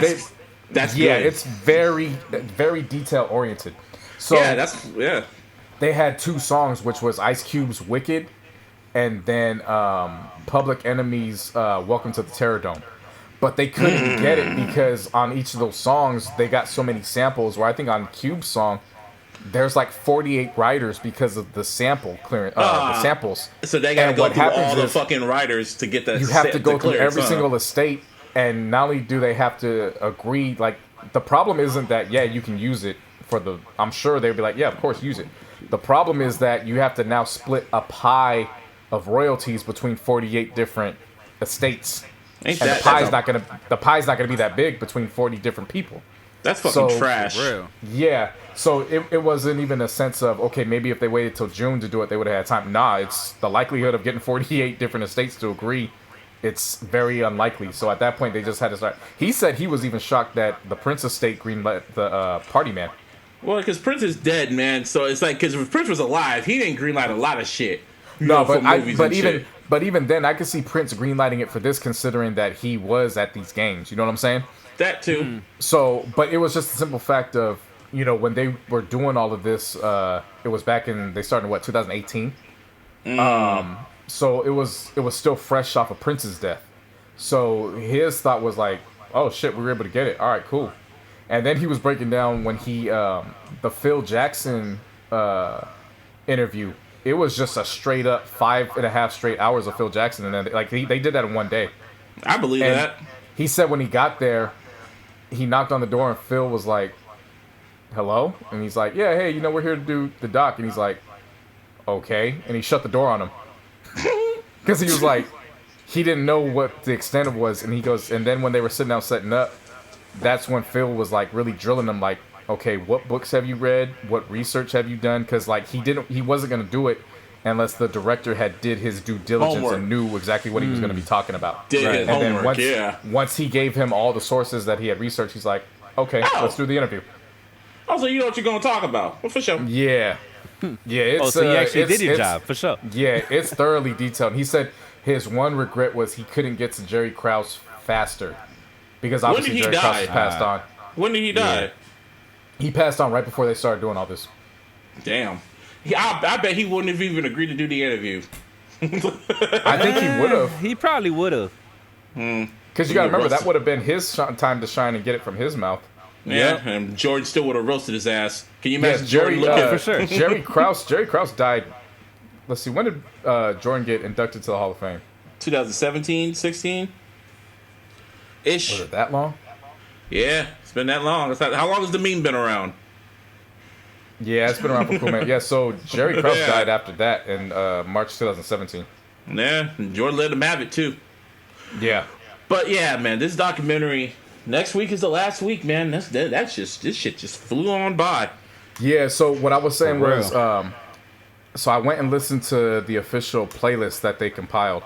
That's yeah, good. it's very, very detail oriented. So yeah, they had 2 songs, which was Ice Cube's "Wicked," and then Public Enemy's "Welcome to the Terror Dome." But they couldn't get it because on each of those songs, they got so many samples. Where I think on Cube's song, there's like 48 writers because of the sample clearance, the samples. So they got to go through all the fucking writers to get that. You have to go through every single estate, and not only do they have to agree. Like, the problem isn't that you can use it for the. I'm sure they'd be like, yeah, of course, use it. The problem is that you have to now split a pie of royalties between 48 different estates. The pie's not gonna be that big between 40 different people. That's fucking trash. Real. Yeah. So it wasn't even a sense of, okay, maybe if they waited till June to do it, they would have had time. Nah, it's the likelihood of getting 48 different estates to agree it's very unlikely. So at that point, they just had to start. He said he was even shocked that the Prince estate greenlit the Party Man. Well, because Prince is dead, man. So it's like, because if Prince was alive, he didn't greenlight a lot of shit. No, but even then, I could see Prince greenlighting it for this, considering that he was at these games. You know what I'm saying? That too. So, but it was just a simple fact of, you know, when they were doing all of this, it was back in, they started in what, 2018? So it was still fresh off of Prince's death. So his thought was like, oh shit, we were able to get it. All right, cool. And then he was breaking down when he, the Phil Jackson interview, it was just a straight up 5.5 straight hours of Phil Jackson. And then like they did that in one day. I believe that. He said when he got there, he knocked on the door and Phil was like, hello? And he's like, yeah, hey, you know, we're here to do the doc. And he's like, okay. And he shut the door on him. Because he was like, he didn't know what the extent of it was. And he goes, and then when they were sitting down setting up, that's when Phil was like really drilling him, like, okay, what books have you read? What research have you done? Because like he wasn't going to do it unless the director had did his due diligence and knew exactly what he was going to be talking about. Did his homework, once he gave him all the sources that he had researched, he's like, okay, let's do the interview. Oh, so you know what you're going to talk about. Well, for sure. Yeah. Yeah, it's, so he actually did his job, for sure. Yeah, it's thoroughly detailed. He said his one regret was he couldn't get to Jerry Krause faster. Because obviously Jerry Krause has passed on. When did he die? Yeah. He passed on right before they started doing all this. Damn. I bet he wouldn't have even agreed to do the interview. I think he would have. He probably would have. Because you got to remember, that would have been his time to shine and get it from his mouth. Yeah, and George still would have roasted his ass. Can you imagine Jerry looking for sure? Jerry Krause died. Let's see, when did Jordan get inducted to the Hall of Fame? 2017, 16 ish. Was it that long? Yeah, it's been that long. How long has the meme been around? Yeah, it's been around for a cool minute. Yeah, so Jerry Krause died after that in March 2017. Yeah, and Jordan let him have it too. Yeah. But yeah, man, this documentary, next week is the last week, man. That's just, this shit just flew on by. Yeah, so what I was saying was, so I went and listened to the official playlist that they compiled.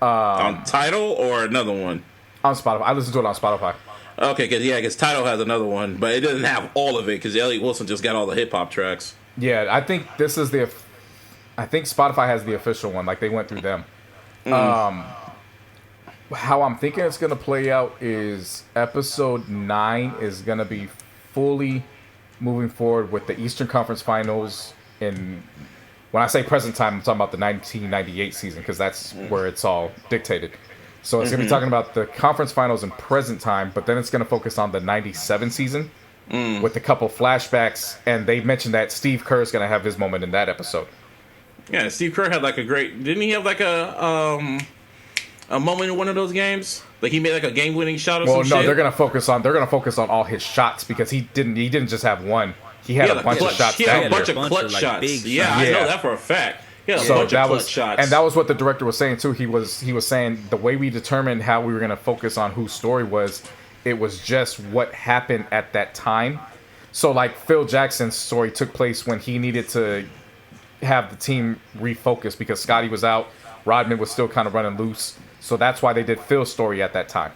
On Tidal or another one? On Spotify. I listened to it on Spotify. Okay, because Tidal has another one, but it doesn't have all of it because Elliot Wilson just got all the hip hop tracks. Yeah, I think I think Spotify has the official one. Like they went through them. How I'm thinking it's gonna play out is episode 9 is gonna be fully moving forward with the Eastern Conference Finals. In when I say present time, I'm talking about the 1998 season because that's where it's all dictated. So it's going to be talking about the conference finals in present time, but then it's going to focus on the 97 season with a couple flashbacks. And they mentioned that Steve Kerr is going to have his moment in that episode. Yeah, Steve Kerr had like a great... Didn't he have like a moment in one of those games? Like he made like a game-winning shot or some shit? Well, no, they're going to focus on all his shots because he didn't just have one. He had a bunch of shots. He had a bunch of clutch shots. Yeah, I know that for a fact. Yeah, so that was shots. And that was what the director was saying too. He was saying the way we determined how we were going to focus on whose story was, it was just what happened at that time. So like Phil Jackson's story took place when he needed to have the team refocus because Scotty was out, Rodman was still kind of running loose. So that's why they did Phil's story at that time.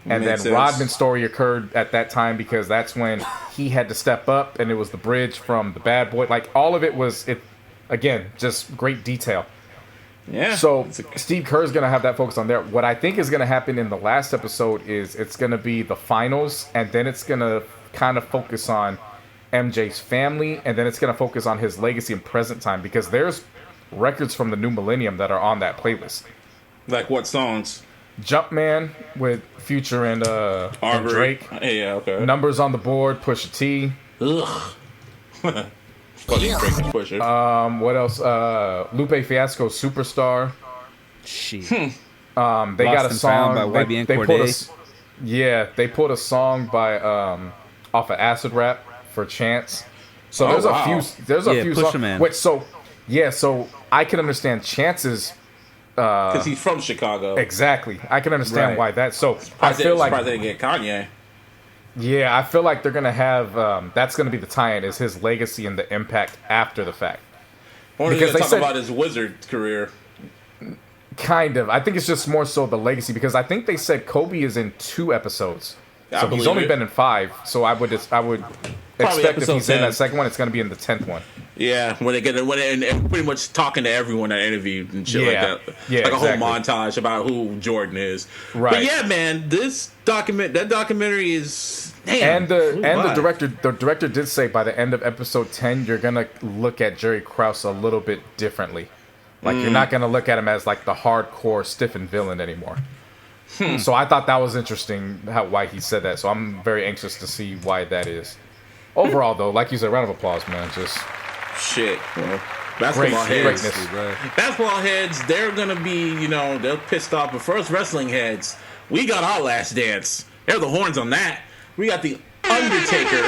And then Rodman's story occurred at that time because that's when he had to step up, and it was the bridge from the bad boy. Like all of it was it. Again, just great detail. Yeah. So Steve Kerr is going to have that focus on there. What I think is going to happen in the last episode is it's going to be the finals, and then it's going to kind of focus on MJ's family, and then it's going to focus on his legacy in present time because there's records from the new millennium that are on that playlist. Like what songs? Jumpman with Future and Drake. Yeah, okay. Numbers on the Board, Pusha T. Ugh. What else? Lupe Fiasco, Superstar. Shit. They got a song by YBN Cordae. They pulled a song by off of Acid Rap for Chance. So there's a few songs. Man. Wait, so I can understand Chance's because he's from Chicago. Exactly. I can understand why that. So I feel like they didn't get Kanye. Yeah, I feel like they're gonna have that's gonna be the tie-in is his legacy and the impact after the fact. Or because they talk about his Wizard career. Kind of. I think it's just more so the legacy because I think they said Kobe is in 2 episodes. I So he's believe only it. been in 5. So I would expect if episode he's in 10. that second one, it's going to be in the 10th one. Yeah, and pretty much talking to everyone that interviewed and shit Yeah. like that. Yeah, like a exactly. whole montage about who Jordan is. Right. But yeah, man, that documentary is damn. And the director did say by the end of episode 10, you're gonna look at Jerry Krause a little bit differently. Like you're not gonna look at him as like the hardcore stiffened villain anymore. So I thought that was interesting why he said that. So I'm very anxious to see why that is. Overall, though, like you said, round of applause, man. Just shit. Well, basketball heads. Greatness. Basketball heads, they're gonna be, they're pissed off. But for us wrestling heads, we got our last dance. They're the horns on that. We got the Undertaker.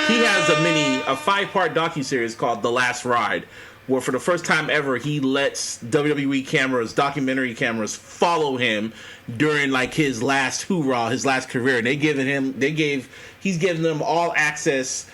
He has a 5-part docuseries called The Last Ride, where for the first time ever, he lets WWE cameras, documentary cameras, follow him during like his last hoorah, his last career. And he's giving them all access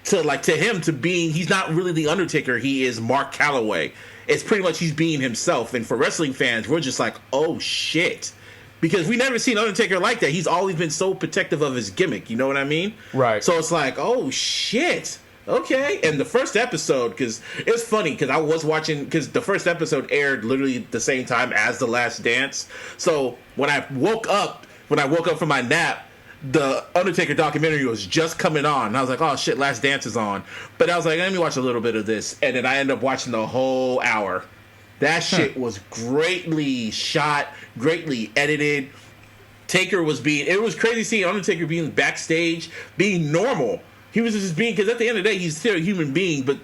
to him to being, he's not really the Undertaker, he is Mark Calloway. It's pretty much he's being himself. And for wrestling fans, we're just like, oh shit. Because we never seen Undertaker like that. He's always been so protective of his gimmick, you know what I mean? Right. So it's like, oh shit. Okay. And the first episode, because it's funny, because I was watching, because the first episode aired literally at the same time as The Last Dance. So when I woke up from my nap, the Undertaker documentary was just coming on. And I was like, oh shit, Last Dance is on. But I was like, let me watch a little bit of this. And then I ended up watching the whole hour. That shit was greatly shot, greatly edited. It was crazy seeing Undertaker being backstage, being normal. He was just being, because at the end of the day, he's still a human being, but,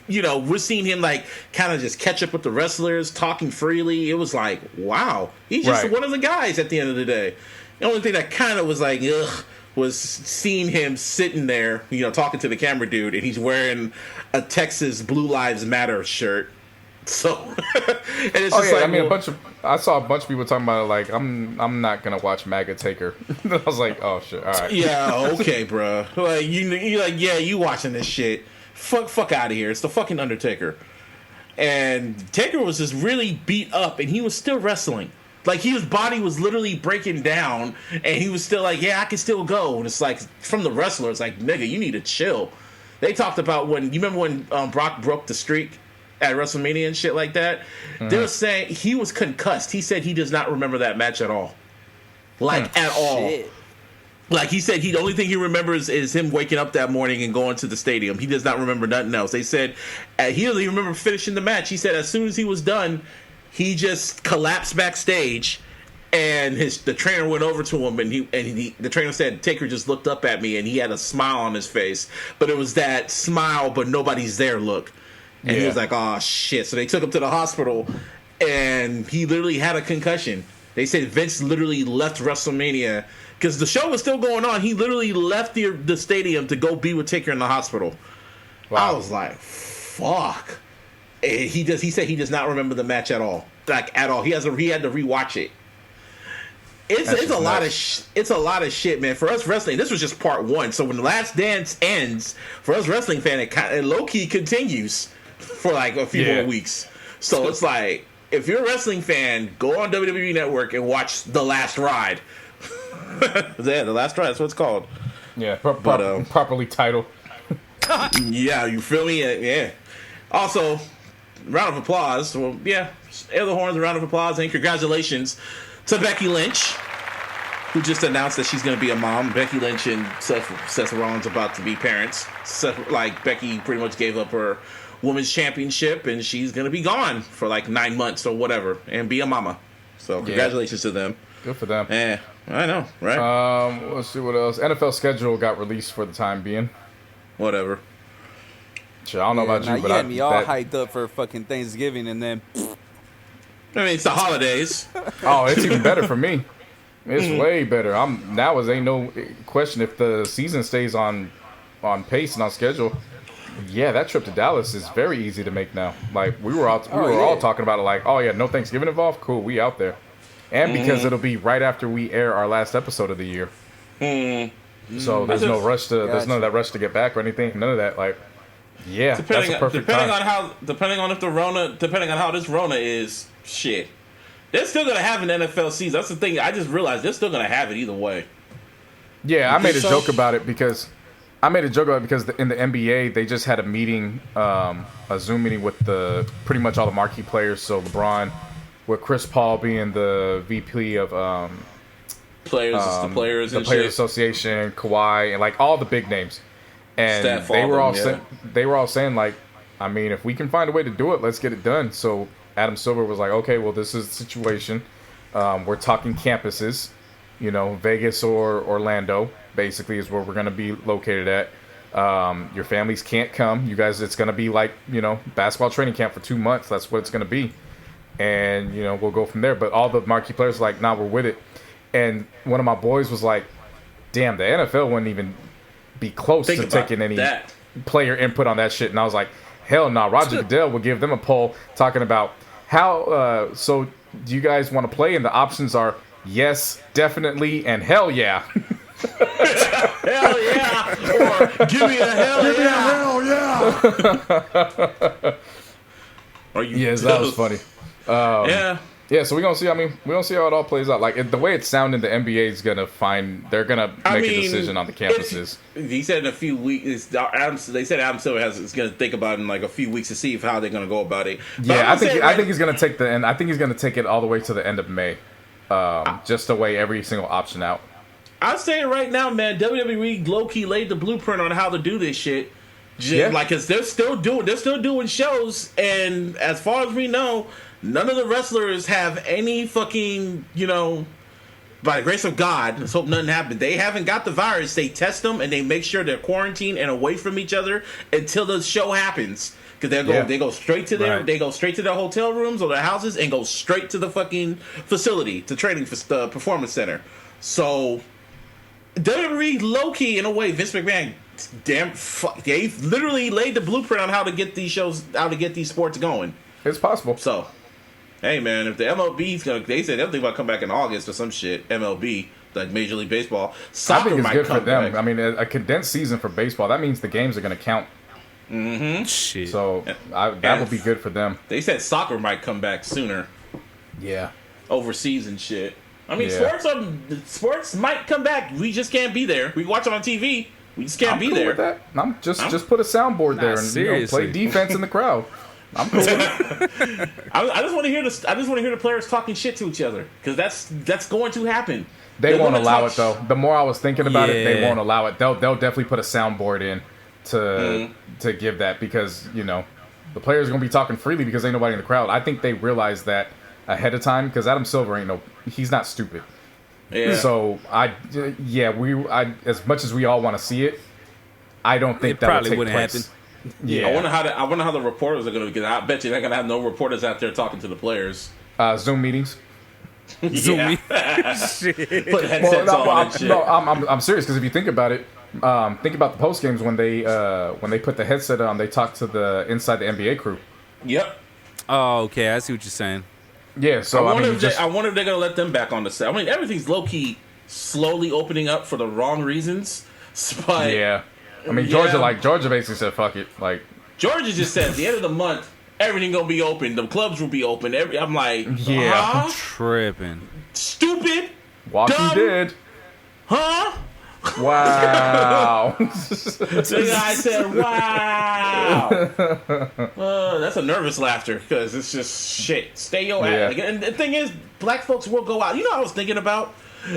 we're seeing him, like, kind of just catch up with the wrestlers, talking freely. It was like, wow. He's just one of the guys at the end of the day. The only thing that kind of was like, ugh, was seeing him sitting there, talking to the camera dude, and he's wearing a Texas Blue Lives Matter shirt. So, and it's just I saw a bunch of people talking about it, like, I'm not gonna watch MAGA Taker. I was like, oh shit, all right. Yeah, okay, bro. Like you're like, yeah, you watching this shit? Fuck out of here. It's the fucking Undertaker. And Taker was just really beat up, and he was still wrestling. Like his body was literally breaking down, and he was still like, yeah, I can still go. And it's like from the wrestler, it's like, nigga, you need to chill. They talked about you remember when Brock broke the streak at WrestleMania and shit like that. They were saying he was concussed. He said he does not remember that match at all. At all. Like he said, the only thing he remembers is him waking up that morning and going to the stadium. He does not remember nothing else. They said he doesn't even remember finishing the match. He said as soon as he was done, he just collapsed backstage, and the trainer went over to him, and the trainer said, Taker just looked up at me, and he had a smile on his face, but it was that smile but nobody's there look. And he was like, oh, shit. So they took him to the hospital, and he literally had a concussion. They said Vince literally left WrestleMania, because the show was still going on. He literally left the stadium to go be with Taker in the hospital. Wow. I was like, fuck. And he said he does not remember the match at all. Like, at all. He had to rewatch it. It's a lot of shit, man. For us wrestling, this was just part 1. So when The Last Dance ends, for us wrestling fan, it low-key continues for like a few more weeks. So it's like, if you're a wrestling fan, go on WWE Network and watch The Last Ride. The Last Ride, that's what it's called. Yeah, properly titled. Yeah, you feel me? Yeah. Also, round of applause. Well, yeah, air the horns, a round of applause, and congratulations to Becky Lynch, who just announced that she's going to be a mom. Becky Lynch and Seth Rollins about to be parents. Becky pretty much gave up her women's championship, and she's going to be gone for like 9 months or whatever, and be a mama. So congratulations to them. Good for them. Yeah, I know, right? Let's see what else. NFL schedule got released for the time being. Whatever. Shit, I don't know about you, but you had me all hyped up for fucking Thanksgiving, and then I mean, it's the holidays. Oh, it's even better for me. It's way better. Ain't no question if the season stays on pace and on schedule. Yeah, that trip to Dallas is very easy to make now. Like we were all talking about it. Like, oh yeah, no Thanksgiving involved. Cool, we out there. And because it'll be right after we air our last episode of the year. So there's no rush to there's none of that rush to get back or anything. None of that. Like, yeah, that's a perfect time. Depending on how this Rona is, shit. They're still gonna have an NFL season. That's the thing. I just realized they're still gonna have it either way. Yeah, I made a joke about it because in the NBA they just had a meeting, a Zoom meeting with pretty much all the marquee players. So LeBron, with Chris Paul being the VP of the Players Association, Kawhi, and like all the big names, and they were all saying like, I mean, if we can find a way to do it, let's get it done. So Adam Silver was like, okay, well, this is the situation. We're talking campuses. Vegas or Orlando, basically, is where we're going to be located at. Your families can't come. You guys, it's going to be like, basketball training camp for 2 months. That's what it's going to be. And, we'll go from there. But all the marquee players were like, nah, we're with it. And one of my boys was like, damn, the NFL wouldn't even be close to taking any player input on that shit. And I was like, hell no. Roger Goodell would give them a poll talking about how, so do you guys want to play? And the options are yes, definitely, and hell yeah. Hell yeah. Or give me a hell yeah. Yes, that was funny. Yeah. Yeah, so we're gonna see. I mean, we're gonna see how it all plays out. Like the way it's sounding, the NBA is gonna they're gonna make a decision on the campuses. He said in a few weeks. They said Adam Silver is gonna think about it in like a few weeks to see how they're gonna go about it. But yeah, I think he's gonna take I think he's gonna take it all the way to the end of May, just to weigh every single option out. I'm saying right now, man, WWE low key laid the blueprint on how to do this shit. Like, cause they're still doing shows, and as far as we know, none of the wrestlers have any fucking, by the grace of God, let's hope nothing happened. They haven't got the virus. They test them and they make sure they're quarantined and away from each other until the show happens. Because they go straight to their hotel rooms or their houses and go straight to the fucking facility, to training for the performance center. So WWE low key, in a way, Vince McMahon, they literally laid the blueprint on how to get these sports going. It's possible. So, hey man, if the MLB's they said they'll think about come back in August or some shit. MLB, like Major League Baseball, soccer I think it's might good come for them. back. I mean, a condensed season for baseball, that means the games are going to count. Mm-hmm. Shit. So that would be good for them. They said soccer might come back sooner. Yeah. Overseas and shit. I mean, sports might come back. We just can't be there. We watch it on TV. We just can't be there. With that. I'm just put a soundboard there and play defense in the crowd. I'm cool with it. I just want to hear the players talking shit to each other, because that's going to happen. They won't allow it though. The more I was thinking about it, they won't allow it. They'll definitely put a soundboard in to give that, because the players are gonna be talking freely because ain't nobody in the crowd. I think they realize that ahead of time, because Adam Silver he's not stupid. Yeah. So as much as we all want to see it, I don't think that probably would take wouldn't place. happen. Yeah. I wonder how the reporters are going to get. I bet you they're going to have no reporters out there talking to the players. Zoom meetings. Zoom. Shit. Put headsets on and shit. No, I'm serious, because if you think about it, think about the post games when they put the headset on, they talk to the inside the NBA crew. Yep. Oh, okay. I see what you're saying. Yeah, so I wonder if they're going to let them back on the set. I mean, everything's low key slowly opening up for the wrong reasons. But yeah, I mean Georgia basically said fuck it. Like Georgia just said at the end of the month everything gonna be open. The clubs will be open. I'm like, yeah, tripping, stupid, Walking dumb, Dead, huh? Wow. The guy said, wow. That's a nervous laughter, because it's just shit. Stay your ass. Like, and the thing is, black folks will go out. I was thinking about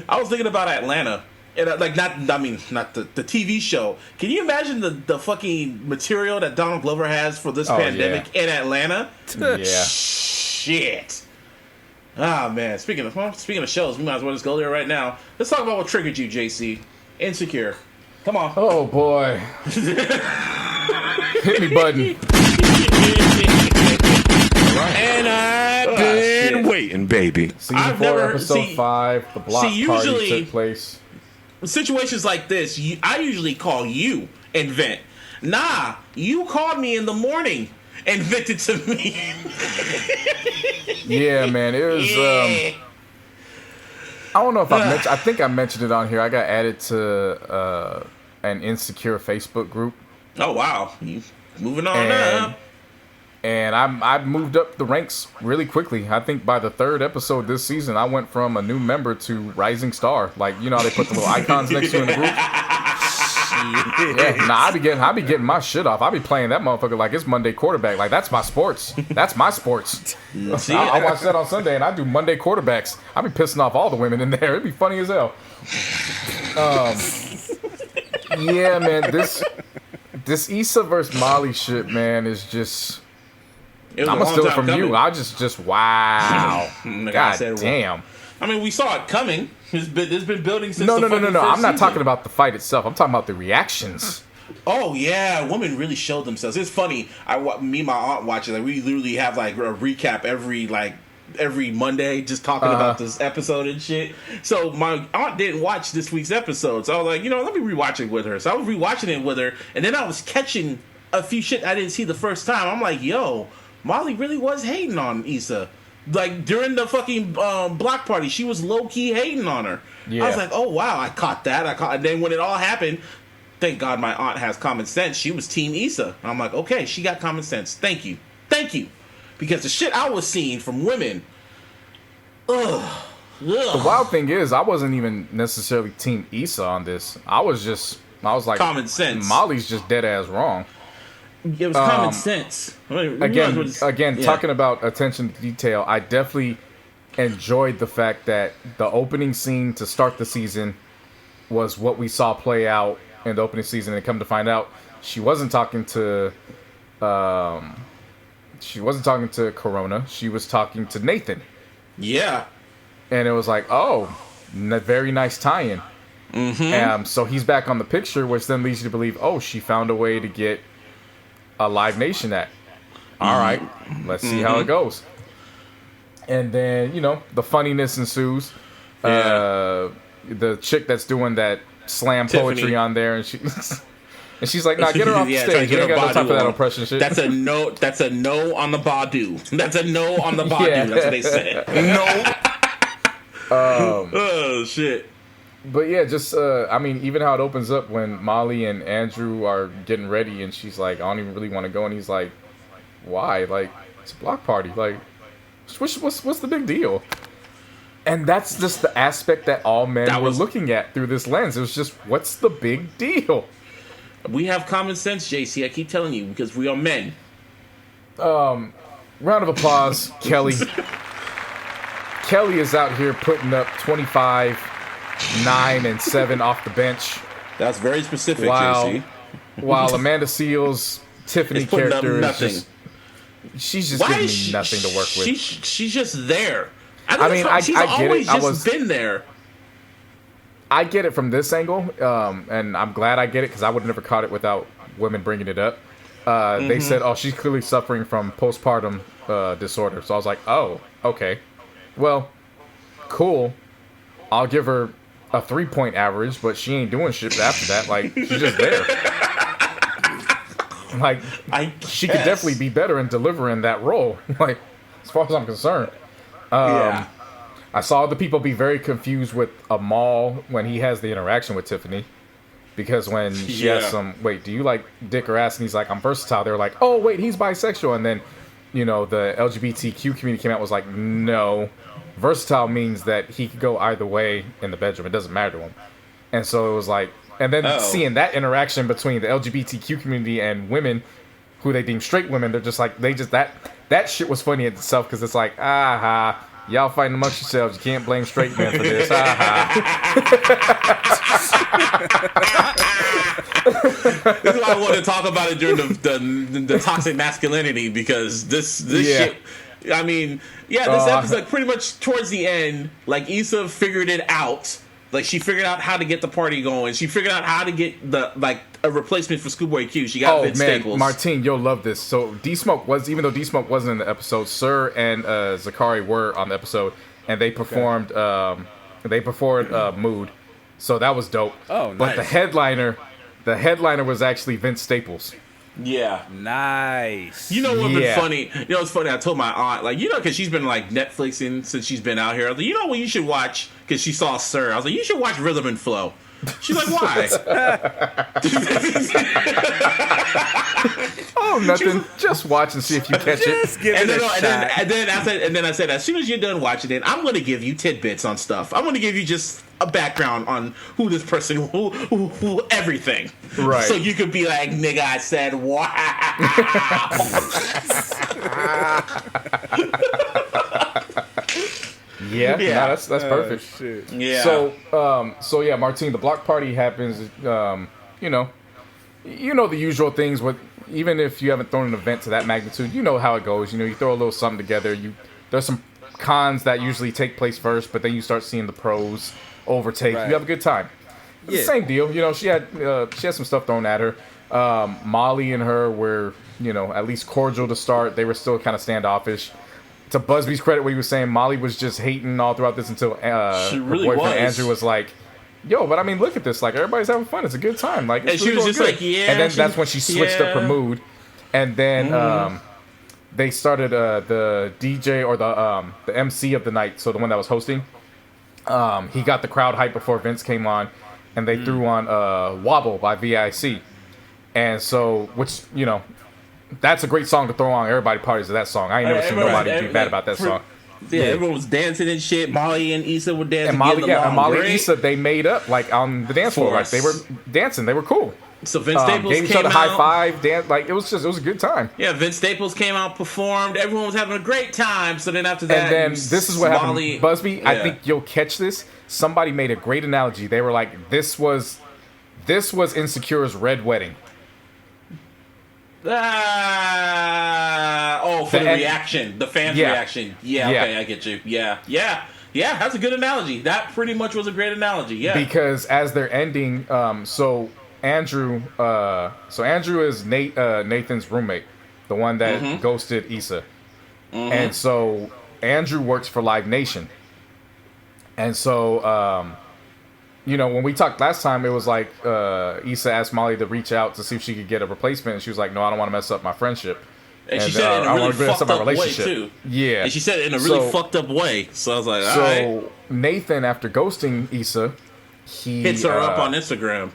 Atlanta. And not the TV show. Can you imagine the fucking material that Donald Glover has for this pandemic in Atlanta? Yeah. Shit. Ah, man. Speaking of shows, we might as well just go there right now. Let's talk about what triggered you, JC. Insecure. Come on. Oh boy. Hit me, button. And I've been waiting, baby. Season 4, episode 5. The block party took place. Situations like this, I usually call you and vent. Nah, you called me in the morning and vented to me. Yeah, man. It was. I don't know if I think I mentioned it on here. I got added to an insecure Facebook group. Oh wow, moving on now. And I moved up the ranks really quickly. I think by the 3rd episode this season, I went from a new member to rising star. Like, you know how they put the little icons next to you in the group? Yeah, I be getting my shit off. I be playing that motherfucker like it's Monday quarterback. Like, that's my sports. That's my sports. I watch that on Sunday, and I do Monday quarterbacks. I be pissing off all the women in there. It'd be funny as hell. Yeah, man, this Issa versus Molly shit, man, is just... I'm gonna steal it from you. I just wow. God damn. I mean, we saw it coming. It's been building since No. the I'm not season. talking about the fight itself. I'm talking about the reactions. Oh yeah, women really showed themselves. It's funny. Me and my aunt watch it. Like, we literally have like a recap every Monday, just talking about this episode and shit. So my aunt didn't watch this week's episode, so I was like, let me rewatch it with her. So I was rewatching it with her, and then I was catching a few shit I didn't see the first time. I'm like, yo, Molly really was hating on Issa. Like, during the fucking block party, she was low-key hating on her. Yeah. I was like, oh, wow, I caught that. And then when it all happened, thank God my aunt has common sense. She was Team Issa. I'm like, okay, she got common sense. Thank you. Because the shit I was seeing from women, ugh. The wild thing is, I wasn't even necessarily Team Issa on this. I was like, common sense. Molly's just dead-ass wrong. It was common sense. Again, talking about attention to detail, I definitely enjoyed the fact that the opening scene to start the season was what we saw play out in the opening season, and come to find out, she wasn't talking to Corona. She was talking to Nathan. Yeah. And it was like, oh, very nice tie-in. Mm-hmm. So he's back on the picture, which then leads you to believe, oh, she found a way to get a Live Nation act. All right, let's see how it goes. And then, the funniness ensues. Yeah. The chick that's doing that slam poetry on there, and she's like, nah, get her off the stage. You ain't got no time for that oppression shit. That's a no on the Badu. That's a no on the Badu. Yeah. That's what they said. No. Oh, shit. But yeah, just, even how it opens up when Molly and Andrew are getting ready, and she's like, I don't even really want to go. And he's like, why? Like, it's a block party. Like, what's the big deal? And that's just the aspect that all men were looking at through this lens. It was just, what's the big deal? We have common sense, JC. I keep telling you, because we are men. Round of applause, Kelly. Kelly is out here putting up 25, 9, and 7 off the bench. That's very specific, JC. While Amanda Seals' Tiffany character is just... She's just giving me nothing to work with. She's just there. I get it. She's been there. I get it from this angle, and I'm glad I get it, because I would have never caught it without women bringing it up. They said, oh, she's clearly suffering from postpartum disorder. So I was like, oh, okay. Well, cool. I'll give her a 3-point average, but she ain't doing shit after that. Like, she's just there. Like, she could definitely be better in delivering that role. Like, as far as I'm concerned. I saw the people be very confused with Amal when he has the interaction with Tiffany. Because when she has wait, do you like dick or ass? And he's like, I'm versatile. They're like, oh, wait, he's bisexual. And then, the LGBTQ community came out was like, no. Versatile means that he could go either way in the bedroom. It doesn't matter to him. And so it was like, and then seeing that interaction between the LGBTQ community and women who they deem straight women, they're just like, that shit was funny in itself, because it's like, y'all fighting amongst yourselves. You can't blame straight men for this. This is why I want to talk about it during the toxic masculinity, because this shit. I mean, this episode pretty much towards the end, like, Issa figured it out. Like, she figured out how to get the party going. She figured out how to get a replacement for Schoolboy Q. She got Vince Staples. Martine, you'll love this. So even though D-Smoke wasn't in the episode, Sir and Zakari were on the episode, and they performed Mood. So that was dope. Oh, nice. But the headliner was actually Vince Staples. Yeah. Nice. You know what's been funny? You know what's funny? I told my aunt, because she's been, Netflixing since she's been out here. I was like, you know what you should watch? Because she saw Sir. I was like, you should watch Rhythm and Flow. She's like, why? Oh, nothing. Just watch and see if you catch it. Give And it then, a and, shot. then I said, as soon as you're done watching it, I'm going to give you tidbits on stuff. I'm going to give you just a background on who this person, who everything. Right. So you could be like, nigga, I said, wow. Yeah, Yeah. nah, that's perfect. Shit. Yeah. So yeah, Martine, the block party happens. You know the usual things. With even if you haven't thrown an event to that magnitude, you know how it goes. You throw a little something together. There's some cons that usually take place first, but then you start seeing the pros overtake. Right. You have a good time. It's Yeah. the same deal. She had some stuff thrown at her. Molly and her were at least cordial to start. They were still kind of standoffish. To Busby's credit, what he was saying, Molly was just hating all throughout this until She her really boyfriend was. Andrew was like, "Yo, but I mean, look at this. Like, everybody's having fun. It's a good time. Like, it's And she really was going just good." like, yeah, And then she- that's when she switched up her yeah. mood. And then they started the DJ or the MC of the night, so the one that was hosting. He got the crowd hyped before Vince came on, and they threw on "Wobble" by VIC. And so, which that's a great song to throw on. Everybody parties to that song. I ain't never seen nobody be bad about that song. Yeah, everyone was dancing and shit. Molly and Issa were dancing. And Molly, getting along and great. Issa, they made up like on the dance floor. Like they were dancing. They were cool. So Vince Staples Gave each came other out. high five. Dance. Like it was a good time. Yeah, Vince Staples came out, performed. Everyone was having a great time. So then after that, And then this is what Molly, happened. Busby, I yeah. think you'll catch this. Somebody made a great analogy. They were like, this was Insecure's Red Wedding. For the reaction, the fans' Yeah. reaction. Yeah, Yeah. okay, I get you. Yeah. That's a good analogy. That pretty much was a great analogy. Yeah. Because as they're ending, so Andrew is Nathan's roommate, the one that ghosted Issa, and so Andrew works for Live Nation, and so when we talked last time, it was like Issa asked Molly to reach out to see if she could get a replacement, and she was like, "No, I don't want to mess up my friendship." And she said it in a I really wanna mess up fucked my up way too. Yeah, And she said it in a really So- fucked up way. So I was like, all So right. Nathan, after ghosting Issa, he Hits her up on Instagram.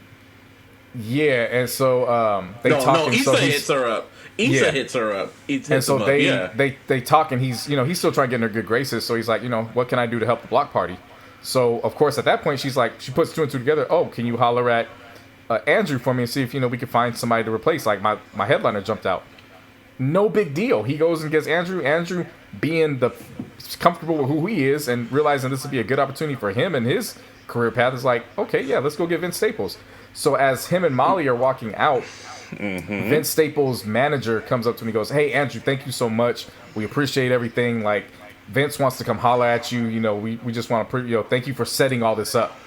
Yeah, and so they talk. No, and Issa so he's- hits her up. Issa hits her up. And so they they talk, and he's still trying to get in her good graces. So he's like, what can I do to help the block party? So of course at that point she puts two and two together. Oh, can you holler at Andrew for me and see if we can find somebody to replace? Like my headliner jumped out. No big deal. He goes and gets Andrew. Andrew, being comfortable with who he is and realizing this would be a good opportunity for him and his career path, is like, okay, yeah, let's go get Vince Staples. So as him and Molly are walking out, Vince Staples' manager comes up to me and goes, "Hey, Andrew, thank you so much. We appreciate everything. Like, Vince wants to come holler at you. We just want to, thank you for setting all this up."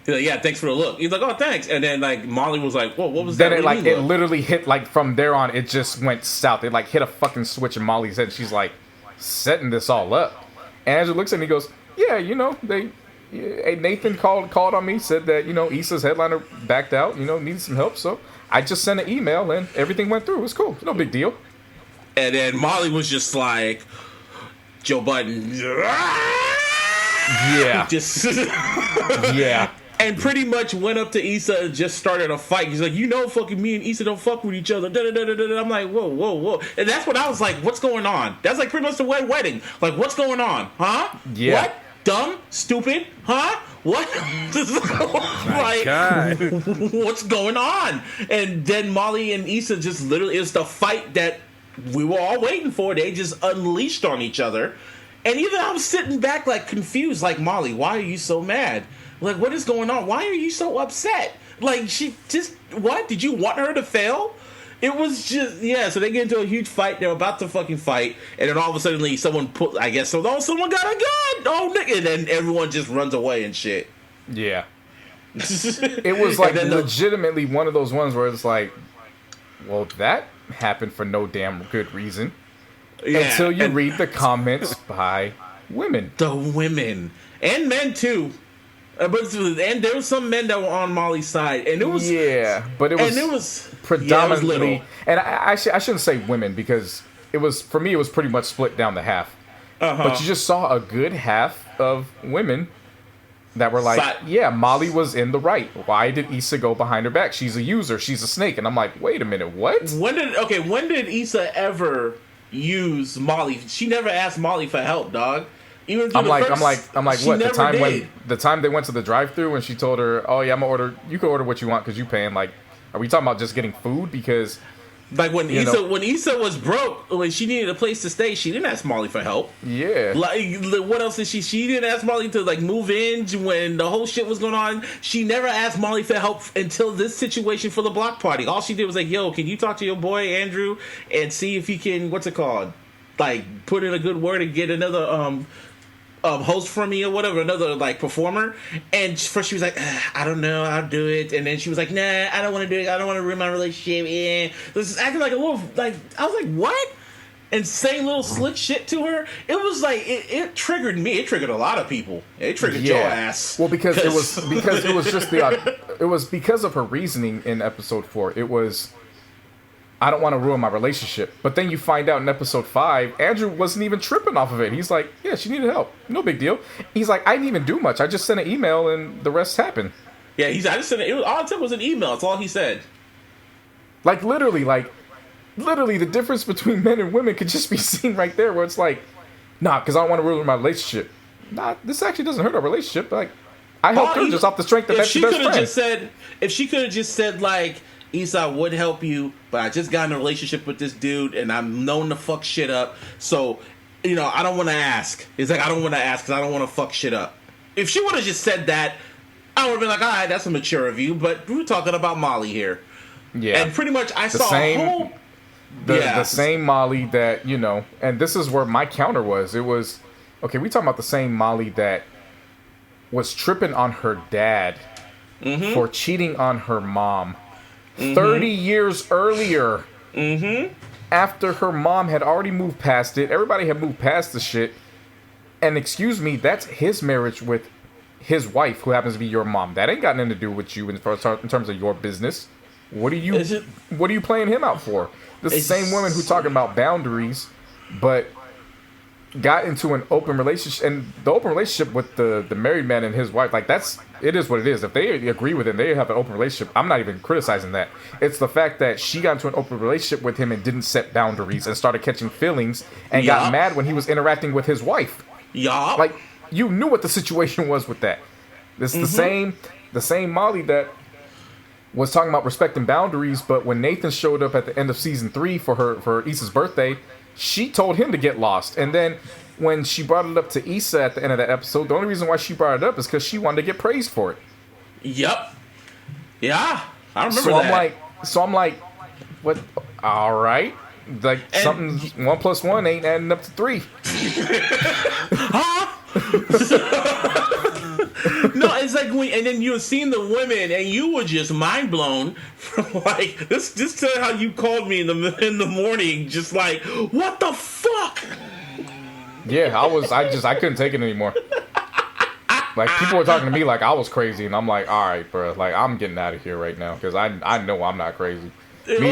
He's like, yeah, thanks for the look. He's like, oh, thanks. And then like Molly was like, whoa, what was Then that? it What do you it mean, look? literally hit, like, from there on, it just went south. It like hit a fucking switch in Molly's head. She's like setting this all up. And Andrew looks at me and goes, "Yeah, Nathan called on me, said that Issa's headliner backed out, needed some help, so I just sent an email and everything went through. It was cool. No big deal." And then Molly was just like, Joe Budden. Yeah. Just Yeah. and pretty much went up to Issa and just started a fight. He's like, fucking me and Issa don't fuck with each other. Da-da-da-da-da. I'm like, whoa. And that's when I was like, what's going on? That's like pretty much the wedding. Like, what's going on? Huh? Yeah. What? Dumb? Stupid? Huh? What? Like, God. what's going on? And then Molly and Issa just literally, it's the fight that we were all waiting for. They just unleashed on each other. And even I was sitting back like confused, like, Molly, why are you so mad? Like, what is going on? Why are you so upset? Like, she just, what? Did you want her to fail? It was just, yeah, so they get into a huge fight. They're about to fucking fight. And then all of a sudden, someone got a gun. Oh, nigga. And then everyone just runs away and shit. Yeah. It was like legitimately one of those ones where it's like, well, that happened for no damn good reason. Yeah, Until you and read the comments by women. the women. And men, too. And there were some men that were on Molly's side. And it was... Yeah, but it was... And it was... predominantly, yeah, it was little. and I shouldn't say women, because it was, for me, it was pretty much split down the half. But you just saw a good half of women that were like, yeah, Molly was in the right. Why did Issa go behind her back? She's a user. She's a snake. And I'm like, wait a minute, what? When did Issa ever use Molly? She never asked Molly for help, dog. Even I'm like, what? The time they went to the drive-thru and she told her, oh yeah, I'm gonna order. You can order what you want because you paying. Like, are we talking about just getting food? Because like when Issa was broke, when she needed a place to stay, she didn't ask Molly for help. Yeah. Like, what else did she? She didn't ask Molly to like move in when the whole shit was going on. She never asked Molly for help until this situation for the block party. All she did was like, yo, can you talk to your boy Andrew and see if he can, what's it called, like put in a good word and get another host for me or whatever, another like performer. And first she was like, I don't know, I'll do it. And then she was like, nah, I don't want to do it. I don't want to ruin my relationship. Yeah, this is acting like a little like, I was like, what? And saying little slick shit to her. It was like it triggered me. It triggered a lot of people. It triggered your ass. Well, because it was just it was because of her reasoning in episode 4. It was, I don't want to ruin my relationship. But then you find out in episode 5, Andrew wasn't even tripping off of it. He's like, yeah, she needed help. No big deal. He's like, I didn't even do much. I just sent an email and the rest happened. Yeah, I just sent it. All it took was an email. That's all he said. Like, literally, the difference between men and women could just be seen right there where it's like, nah, because I don't want to ruin my relationship. Nah, this actually doesn't hurt our relationship. Like, I helped her just off the strength of that's your best friend. If she could have just said, like, Issa would help you, but I just got in a relationship with this dude, and I'm known to fuck shit up. So, I don't want to ask. It's like, I don't want to ask because I don't want to fuck shit up. If she would have just said that, I would have been like, all right, that's a mature review, but we're talking about Molly here. Yeah. And pretty much I saw a whole... The same Molly that, and this is where my counter was. It was, okay, we talking about the same Molly that was tripping on her dad for cheating on her mom 30 years earlier. After her mom had already moved past it. Everybody had moved past the shit. And excuse me, that's his marriage with his wife, who happens to be your mom. That ain't got nothing to do with you in terms of your business. What are you playing him out for? This is the same woman who talking about boundaries, but got into an open relationship, and the open relationship with the married man and his wife, like it is what it is. If they agree with him, they have an open relationship. I'm not even criticizing that. It's the fact that she got into an open relationship with him and didn't set boundaries and started catching feelings and got mad when he was interacting with his wife. Like, you knew what the situation was with that. This is the same Molly that was talking about respecting boundaries, but when Nathan showed up at the end of season 3 for Issa's birthday, she told him to get lost. And then when she brought it up to Issa at the end of that episode, the only reason why she brought it up is because she wanted to get praised for it. Yep. Yeah, I remember that. So I'm like, what? All right. Like, something 1 + 1 ain't adding up to 3. No, it's like and then you were seeing the women, and you were just mind blown. From like this, just tell how you called me in the morning, just like, what the fuck? Yeah, I couldn't take it anymore. Like, people were talking to me like I was crazy, and I'm like, all right, bro, like, I'm getting out of here right now because I know I'm not crazy. Me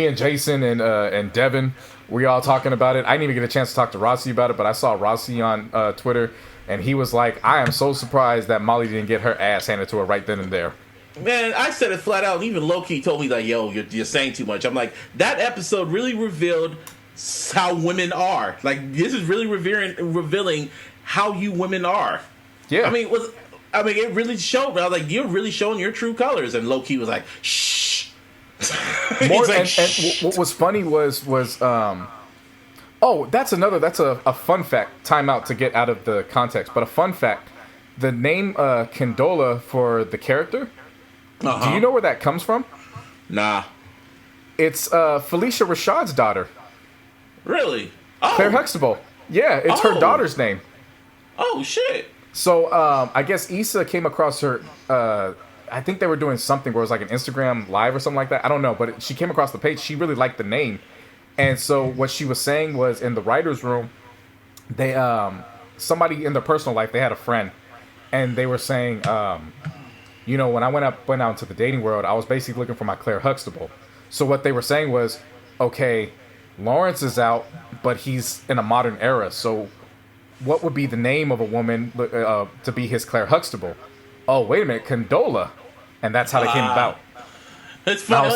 and Jason and Devin, we all talking about it. I didn't even get a chance to talk to Rossi about it, but I saw Rossi on Twitter. And he was like, I am so surprised that Molly didn't get her ass handed to her right then and there. Man, I said it flat out. Even Loki told me, like, yo, you're saying too much. I'm like, that episode really revealed how women are. Like, this is really revealing how you women are. Yeah. I mean, it really showed. I was like, you're really showing your true colors. And Loki was like, shh. And what was funny was oh, that's a fun fact. Time out to get out of the context. But a fun fact. The name Condola for the character, do you know where that comes from? Nah. It's Felicia Rashad's daughter. Really? Claire Huxtable. Yeah, it's her daughter's name. Oh, shit. So, I guess Issa came across her, I think they were doing something where it was like an Instagram live or something like that. I don't know, but she came across the page. She really liked the name. And so what she was saying was, in the writer's room, they somebody in their personal life, they had a friend, and they were saying, when I went out into the dating world, I was basically looking for my Claire Huxtable. So what they were saying was, okay, Lawrence is out, but he's in a modern era, so what would be the name of a woman to be his Claire Huxtable? Oh, wait a minute, Condola. And that's how they came about. It's funny.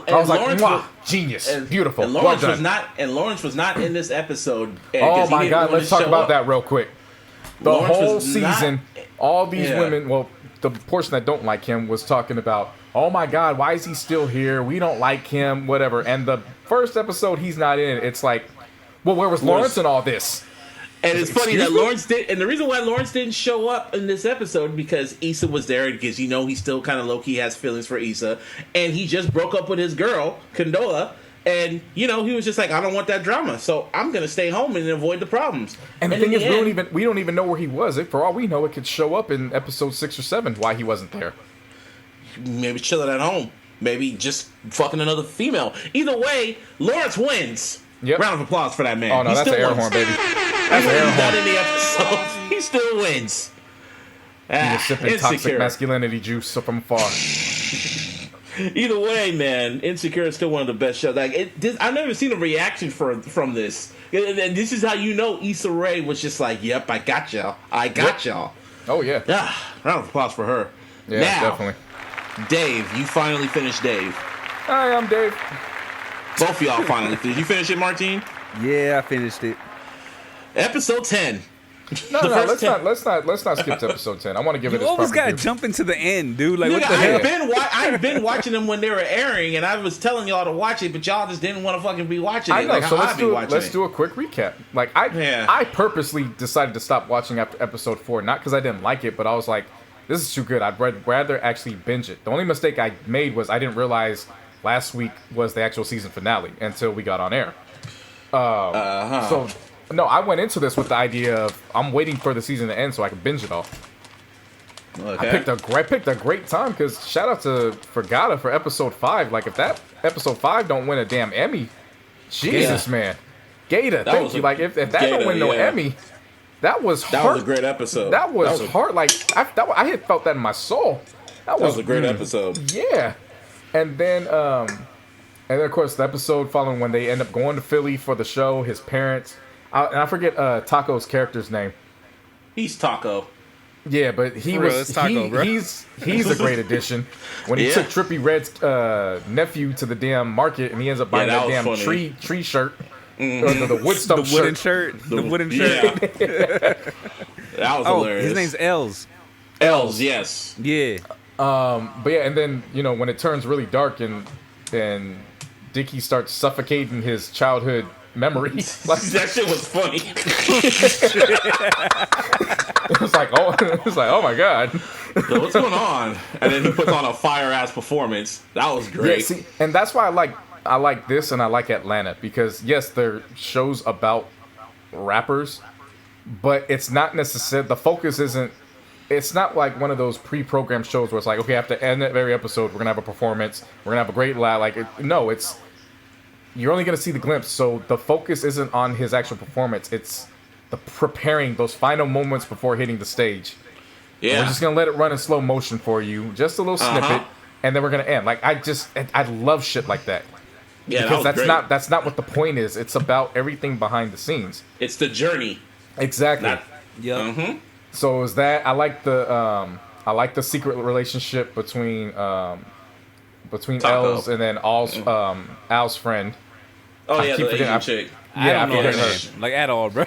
I was like, Mwah, genius, beautiful, and Lawrence well done. Lawrence was not in this episode. Oh my God, let's talk about that real quick. The Lawrence whole was season, not, all these women, well, the portion that don't like him was talking about, oh my God, why is he still here? We don't like him, whatever. And the first episode he's not in, it's like, well, where was Lawrence in all this? And it's funny that Lawrence did, and the reason why Lawrence didn't show up in this episode because Issa was there, because he still kind of low-key has feelings for Issa, and he just broke up with his girl, Condola, and he was just like, I don't want that drama, so I'm gonna stay home and avoid the problems. And the thing is, we don't even know where he was. For all we know, it could show up in episode 6 or 7 why he wasn't there. Maybe chilling at home, maybe just fucking another female. Either way, Lawrence wins. Yep. Round of applause for that man. Oh no, that's an air horn, baby. That's an air horn. Not in the episode. He still wins. He was sipping toxic masculinity juice from afar. Either way, man, Insecure is still one of the best shows. I've never seen a reaction from this. And this is how Issa Rae was just like, "Yep, I got y'all. I got y'all." Oh yeah. Round of applause for her. Yeah, now, definitely. Dave, you finally finished Dave. Hi, I'm Dave. Both of y'all finally. Did you finish it, Martine? Yeah, I finished it. Episode 10. No, let's not skip to episode 10. I want to give it. You always gotta jump into the end, dude. Like, Nigga, what the hell? I've been watching them when they were airing, and I was telling y'all to watch it, but y'all just didn't want to fucking be watching it. I know. Like, so let's do a quick recap. Like I purposely decided to stop watching after episode 4, not because I didn't like it, but I was like, this is too good. I'd rather actually binge it. The only mistake I made was I didn't realize last week was the actual season finale until we got on air. So, no, I went into this with the idea of I'm waiting for the season to end so I can binge it all. Okay. I picked a great time because shout out to Fergata for episode 5. Like, if that episode 5 don't win a damn Emmy, Jesus, man. Gator, thank you. Like, if that don't win no Emmy, that was hard. That was a great episode. That was hard. Like, I had felt that in my soul. That was a great episode. Yeah. And then of course the episode following when they end up going to Philly for the show, his parents, and I forget Taco's character's name. He's Taco. Yeah, but he's a great addition. When he took Trippie Red's nephew to the damn market, and he ends up buying that damn funny. tree shirt, the wood stump shirt. The wooden shirt. That was hilarious. His name's Els. Els, yes. Yeah. But yeah, and then when it turns really dark and Dickie starts suffocating his childhood memories, like, that shit was funny. it was like, oh my God, so what's going on? And then he puts on a fire ass performance. That was great. Yeah, see, and that's why I like this and I like Atlanta, because yes, they're shows about rappers, but it's not necessarily the focus isn't. It's not like one of those pre-programmed shows where it's like, okay, after end of every episode, we're gonna have a performance, we're gonna have a great laugh. No, it's you're only gonna see the glimpse. So the focus isn't on his actual performance; it's the preparing those final moments before hitting the stage. Yeah, we're just gonna let it run in slow motion for you, just a little snippet, and then we're gonna end. Like I love shit like that. Yeah, because that's not what the point is. It's about everything behind the scenes. It's the journey. Exactly. Yeah. So is that I like the secret relationship between Els and then Al's friend. Oh yeah, the Asian chick. Yeah, I don't know her name like at all, bro.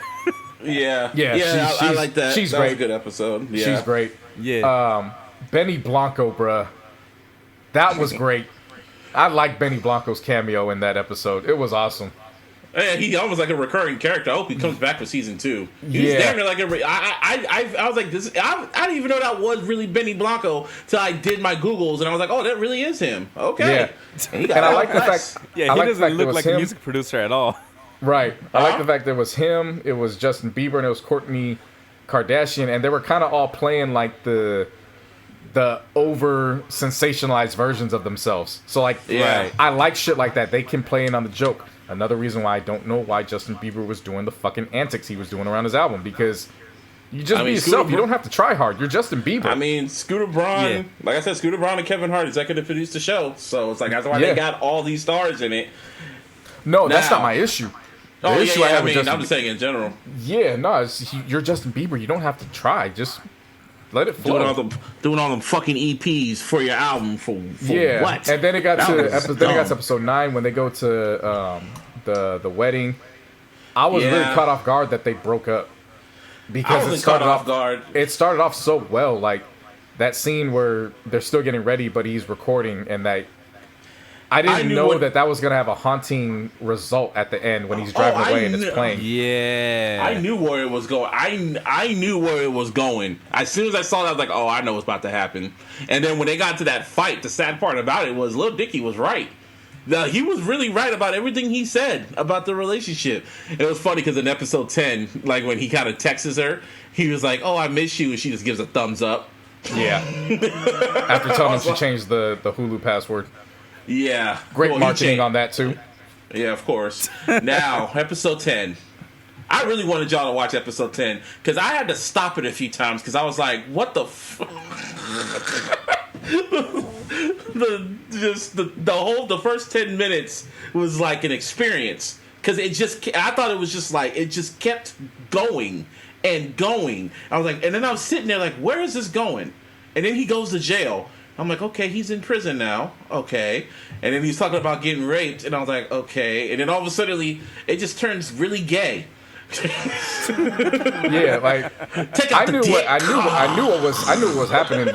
Yeah. I like that. She's that great. Was a good episode. Yeah. She's great. Yeah. Benny Blanco, bruh. That was great. I like Benny Blanco's cameo in that episode. It was awesome. Yeah, he almost like a recurring character. I hope he comes back for season 2. He's damn near like I was like this. I didn't even know that was really Benny Blanco till I did my Googles, and I was like, oh, that really is him. Okay. Yeah. And I like the fact. Yeah, he doesn't look like a music producer at all. Right. I like the fact that it was him. It was Justin Bieber, and it was Kourtney Kardashian, and they were kind of all playing like the over sensationalized versions of themselves. So like, I like shit like that. They can play in on the joke. Another reason why I don't know why Justin Bieber was doing the fucking antics he was doing around his album, because you just be yourself. You don't have to try hard. You're Justin Bieber. I mean, Scooter Braun, like I said, Scooter Braun and Kevin Hart executive produced the show, so it's like that's why they got all these stars in it. No, that's not my issue. Oh, The yeah, issue I yeah. had I with mean, Justin I'm just saying in general. Yeah, no, you're Justin Bieber. You don't have to try. Just let it flow. Doing all them fucking EPs for your album for yeah. what? And then it got That to was then it got to dumb. episode 9 when they go to the wedding. I was really Yeah. caught off guard that they broke up I because wasn't caught off guard. It started off so well, like that scene where they're still getting ready, but he's recording, and that I didn't know that was gonna have a haunting result at the end when he's driving away and it's playing. Yeah. I knew where it was going. I knew where it was going. As soon as I saw that, I was like, oh, I know what's about to happen. And then when they got to that fight, the sad part about it was Lil Dicky was right. He was really right about everything he said about the relationship. And it was funny because in episode 10, like when he kind of texts her, he was like, oh, I miss you. And she just gives a thumbs up. Yeah. After telling him she changed the Hulu password. Yeah. Great Well, marketing on that too. Yeah, of course. Now, episode 10. I really wanted y'all to watch episode 10 because I had to stop it a few times because I was like, what the the first 10 minutes was like an experience because I thought it was just like it just kept going and going. I was like, and then I was sitting there like, where is this going? And then he goes to jail. I'm like, okay, he's in prison now. Okay. And then he's talking about getting raped, and I was like, okay. And then all of a sudden, it just turns really gay. Yeah, like I knew what was happening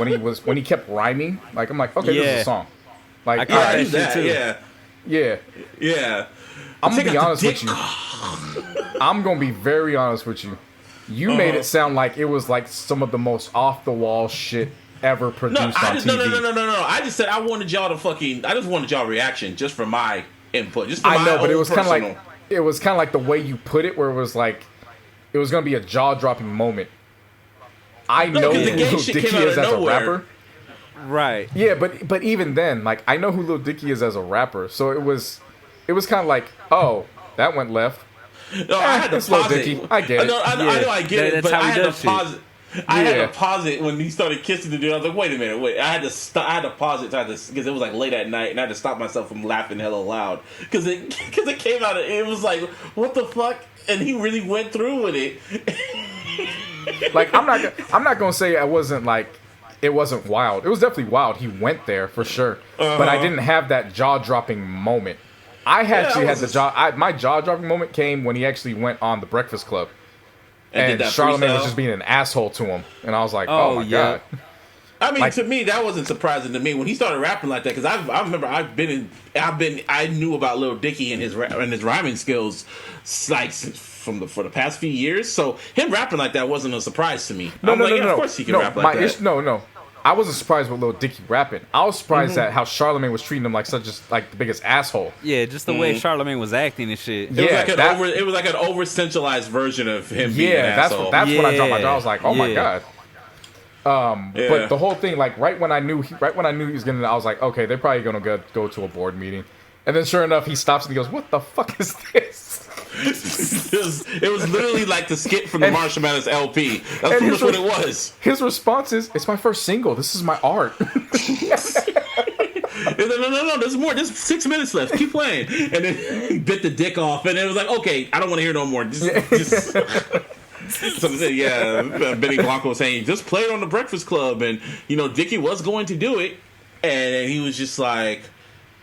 when he kept rhyming. Like I'm like, okay, this is a song. Like I I knew knew that. too. Yeah. I'm gonna Take be out honest the with you. I'm gonna be very honest with you. You made it sound like it was like some of the most off the wall shit ever produced on TV. No. I just said I wanted y'all reaction just for my input. Just for I my know, but it own was kind of personal. like the way you put it, where it was like it was gonna be a jaw dropping moment. I know 'cause who the gay Lil shit Dicky came out is of as a nowhere. rapper. Right. Yeah, but even then, like I know who Lil Dicky is as a rapper, so it was kind of like, oh, that went left. No, I had to it's Lil pause it. Dicky. I get it. I know I get it, That's but how I he had to does shit. pause it. I had Yeah. to pause it when he started kissing the dude. I was like, wait a minute, I had to I had to pause it because it was like late at night, and I had to stop myself from laughing hella loud because it came out. It was like, what the fuck? And he really went through with it. Like I'm not gonna say it wasn't wild. It was definitely wild. He went there for sure, but I didn't have that jaw dropping moment. I actually had my jaw dropping moment came when he actually went on the Breakfast Club, and did that Charlamagne freestyle? was just being an asshole to him, and I was like, oh my god. I mean, Like- to me, that wasn't surprising to me when he started rapping like that because I remember I knew about Lil Dicky and his rhyming skills like for the past few years. So him rapping like that wasn't a surprise to me. No. Of course he can rap like that. No. I wasn't surprised with Lil Dicky rapping. I was surprised at how Charlamagne was treating him like the biggest asshole. Yeah, just the way Charlamagne was acting and shit. It was like an over centralized version of him being an that's asshole. when I dropped my jaw. I was like, oh my Yeah. god. But the whole thing, like right when I knew he was gonna, I was like, okay, they're probably gonna go to a board meeting, and then sure enough, he stops and he goes, "What the fuck is this?" it was literally like the skit from the Marshall Mathers LP. That's pretty much what it was. His response is, "It's my first single. This is my art." No, there's more. There's 6 minutes left. Keep playing. And then he bit the dick off, and it was like, okay, I don't want to hear no more. Just something. Yeah, Benny Blanco was saying, just play it on the Breakfast Club, and Dicky was going to do it, and he was just like,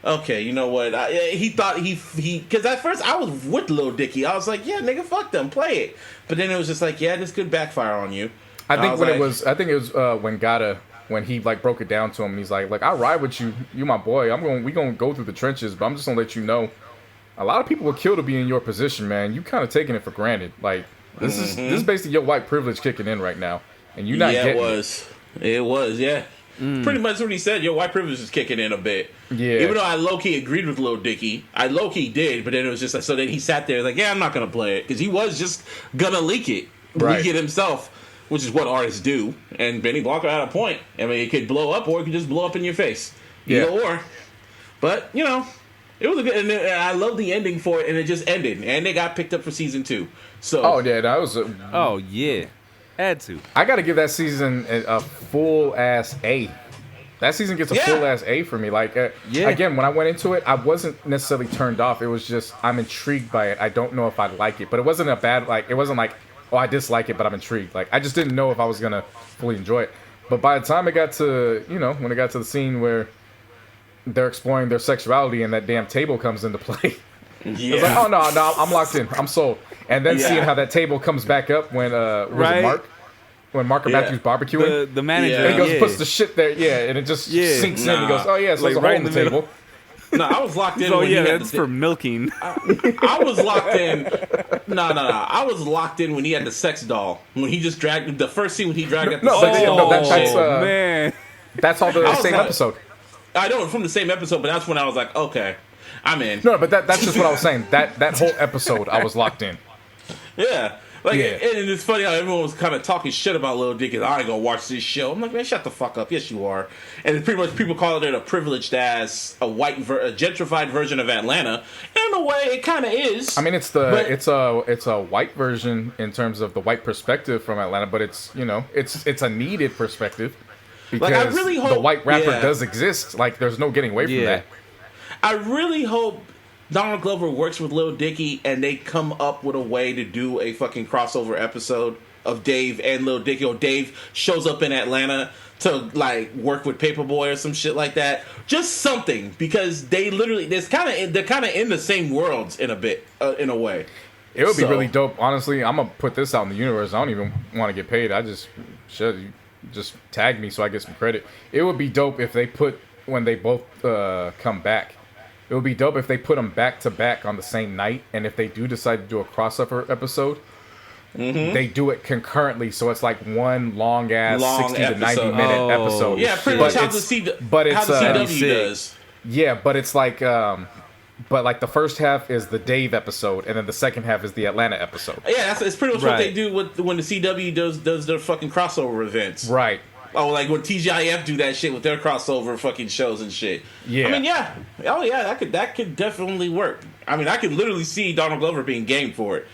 okay, you know what? He thought he because at first I was with Lil Dicky. I was like, yeah, nigga, fuck them, play it. But then it was just like, yeah, this could backfire on you. I think it was when he like broke it down to him. And he's like, I ride with you. You my boy. We gonna go through the trenches, but I'm just gonna let you know, a lot of people would kill to be in your position, man. You kind of taking it for granted. Like this is basically your white privilege kicking in right now, and you're not getting it was, yeah. Pretty much what he said. Your white privilege is kicking in a bit. Yeah. Even though I low-key agreed with Lil Dicky. I low-key did, but then it was just like, so then he sat there like, yeah, I'm not going to play it. Because he was just going to leak it. Right. Leak it himself, which is what artists do. And Benny Blanco had a point. I mean, it could blow up or it could just blow up in your face. Either or. But, it was a good, and I love the ending for it, and it just ended. And they got picked up for season 2. So. Oh, yeah, that was Yeah. Had to. I got to give that season a full ass A. That season gets a full ass A for me. Like, again, when I went into it, I wasn't necessarily turned off. It was just I'm intrigued by it. I don't know if I like it, but it wasn't a bad like. It wasn't like, oh, I dislike it, but I'm intrigued. Like, I just didn't know if I was gonna fully enjoy it. But by the time it got to, when it got to the scene where they're exploring their sexuality and that damn table comes into play, I was like, oh no, I'm locked in. I'm sold. And then seeing how that table comes back up when was it Mark? When Mark and Matthew's barbecuing, the manager, and he goes puts the shit there, and it just sinks in. He goes, "Oh yeah, so there's a hole in the table." No, I was locked in. So yeah, that's for milking. I was locked in. No. I was locked in when he had the sex doll. When he just dragged the first scene when he dragged at the sex doll. That's man, that's all the same episode. I know it's from the same episode, but that's when I was like, okay, I'm in. No, but that's just what I was saying. That whole episode, I was locked in. Yeah. And it's funny how everyone was kind of talking shit about Lil Dicky. I ain't gonna watch this show. I'm like, man, shut the fuck up. Yes, you are. And it's pretty much people calling it a privileged ass, a gentrified version of Atlanta. And in a way, it kind of is. I mean, it's a white version in terms of the white perspective from Atlanta, but it's it's a needed perspective because I really hope, the white rapper does exist. Like, there's no getting away from that. I really hope Donald Glover works with Lil Dicky and they come up with a way to do a fucking crossover episode of Dave and Lil Dicky, or Dave shows up in Atlanta to like work with Paperboy or some shit like that. Just something, because they're kind of in the same worlds in a bit, in a way. It would be really dope. Honestly, I'm gonna put this out in the universe. I don't even want to get paid. I just tag me so I get some credit. It would be dope if they when they both come back. It would be dope if they put them back to back on the same night, and if they do decide to do a crossover episode, they do it concurrently, so it's like one long ass 60 to 90 minute episode. Yeah, pretty much how the CW does. Yeah, but it's like, but like the first half is the Dave episode, and then the second half is the Atlanta episode. Yeah, it's pretty much what they do when the CW does their fucking crossover events. Right. Oh, like when TGIF do that shit with their crossover fucking shows and shit. Yeah. I mean, yeah. Oh, yeah, that could definitely work. I mean, I could literally see Donald Glover being game for it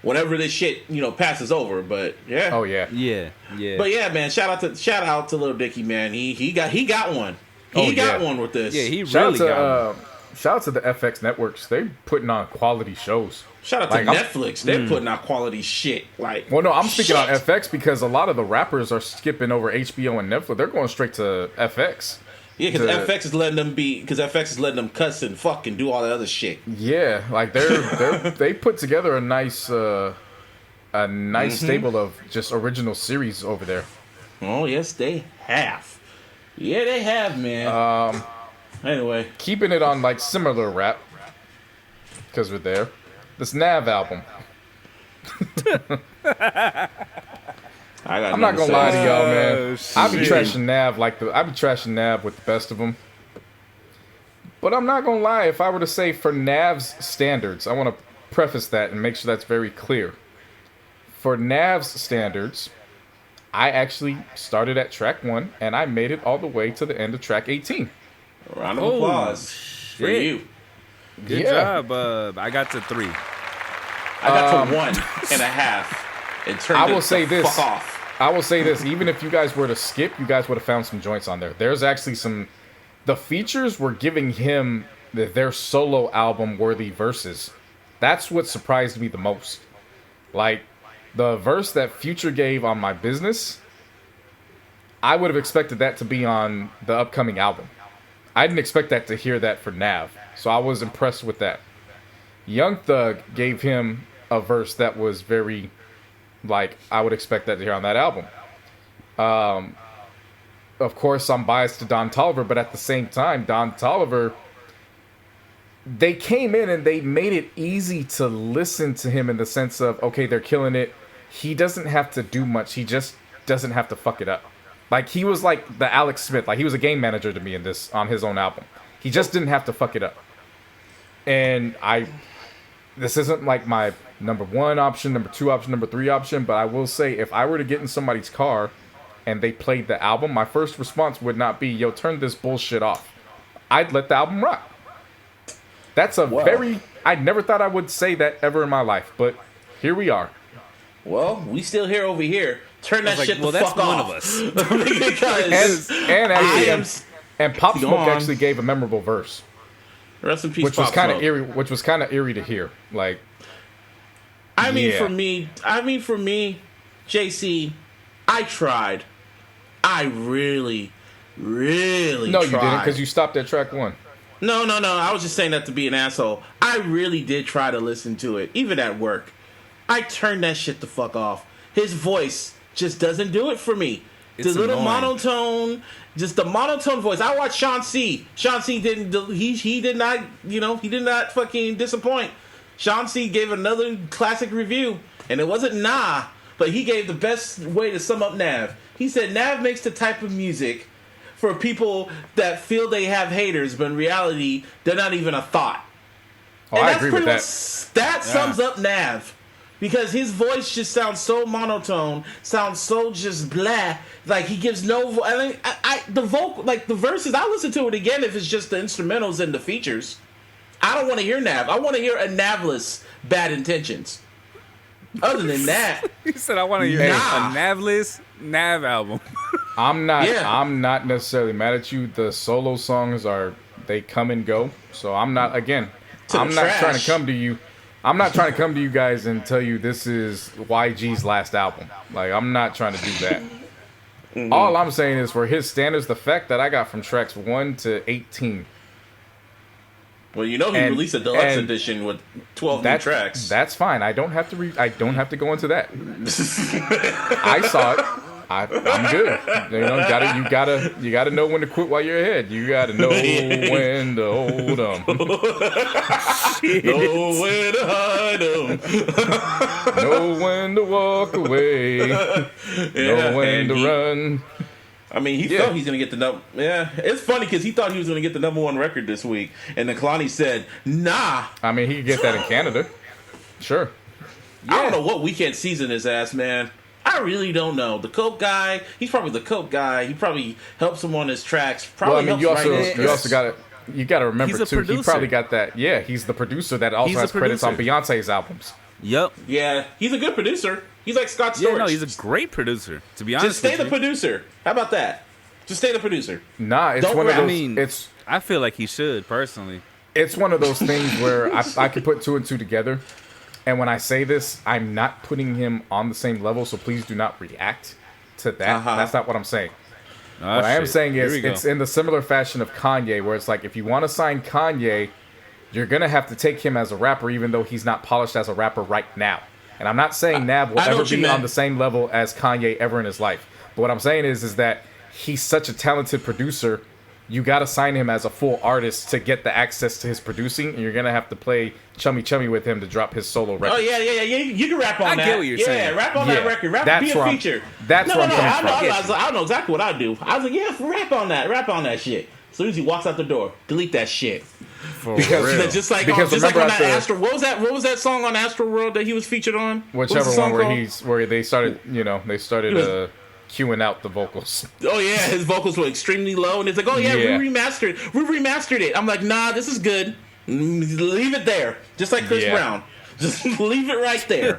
whenever this shit, passes over. But yeah. Oh yeah. Yeah. But yeah, man, shout out to Lil Dicky, man. He got one. He got one with this. Yeah, he really got one. Shout out to the FX networks. They putting on quality shows. Shout out to Netflix. They're putting out quality shit. Well, no, I'm speaking on FX because a lot of the rappers are skipping over HBO and Netflix. They're going straight to FX. Yeah, because FX is letting them cuss and fuck and do all that other shit. Yeah, like they put together a nice stable of just original series over there. Oh yes, they have. Yeah, they have, man. Anyway, keeping it on like similar rap because we're there. This Nav album. I'm not gonna lie to y'all, man. I be trashing Nav with the best of them. But I'm not gonna lie. If I were to say for Nav's standards, I want to preface that and make sure that's very clear. For Nav's standards, I actually started at track 1 and I made it all the way to the end of track 18. Round of applause for you. Good job. I got to 3. I got to 1.5. And turned I will say this. Fuck off. I will say this. Even if you guys were to skip, you guys would have found some joints on there. There's actually some. The features were giving him their solo album worthy verses. That's what surprised me the most. Like the verse that Future gave on My Business, I would have expected that to be on the upcoming album. I didn't expect that to hear that for Nav, so I was impressed with that. Young Thug gave him a verse that was very, like, I would expect that to hear on that album. Of course, I'm biased to Don Toliver, but at the same time, Don Toliver, they came in and they made it easy to listen to him in the sense of, okay, they're killing it. He doesn't have to do much. He just doesn't have to fuck it up. Like, he was like the Alex Smith. Like, he was a game manager to me in this, on his own album. He just didn't have to fuck it up. And this isn't like my number 1 option, number 2 option, number 3 option, but I will say if I were to get in somebody's car and they played the album, my first response would not be, yo, turn this bullshit off. I'd let the album rock. That's I never thought I would say that ever in my life, but here we are. Well, we still over here. Turn that shit the fuck off. One of us. Because and actually, And Pop Go Smoke on. actually gave a memorable verse, Rest in peace, which was Pop kind of Smoke. eerie. Which was kind of eerie to hear. Like, I mean, yeah. for me, JC, I tried. I really no, tried. you didn't, because you stopped at track 1. No. I was just saying that to be an asshole. I really did try to listen to it, even at work. I turned that shit the fuck off. His voice just doesn't do it for me. It's the little annoying. monotone, just the monotone voice. I watched Sean C. Sean C. He did not fucking disappoint. Sean C. gave another classic review, and it wasn't nah, but he gave the best way to sum up Nav. He said Nav makes the type of music for people that feel they have haters, but in reality, they're not even a thought. Oh, And I that's agree with pretty that. much- That sums up Nav. Because his voice just sounds so monotone, sounds so just blah. Like he gives no. The vocal, like the verses. I'll listen to it again if it's just the instrumentals and the features. I don't want to hear Nav. I want to hear a Navless Bad Intentions. Other than that, He said, "I want to hear Nah. a Navless Nav album." I'm not. Yeah. I'm not necessarily mad at you. The solo songs they come and go. So I'm not. Again, To the I'm not trying trash. to come to you. I'm not trying to come to you guys and tell you this is YG's last album. Like, I'm not trying to do that. Mm-hmm. All I'm saying is, for his standards, the fact that I got from tracks 1 to 18. well, you know he And- released a deluxe and edition with 12 new tracks. That's fine. I don't have to. I don't have to go into that. I saw it. I'm good. You gotta know when to quit while you're ahead. You gotta know when to hold 'em. Know where to hide 'em. Know when to walk away. Know when and to he- run. I mean, he Yeah. thought he's gonna get the number. Yeah, it's funny because he thought he was gonna get the #1 record this week, and then Kehlani said, "Nah, I mean, he could get that in Canada. Sure. I don't know what weekend season his ass, man. I really don't know. The coke guy, he's probably the coke guy. He probably helps him on his tracks. Well, Probably I mean, you helps write his also scripts. got to. You got to remember He's a too. He producer. probably got that. Yeah, he's the producer that also He's a has credits on producer. Beyonce's albums. Yep. Yeah, he's a good producer. He's like Scott Yeah, Storch. no, he's a great producer. To be honest, Just stay with the you. producer. How about that? Just stay the producer. Nah, it's Don't one of rap. those. I mean, it's I feel like he should personally. it's one of those things where I could put 2 and 2 together. And when I say this, I'm not putting him on the same level, so please do not react to that. Uh-huh. That's not what I'm saying. Oh, What I am shit. saying Here is we go. it's in the similar fashion of Kanye, where it's like, if you want to sign Kanye, you're going to have to take him as a rapper, even though he's not polished as a rapper right now. And I'm not saying Nav will I know ever what you be meant. on the same level as Kanye ever in his life. But what I'm saying is that he's such a talented producer. You got to sign him as a full artist to get the access to his producing, and you're going to have to play chummy with him to drop his solo record. Oh yeah. You can rap on I that. get what you're saying. rap on Yeah, that record. Rap, that's be a where I'm- feature. that's where I'm coming I know, from. I know exactly what I do. I was like, yeah, rap on that shit. As soon as he walks out the door, delete that shit. Because real. Just like Because on remember that at the- Astro. What was that song on Astro World that he was featured on? What was Whichever the song one called? where they started, they started It was- queuing out the vocals. Oh yeah, his vocals were extremely low, and it's like, oh yeah, Yeah. we remastered it. I'm like, nah, this is good. Leave it there, just like Chris Yeah. Brown. Just leave it right there.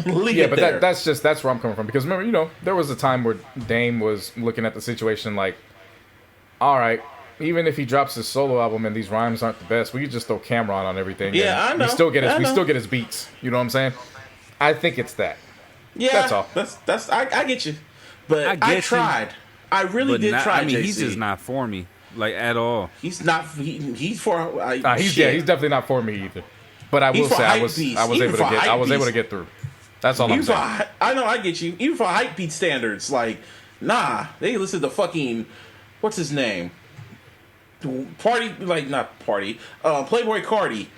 Leave Yeah, it but there. that's where I'm coming from. Because remember, there was a time where Dame was looking at the situation like, all right, even if he drops his solo album and these rhymes aren't the best, we could just throw Cameron on everything. Yeah, and I know. We still get I know. his beats. You know what I'm saying? I think it's that. Yeah, That's all. That's I get you, but I I, get you. tried. I really But did not, try. I mean, JC. he's just not for me, like at all. He's not. He's for. He's shit. he's definitely not for me either. But I He's will for say hype I was beast. I was Even able to for get hype I was able to beast. get through. That's all I'm Even for, saying. I know, I get you. Even for hype beat standards, like, nah, they listen to fucking, what's his name? Party, like, not Party, Playboy Cardi.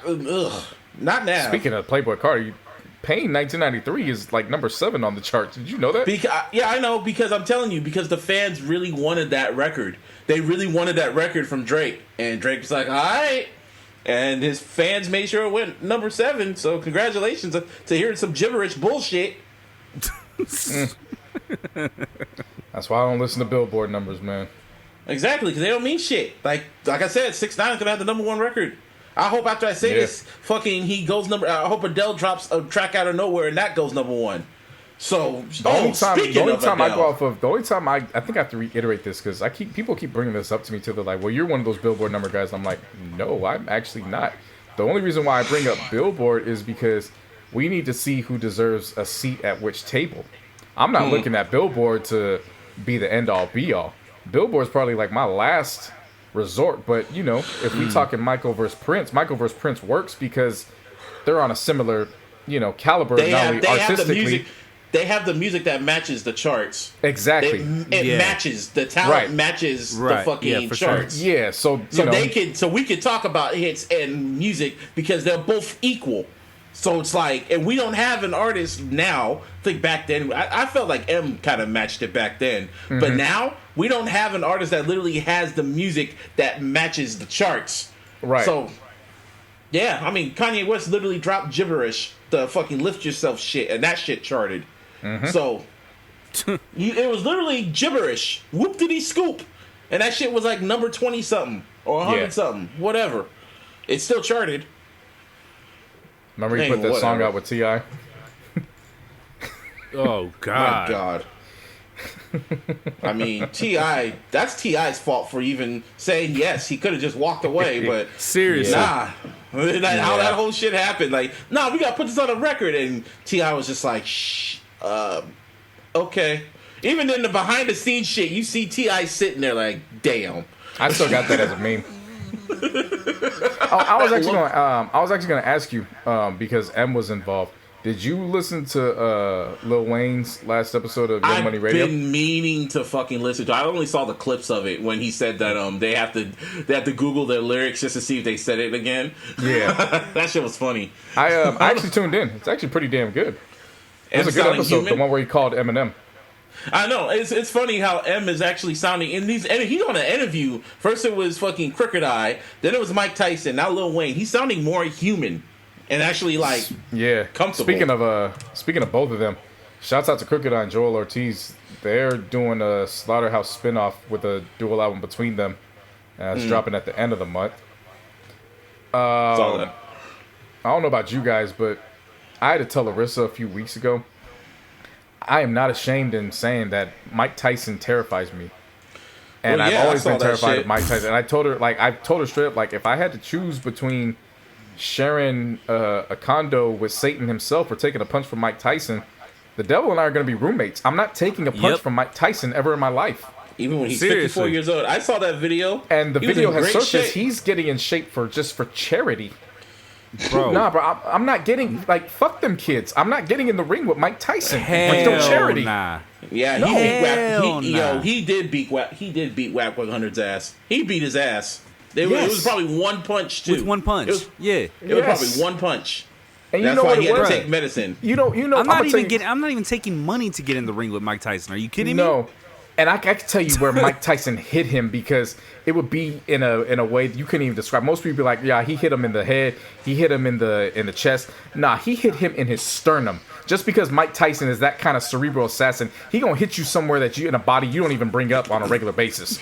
Not now. Speaking of Playboy Cardi, Pain 1993 is like number 7 on the charts. Did you know that? Yeah, I know, because I'm telling you, because the fans really wanted that record. They really wanted that record from Drake. And Drake was like, all right. And his fans made sure it went number 7. So congratulations to hearing some gibberish bullshit. That's why I don't listen to Billboard numbers, man. Exactly, because they don't mean shit. Like I said, 6ix9ine is gonna have the #1 record. I hope after I say Yeah. this, fucking he goes number. I hope Adele drops a track out of nowhere and that goes #1. So The only time I Adele, go off of, the only time I think I have to reiterate this because people keep bringing this up to me too. They're like, "Well, you're one of those Billboard number guys." I'm like, "No, I'm actually not." The only reason why I bring up Billboard is because we need to see who deserves a seat at which table. I'm not looking at Billboard to be the end all be all. Billboard's probably like my last resort. But you know, if we talking Michael versus Prince works because they're on a similar, you know, caliber. They have the music. They have the music that matches the charts. Exactly. It matches the talent matches the fucking charts. Sure. Yeah, so we could talk about hits and music because they're both equal. So it's like, and we don't have an artist now. I think back then, I felt like M kind of matched it back then. But now we don't have an artist that literally has the music that matches the charts. Right. So yeah, I mean, Kanye West literally dropped Gibberish, the fucking Lift Yourself shit, and that shit charted. So it was literally gibberish. Whoop-diddy scoop. And that shit was like number 20 something or 100 something, whatever. It still charted. Remember you put that song out with T.I.? Oh God. My God. I mean, T.I., that's T.I.'s fault for even saying yes. He could have just walked away, but seriously. Nah. How that whole shit happened. Like, nah, we gotta put this on a record. And T.I. was just like, shh. Okay. Even in the behind the scenes shit, you see T.I. sitting there like, damn. I still got that as a meme. I was actually gonna ask you because M was involved. Did you listen to Lil Wayne's last episode of Young Money Radio? I've been meaning to fucking listen to it. I only saw the clips of it when he said that they have to Google their lyrics just to see if they said it again. Yeah. That shit was funny. I actually tuned in. It's actually pretty damn good. It was a good episode, the one where he called Eminem. I know. It's funny how M is actually sounding in these. And he's on an interview. First it was fucking Crooked Eye. Then it was Mike Tyson. Now Lil Wayne. He's sounding more human and actually like comfortable. Speaking of both of them, shouts out to Crooked Eye and Joel Ortiz. They're doing a Slaughterhouse spinoff with a dual album between them. It's dropping at the end of the month. Saw that. I don't know about you guys, but I had to tell Larissa a few weeks ago. I am not ashamed in saying that Mike Tyson terrifies me. And I've always been terrified of Mike Tyson. And I told her straight up, like, if I had to choose between sharing a condo with Satan himself or taking a punch from Mike Tyson, the devil and I are going to be roommates. I'm not taking a punch from Mike Tyson ever in my life. Even when he's 54 years old. I saw that video. And the video has surfaced. He's getting in shape for charity. Bro. Nah, bro, I'm not getting, like, fuck them kids. I'm not getting in the ring with Mike Tyson. Like, no charity. Nah. Yeah, he did beat Wack 100's ass. He beat his ass. It was probably one punch, too. With one punch. It was probably one punch. And that's why he had to take medicine. You know. I'm not even taking money to get in the ring with Mike Tyson. Are you kidding me? No. And I can tell you where Mike Tyson hit him because it would be in a way you couldn't even describe. Most people be like, yeah, he hit him in the head, he hit him in the chest. Nah, he hit him in his sternum. Just because Mike Tyson is that kind of cerebral assassin, he gonna hit you somewhere that you in a body you don't even bring up on a regular basis.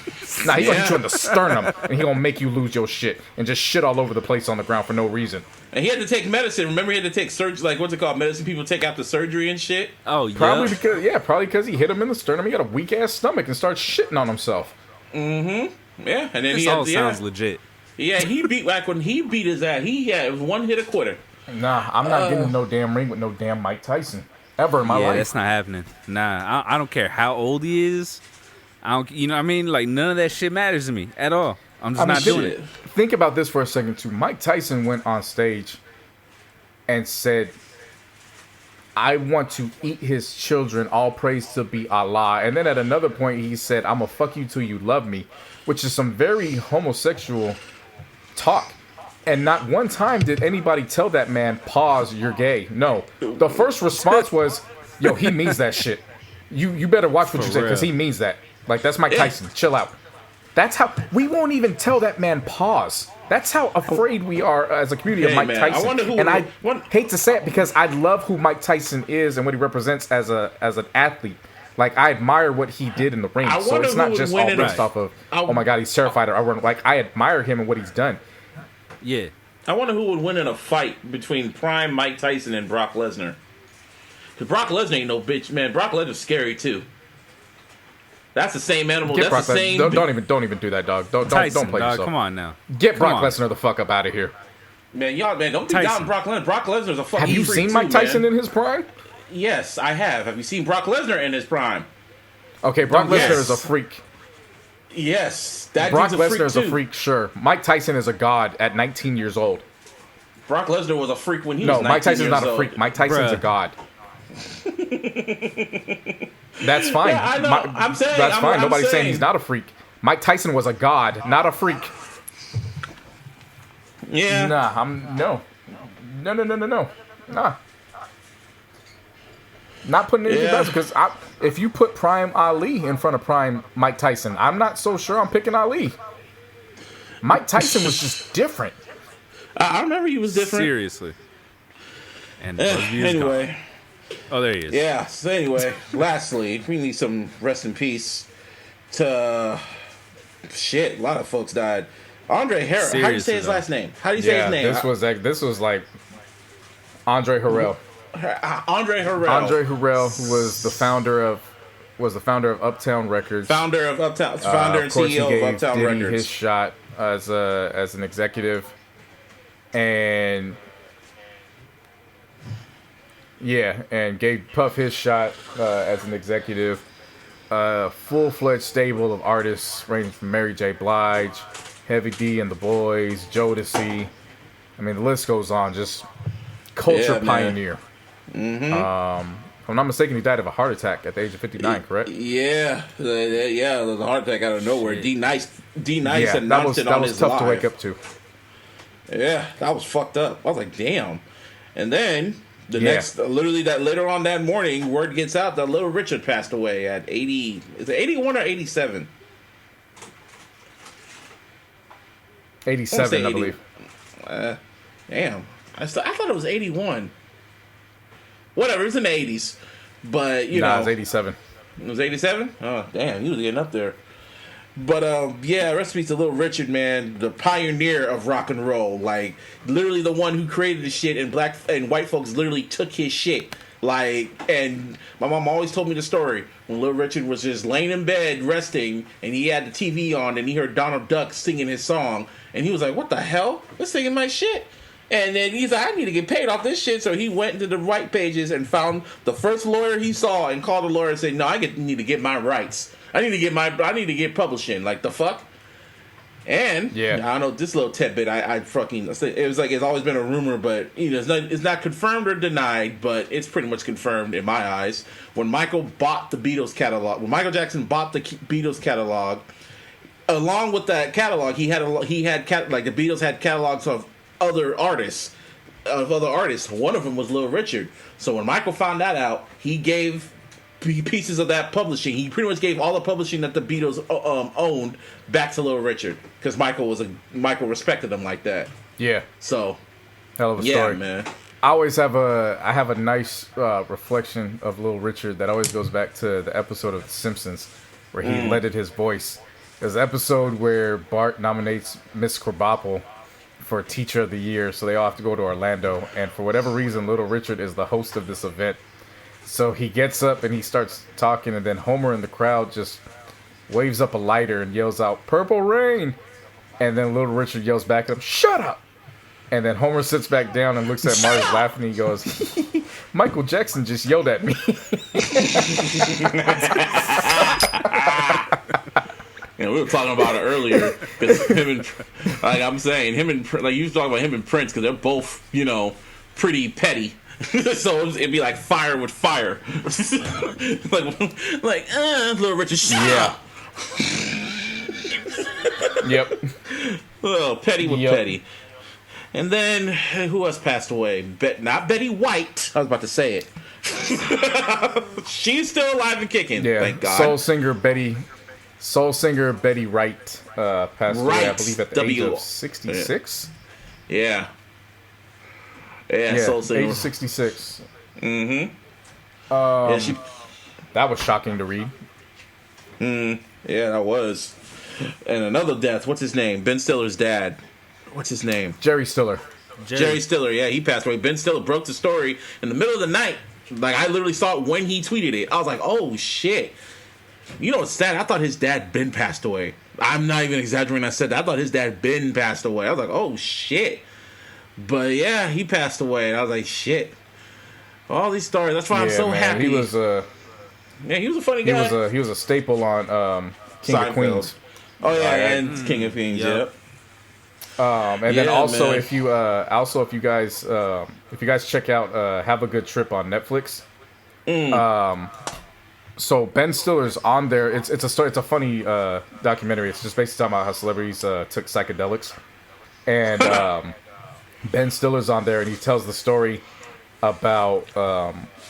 Nah, he gonna hit you in the sternum and he gonna make you lose your shit and just shit all over the place on the ground for no reason. And he had to take medicine. Remember, he had to take surgery, like what's it called? Medicine people take after surgery and shit. Oh yeah, probably because he hit him in the sternum. He got a weak ass stomach and started shitting on himself. Mm-hmm. Yeah, and then this all sounds legit. Yeah, he beat when he beat his ass. He had one hit a quarter. Nah, I'm not getting in no damn ring with no damn Mike Tyson ever in my life. Yeah, that's not happening. Nah, I don't care how old he is. I don't. You know what I mean? Like none of that shit matters to me at all. I'm just not doing it. Think about this for a second, too. Mike Tyson went on stage and said, I want to eat his children, all praise to be Allah. And then at another point, he said, I'm going to fuck you till you love me, which is some very homosexual talk. And not one time did anybody tell that man, pause, you're gay. No. The first response was, yo, he means that shit. You better watch what you say because he means that. Like, that's Mike Tyson. Chill out. That's how we won't even tell that man pause. That's how afraid we are as a community of Mike Tyson. I hate to say it because I love who Mike Tyson is and what he represents as an athlete. Like I admire what he did in the ring. So it's not just all based off of oh my god he's terrified. I admire him and what he's done. Yeah. I wonder who would win in a fight between prime Mike Tyson and Brock Lesnar. Because Brock Lesnar ain't no bitch, man. Brock Lesnar's scary too. That's the same animal. Get That's Brock the same. Don't even do that, dog. Don't Tyson, play dog, yourself. come on now. Get Brock Lesnar the fuck up out of here. Man, y'all, man, don't be Tyson. down Brock Lesnar. Brock Lesnar's a fucking. Have you freak seen too, Mike Tyson man. in his prime? Yes, I have. Have you seen Brock Lesnar in his prime? Okay, Brock Yes. Lesnar is a freak. Yes, that Brock dude's a freak Lesnar is too. a freak, sure. Mike Tyson is a god at 19 years old. Brock Lesnar was a freak when he No, was 19 Mike Tyson's years not a old. freak. Mike Tyson's a Bruh. god. That's fine. Yeah, I know. I'm saying. That's fine. I'm Nobody's saying saying he's not a freak. Mike Tyson was a god, not a freak. Yeah. Nah, no. Nah. Not putting anything else because if you put Prime Ali in front of Prime Mike Tyson, I'm not so sure I'm picking Ali. Mike Tyson was just different. I remember he was different. Seriously. And Busby is Anyway. gone. Oh, there he is. Yeah. So anyway, lastly, we need some rest in peace to shit. A lot of folks died. Andre Harrell. How do you Seriously, say his though. last name? How do you say his name? This was like Andre Harrell. Andre Harrell. Andre Harrell was the founder of Uptown Records. Founder of Uptown. Founder and Of course, he CEO gave of Uptown Diddy Records. his shot as an executive, and gave Puff his shot as an executive. Full-fledged stable of artists ranging from Mary J. Blige, Heavy D and the Boys, Jodeci. I mean, the list goes on. Just culture Yeah, man. pioneer. If I'm not mistaken, he died of a heart attack at the age of 59, correct? Yeah, the heart attack out of nowhere. D Nice Yeah, announced it on that was his tough live. to wake up to. Yeah, that was fucked up. I was like, damn. And then Yeah. literally later on that morning, word gets out that Little Richard passed away at 80. Is it 81 or 87? 87, I 80. believe. Damn, I thought it was 81. Whatever, it was in the 80s. But you know, It's 87. it was 87. Oh, damn, he was getting up there. But yeah, rest in peace to Little Richard, man, the pioneer of rock and roll. Like literally the one who created the shit, and black and white folks literally took his shit. Like, and my mom always told me the story when Little Richard was just laying in bed resting, and he had the TV on, and he heard Donald Duck singing his song, and he was like, "What the hell? They're singing my shit." And then he's like, "I need to get paid off this shit." So he went into the right pages and found the first lawyer he saw and called the lawyer and said, "No, need to get my rights. I need to get publishing." Like the fuck. And Yeah. I don't know this little tidbit. I fucking it was like it's always been a rumor, but you know it's not confirmed or denied, but it's pretty much confirmed in my eyes. When Michael bought the Beatles catalog, when Michael Jackson bought the Beatles catalog, along with that catalog, he had like the Beatles had catalogs of other artists. One of them was Little Richard. So when Michael found that out, he gave pieces of that publishing. He pretty much gave all the publishing that the Beatles owned back to Little Richard because Michael respected him like that. Yeah, So hell of a yeah, story. man. I always have a nice reflection of Little Richard that always goes back to the episode of The Simpsons where he lended his voice. There's an episode where Bart nominates Miss Krabappel for Teacher of the Year, so they all have to go to Orlando, and for whatever reason, Little Richard is the host of this event. So he gets up and he starts talking, and then Homer in the crowd just waves up a lighter and yells out, "Purple Rain!" And then Little Richard yells back at him, "Shut up!" And then Homer sits back down and looks at Marge laughing, and he goes, "Michael Jackson just yelled at me." Yeah, we were talking about it earlier because him and like you was talking about him and Prince because they're both pretty petty. So it'd be like fire with fire. like Little Richard, shut up. Yep. Well, petty with petty. And then who else passed away? Not Betty White. I was about to say it. She's still alive and kicking. Yeah. Thank God. Soul singer Betty Wright passed away, I believe, at the age W- of 66. Yeah. Yeah, soul singer. Age 66. Yeah, That was shocking to read. yeah, that was. And another death. What's his name? Ben Stiller's dad. What's his name? Jerry Stiller. Jerry Stiller. Yeah, he passed away. Ben Stiller broke the story in the middle of the night. Like, I literally saw it when he tweeted it. I was like, oh, shit. You know what's sad? I thought his dad been passed away. I'm not even exaggerating. I said that. I thought his dad been passed away. I was like, oh, shit. But, yeah, he passed away. And I was like, shit. All these stories. That's why I'm so happy. He was a funny guy. He was a staple on King of Queens. Oh, yeah, and King of Queens, yep. And then also, if you guys check out Have a Good Trip on Netflix. So Ben Stiller's on there. It's a story. It's a funny documentary. It's just basically talking about how celebrities took psychedelics, and Ben Stiller's on there, and he tells the story about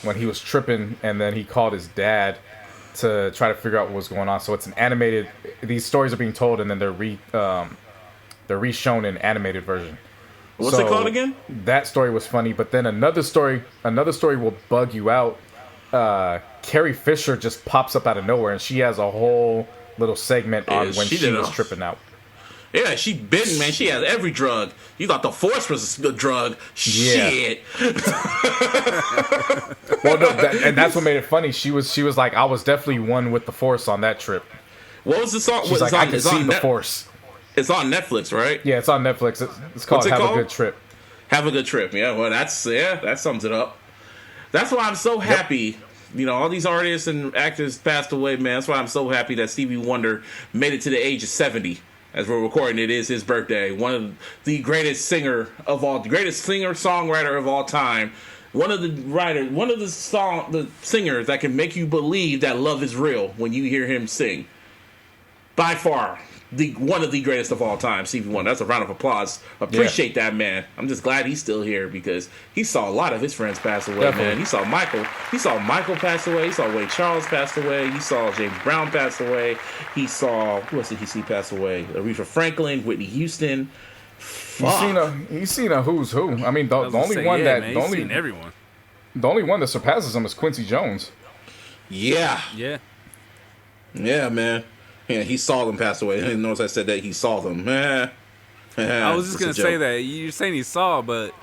when he was tripping, and then he called his dad to try to figure out what was going on. So it's an animated. These stories are being told, and then they're re-shown in animated version. What's it called again? That story was funny, but then another story will bug you out. Carrie Fisher just pops up out of nowhere, and she has a whole little segment on when she was tripping out. Yeah, she bitten, man. She has every drug. You thought the Force was a drug. Yeah. Shit. Well, no, and that's what made it funny. She was like, I was definitely one with the Force on that trip. What was the song? She's like, I can see the Force. It's on Netflix, right? Yeah, it's on Netflix. It's called Have a Good Trip. Have a Good Trip. Yeah, well, that sums it up. That's why I'm so happy. You know, all these artists and actors passed away, man. That's why I'm so happy that Stevie Wonder made it to the age of 70. As we're recording, it is his birthday. One of the greatest songwriter of all time. One of the singers that can make you believe that love is real when you hear him sing. By far, one of the greatest of all time, Stevie Wonder. That's a round of applause. Appreciate that, man. I'm just glad he's still here because he saw a lot of his friends pass away, man. He saw Michael pass away. He saw Ray Charles pass away. He saw James Brown pass away. He saw, who else did he see pass away? Aretha Franklin, Whitney Houston. He's seen a who's who. I mean, the only one that surpasses him is Quincy Jones. Yeah. Yeah. Yeah, man. Yeah, he saw them pass away. I didn't notice I said that he saw them. I was just going to say that. You're saying he saw, but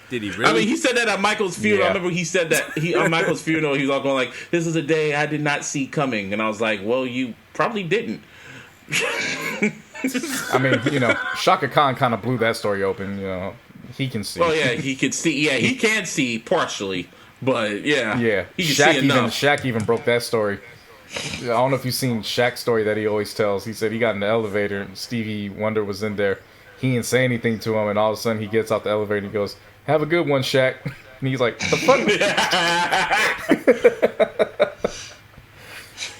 did he really? I mean, he said that at Michael's funeral. Yeah. I remember he said that on Michael's funeral, he was all going like, this is a day I did not see coming. And I was like, well, you probably didn't. I mean, you know, Shaka Khan kind of blew that story open. You know, he can see. Oh, yeah, he could see. Yeah, he can see partially. But, yeah. Yeah. He can see enough. Shaq even broke that story. I don't know if you've seen Shaq's story that he always tells. He said he got in the elevator and Stevie Wonder was in there. He didn't say anything to him, and all of a sudden he gets out the elevator and he goes, "Have a good one, Shaq." And he's like, "The fuck?"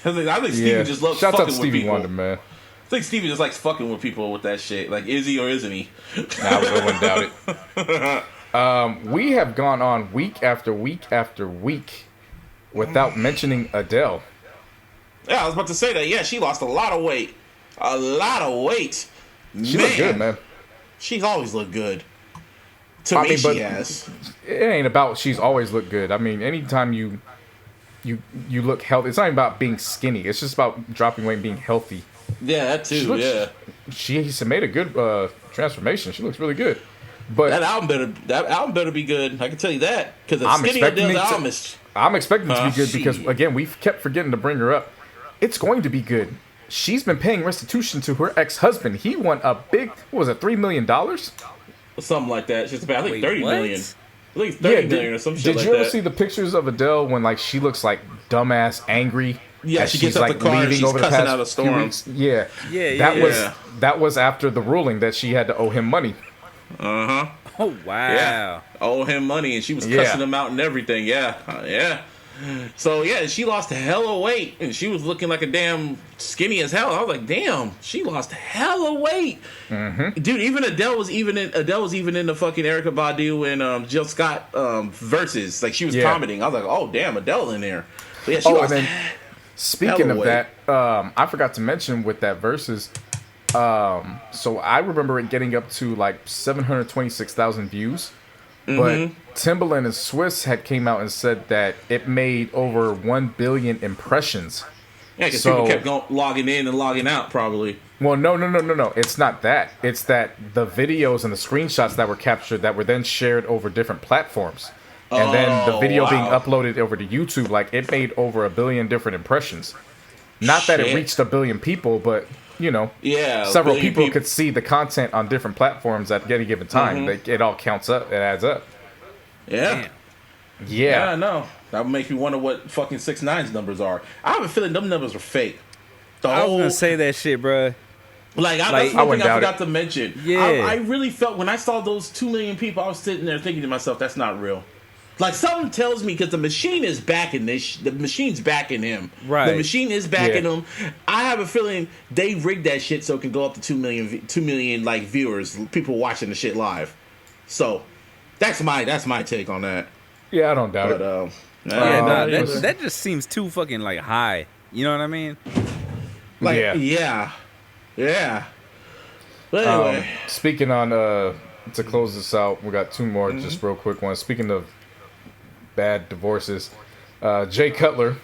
I think Stevie just loves Shout fucking out to with Stevie people. Wonder, man. I think Stevie just likes fucking with people with that shit. Like, is he or isn't he? I wouldn't doubt it. We have gone on week after week after week without mentioning Adele. Yeah, I was about to say that. Yeah, she lost a lot of weight. A lot of weight. She looked good, man. She's always looked good. To me, she has. It ain't about she's always looked good. I mean, anytime you look healthy, it's not even about being skinny. It's just about dropping weight and being healthy. Yeah, that too. She made a good transformation. She looks really good. But that album better be good. I can tell you that because the skinny Adele's album is. I'm expecting it to be good because again we've kept forgetting to bring her up. It's going to be good. She's been paying restitution to her ex-husband. He won a big, what was it, $3 million? Something like that. She's about, I think, 30 million. I think 30 million or some shit like that. Did you ever see the pictures of Adele when like she looks like dumbass angry? Yeah, she gets out the car and she's cussing out a storm. Yeah. That was after the ruling that she had to owe him money. Uh-huh. Oh, wow. Yeah. Owe him money and she was cussing him out and everything. Yeah. So, yeah, she lost hella weight, and she was looking like a damn skinny as hell. I was like, damn, she lost hella weight. Mm-hmm. Dude, even Adele was even in the fucking Erykah Badu and Jill Scott VERZUZ. Like, she was commenting. I was like, oh, damn, Adele in there. So, yeah, she lost and then, speaking of that, I forgot to mention with that VERZUZ, so I remember it getting up to, like, 726,000 views. But Timbaland and Swiss had came out and said that it made over 1 billion impressions. Yeah, because people kept logging in and logging out, probably. Well, no. It's not that. It's that the videos and the screenshots that were captured that were then shared over different platforms. And then the video being uploaded over to YouTube, like it made over 1 billion different impressions. Not that it reached 1 billion people, but several people could see the content on different platforms at any given time. Like, it all counts up, it adds up. Yeah. Yeah, I know. That would make me wonder what fucking 6ix9ine's numbers are. I have a feeling them numbers are fake. I was gonna say that shit, bro. That's one thing I forgot to mention. Yeah. I really felt when I saw those 2 million people, I was sitting there thinking to myself, that's not real. Like, something tells me, because the machine is backing this, the machine's backing him. Right. The machine is backing him. I have a feeling they rigged that shit so it can go up to 2 million like viewers, people watching the shit live. So, that's my take on that. Yeah, I don't doubt it. That just seems too fucking like high. You know what I mean? Like, yeah. But anyway, speaking on to close this out, we got 2 more, just real quick ones. Speaking of bad divorces, Jay Cutler,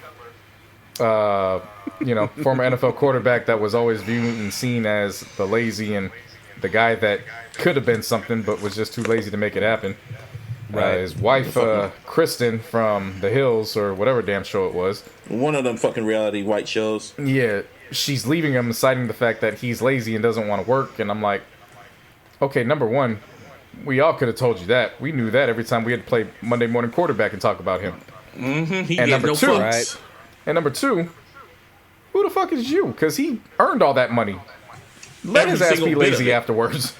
former NFL quarterback that was always viewed and seen as the lazy and the guy that could have been something but was just too lazy to make it happen. His wife, Kristen from The Hills, or whatever damn show it was. One of them fucking reality white shows. Yeah, she's leaving him, citing the fact that he's lazy and doesn't want to work. And I'm like, okay, number one, we all could have told you that. We knew that every time we had to play Monday Morning Quarterback and talk about him. And number two, who the fuck is you? Because he earned all that money. Let his ass be lazy afterwards.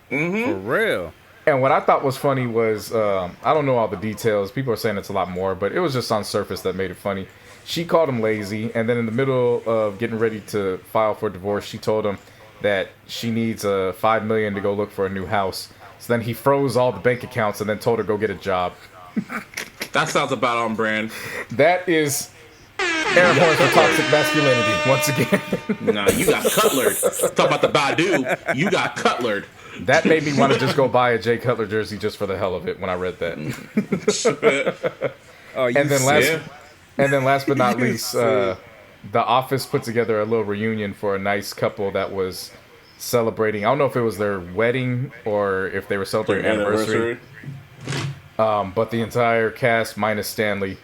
For real. And what I thought was funny was, I don't know all the details. People are saying it's a lot more, but it was just on surface that made it funny. She called him lazy, and then in the middle of getting ready to file for divorce, she told him that she needs $5 million to go look for a new house. So then he froze all the bank accounts and then told her go get a job. That sounds about on brand. That is air horns for toxic masculinity once again. Nah, you got cutlered. Talk about the Badu. You got cutlered. That made me want to just go buy a Jay Cutler jersey just for the hell of it when I read that. And then last but not least, The Office put together a little reunion for a nice couple that was celebrating. I don't know if it was their wedding or if they were celebrating anniversary. But the entire cast minus Stanley,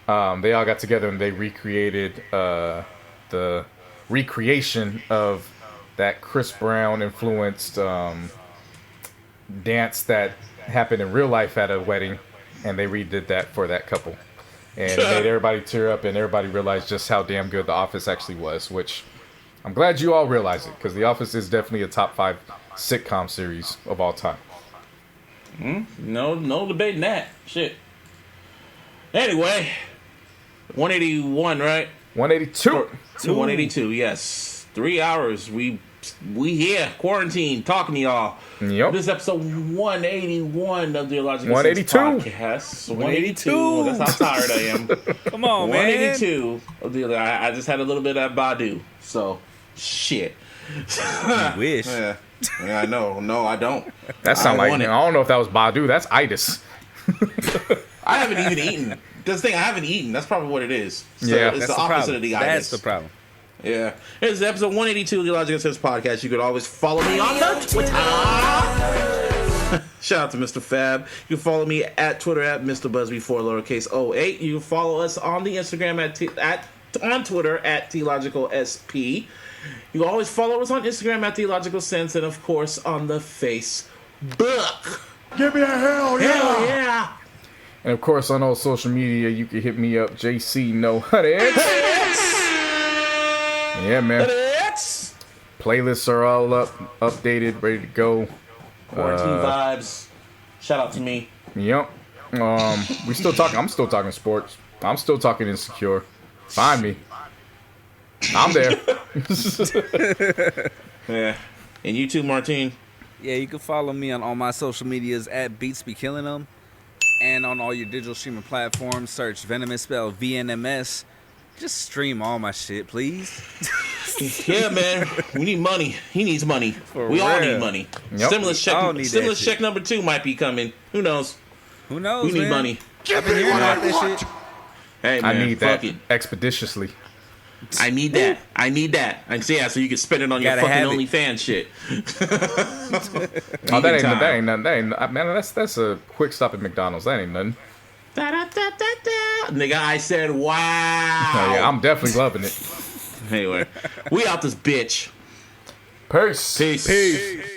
they all got together and they recreated the recreation of that Chris Brown influenced dance that happened in real life at a wedding, and they redid that for that couple. And it made everybody tear up, and everybody realized just how damn good The Office actually was, which I'm glad you all realize it, because The Office is definitely a top 5 sitcom series of all time. No debating that. Shit. Anyway, 181, right? 182. 182, yes. 3 hours. We here, quarantine, talking to y'all. Yep. This is episode 181 of the iLLogical 182 podcast. 182. That's how tired I am. Come on, 182 of the. I just had a little bit of Badu, so shit. You wish. Yeah, I know. No, I don't. That sound like, I don't know if that was Badu. That's itis. I haven't even eaten. This thing I haven't eaten. That's probably what it is. So yeah, it's the opposite of the itis. That's the problem. Yeah. Here's episode 182 of the iLLogical Sense podcast. You could always follow me on the Twitter. Shout out to Mr. Fab. You can follow me at Twitter at Mr. Busby 4 lowercase 08. You can follow us on the Instagram on Twitter at iLLogicalSP. You can always follow us on Instagram at iLLogical Sense, and of course on the Facebook. Give me a hell yeah! Hell yeah! And of course on all social media, you can hit me up, JC No Honey. Yeah, man. Playlists are all updated, ready to go. Quarantine vibes. Shout out to me. Yep. We still talking. I'm still talking sports. I'm still talking Insecure. Find me. I'm there. Yeah. And you too, Martine. Yeah, you can follow me on all my social medias at Beats Be Killing Them, and on all your digital streaming platforms. Search Venomous, spelled VNMS. Just stream all my shit, please. Yeah, man. We need money. He needs money. We all need money. Yep. Stimulus check number 2 might be coming. Who knows? Who knows, We need man? money. I've been hearing about that shit. Hey, man. I need fuck that it. expeditiously. I need that. And so you can spend it on your Gotta fucking have it. OnlyFans shit. Oh, that ain't. Man, that's a quick stop at McDonald's. That ain't nothing. Da-da-da-da-da. Nigga, I said, wow. Oh, yeah, I'm definitely loving it. Anyway, we out this bitch. Peace. Peace.